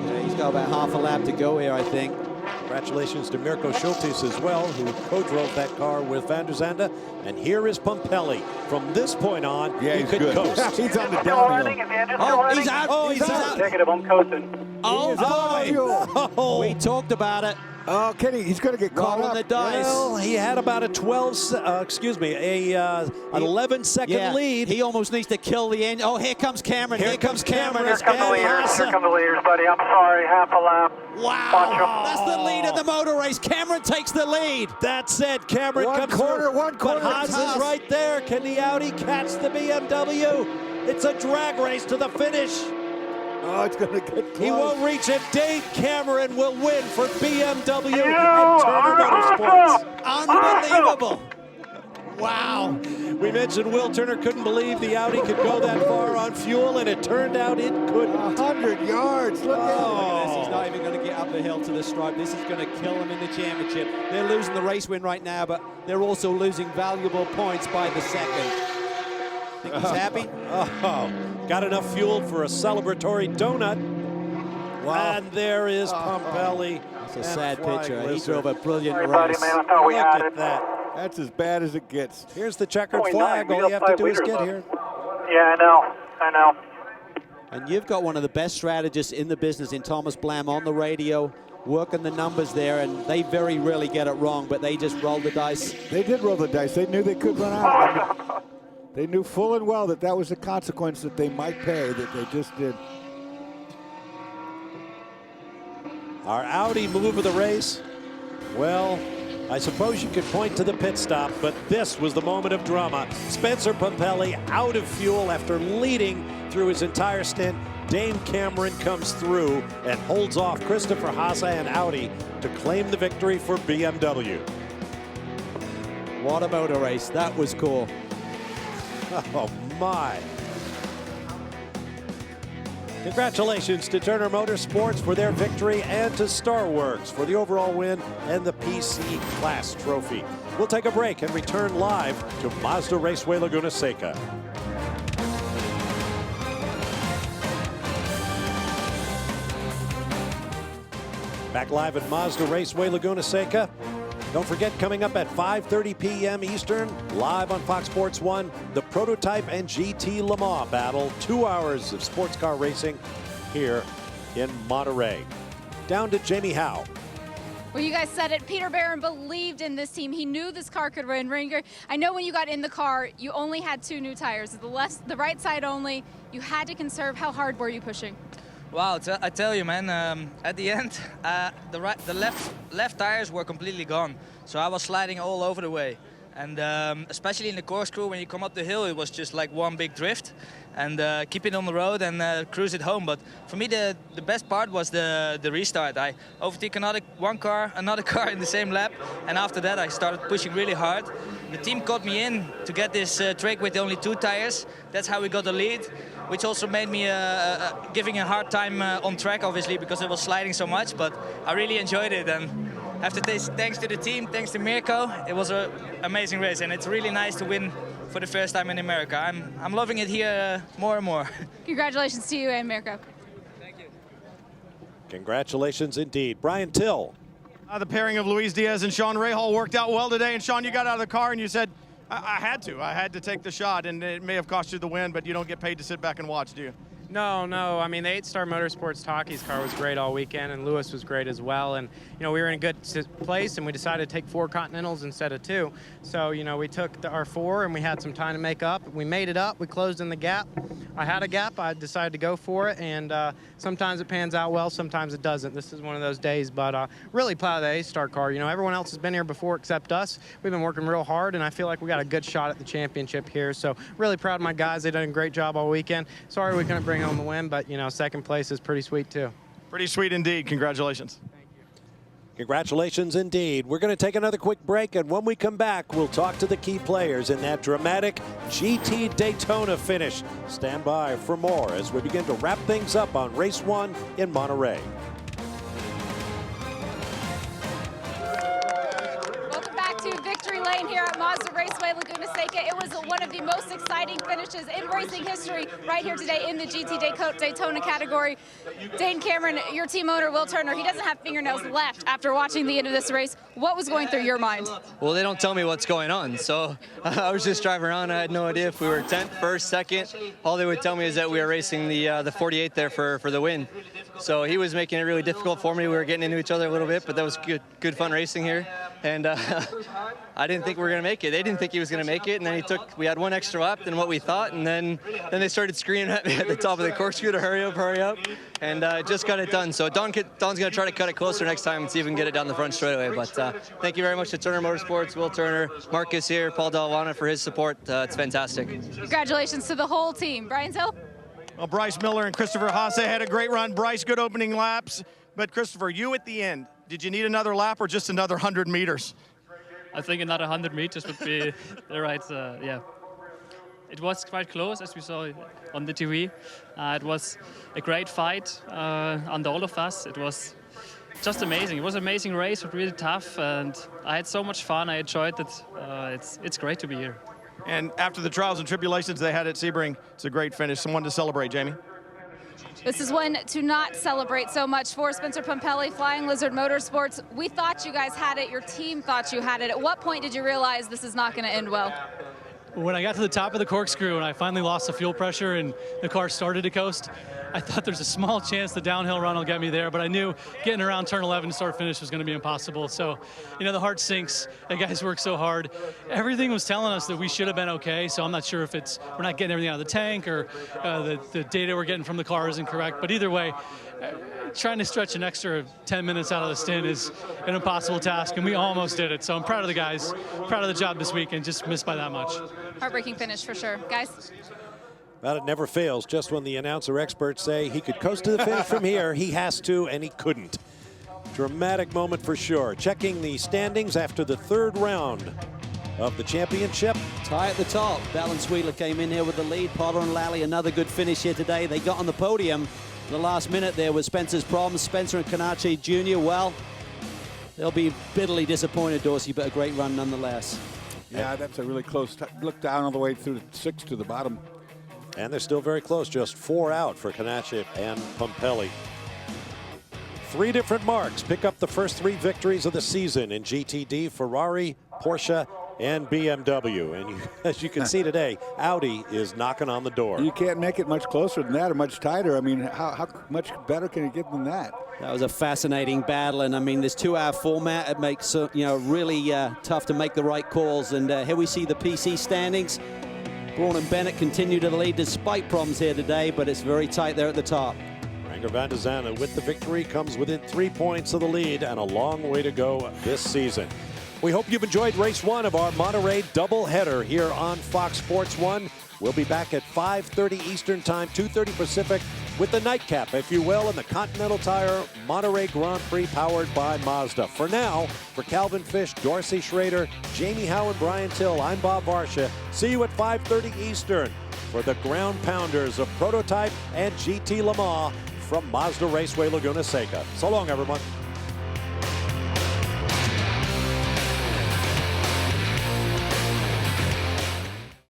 C: Yeah, he's got about half a lap to go here, I think.
A: Congratulations to Mirko Schultes as well, who co-drove that car with Van der Zande. And here is Pumpelly. From this point on, he could
M: good.
A: coast.
M: He's on the
N: Running,
M: downhill.
N: he's out.
C: Oh, he's out.
N: Negative, I'm coasting.
C: Oh, we talked about it.
M: Oh, Kenny, he's going to get caught
C: Rolling
M: up.
C: the dice.
A: Well, he had about a 11-second lead.
C: He almost needs to kill the end. Oh, here comes Cameron. Here comes Cameron.
N: Here come the leaders. Here come the leaders, buddy. I'm sorry. Half a lap.
C: Wow. That's the lead of the motor race. Cameron takes the lead.
A: That's it. Cameron comes through.
M: One corner.
A: But Haas is right there. Can the Audi catch the BMW? It's a drag race to the finish.
M: Oh, it's going to get close.
A: He won't reach it. Dave Cameron will win for BMW and Turner Motorsports.
C: Unbelievable.
A: Wow. We mentioned Will Turner couldn't believe the Audi could go that far on fuel, and it turned out it couldn't.
M: 100 yards. Look at
C: this. He's not even going to get up the hill to the stripe. This is going to kill him in the championship. They're losing the race win right now, but they're also losing valuable points by the second. Think he's happy?
A: Oh, got enough fuel for a celebratory donut. Wow. And there is Pumpelly.
C: That's a sad picture. He drove a brilliant
N: Man,
C: race.
N: I thought we
A: Look
N: had
A: at
N: it.
A: that.
M: That's as bad as it gets.
A: Here's the checkered flag. All you have to do is get here.
N: Yeah, I know.
C: And you've got one of the best strategists in the business in Thomas Blam on the radio, working the numbers there, and they very rarely get it wrong, but they just roll the dice.
M: They did roll the dice. They knew they could run out. They knew full and well that that was the consequence that they might pay, that they just did.
A: Our Audi move of the race. Well, I suppose you could point to the pit stop, but this was the moment of drama. Spencer Pumpelly out of fuel after leading through his entire stint. Dave Cameron comes through and holds off Christopher Haase and Audi to claim the victory for BMW.
C: What a motor race. That was cool.
A: Oh, my. Congratulations to Turner Motorsports for their victory and to Starworks for the overall win and the PC Class Trophy. We'll take a break and return live to Mazda Raceway Laguna Seca. Back live at Mazda Raceway Laguna Seca. Don't forget, coming up at 5:30 p.m. Eastern, live on Fox Sports 1, the Prototype and GT Le Mans battle. 2 hours of sports car racing here in Monterey. Down to Jamie Howe.
F: Well, you guys said it. Peter Barron believed in this team. He knew this car could win. Renger, I know when you got in the car, you only had 2 new tires. The right side only. You had to conserve. How hard were you pushing?
E: Wow, I tell you, man, at the end, the left tires were completely gone. So I was sliding all over the way. And especially in the corkscrew, when you come up the hill, it was just like one big drift. And keep it on the road and cruise it home. But for me, the best part was the restart. I overtook another car in the same lap. And after that, I started pushing really hard. The team caught me in to get this trick with only 2 tires. That's how we got the lead, which also made me giving a hard time on track, obviously, because it was sliding so much. But I really enjoyed it. And I have to say thanks to the team, thanks to Mirko. It was an amazing race, and it's really nice to win for the first time in America. I'm loving it here more and more.
F: Congratulations to you and Mirko.
E: Thank you.
A: Congratulations indeed. Brian Till.
B: The pairing of Luis Diaz and Sean Rahal worked out well today. And Sean, you got out of the car and you said, I had to take the shot, and it may have cost you the win, but you don't get paid to sit back and watch, do you?
V: No. I mean, the 8-Star Motorsports Talkies car was great all weekend, and Lewis was great as well. And, you know, we were in a good place, and we decided to take 4 Continentals instead of 2. So, you know, we took our 4, and we had some time to make up. We made it up. We closed in the gap. I had a gap. I decided to go for it, and sometimes it pans out well, sometimes it doesn't. This is one of those days, but really proud of the 8-Star car. You know, everyone else has been here before except us. We've been working real hard, and I feel like we got a good shot at the championship here. So really proud of my guys. They've done a great job all weekend. Sorry we couldn't bring home the win, but, you know, second place is pretty sweet, too.
B: Pretty sweet indeed. Congratulations.
A: Congratulations indeed. We're going to take another quick break, and when we come back, we'll talk to the key players in that dramatic GT Daytona finish. Stand by for more as we begin to wrap things up on Race 1 in Monterey.
F: Victory lane here at Mazda Raceway, Laguna Seca. It was one of the most exciting finishes in racing history right here today in the GT Daytona category. Dane Cameron, your team owner, Will Turner, he doesn't have fingernails left after watching the end of this race. What was going through your mind?
G: Well, they don't tell me what's going on, so I was just driving around. I had no idea if we were 10th, 1st, 2nd. All they would tell me is that we were racing the 48 there for the win. So he was making it really difficult for me. We were getting into each other a little bit, but that was good fun racing here. And I didn't think we were going to make it. They didn't think he was going to make it, and then we had one extra lap than what we thought, and then they started screaming at me at the top of the corkscrew to hurry up, and just got it done. So Don's going to try to cut it closer next time and see if we can get it down the front straightaway. But thank you very much to Turner Motorsports, Will Turner, Marcus here, Paul Dallavana for his support. It's fantastic.
F: Congratulations to the whole team. Brian Hill?
B: Well, Bryce Miller and Christopher Haase had a great run. Bryce, good opening laps. But Christopher, you at the end, did you need another lap or just another 100 meters?
H: I think another 100 meters would be the right, yeah. It was quite close, as we saw on the TV. It was a great fight under all of us. It was just amazing. It was an amazing race, but really tough, and I had so much fun. I enjoyed it. It's great to be here.
B: And after the trials and tribulations they had at Sebring, it's a great finish. Someone to celebrate, Jamie.
F: This is one to not celebrate so much for Spencer Pumpelly, Flying Lizard Motorsports. We thought you guys had it. Your team thought you had it. At what point did you realize this is not going to end well?
W: When I got to the top of the corkscrew and I finally lost the fuel pressure and the car started to coast, I thought there's a small chance the downhill run will get me there, but I knew getting around turn 11 start finish was going to be impossible. So, you know, the heart sinks. The guys work so hard. Everything was telling us that we should have been okay, so I'm not sure if we're not getting everything out of the tank or the data we're getting from the car isn't correct. But either way, trying to stretch an extra 10 minutes out of the stint is an impossible task, and we almost did it. So I'm proud of the guys, proud of the job this week, and just missed by that much.
F: Heartbreaking finish for sure. Guys?
A: Well, it never fails. Just when the announcer experts say he could coast to the finish from here, he has to, and he couldn't. Dramatic moment for sure. Checking the standings after the third round of the championship.
C: Tie at the top. Valenzuela came in here with the lead. Potter and Lally, another good finish here today. They got on the podium. The last minute there was Spencer's problems. Spencer and Canache Jr., well, they'll be bitterly disappointed, Dorsey, but a great run nonetheless.
M: Yeah, that's a really close look down all the way through the 6 to the bottom.
A: And they're still very close, just 4 out for Canache and Pumpelly. 3 different marks pick up the first 3 victories of the season in GTD: Ferrari, Porsche, and BMW. And as you can see today, Audi is knocking on the door.
M: You can't make it much closer than that or much tighter. I mean, how much better can it get than that?
C: That was a fascinating battle, and I mean, this 2-hour format, it makes really tough to make the right calls. And here we see the PC standings. Braun and Bennett continue to lead despite problems here today, but it's very tight there at the top.
A: Renger van der Zandt with the victory comes within 3 points of the lead, and a long way to go this season. We hope you've enjoyed race 1 of our Monterey doubleheader here on Fox Sports 1. We'll be back at 5:30 Eastern Time, 2:30 Pacific, with the nightcap, if you will, in the Continental Tire Monterey Grand Prix powered by Mazda. For now, for Calvin Fish, Dorsey Schrader, Jamie Howe, and Brian Till, I'm Bob Varsha. See you at 5:30 Eastern for the ground pounders of Prototype and GT Le Mans from Mazda Raceway Laguna Seca. So long, everyone.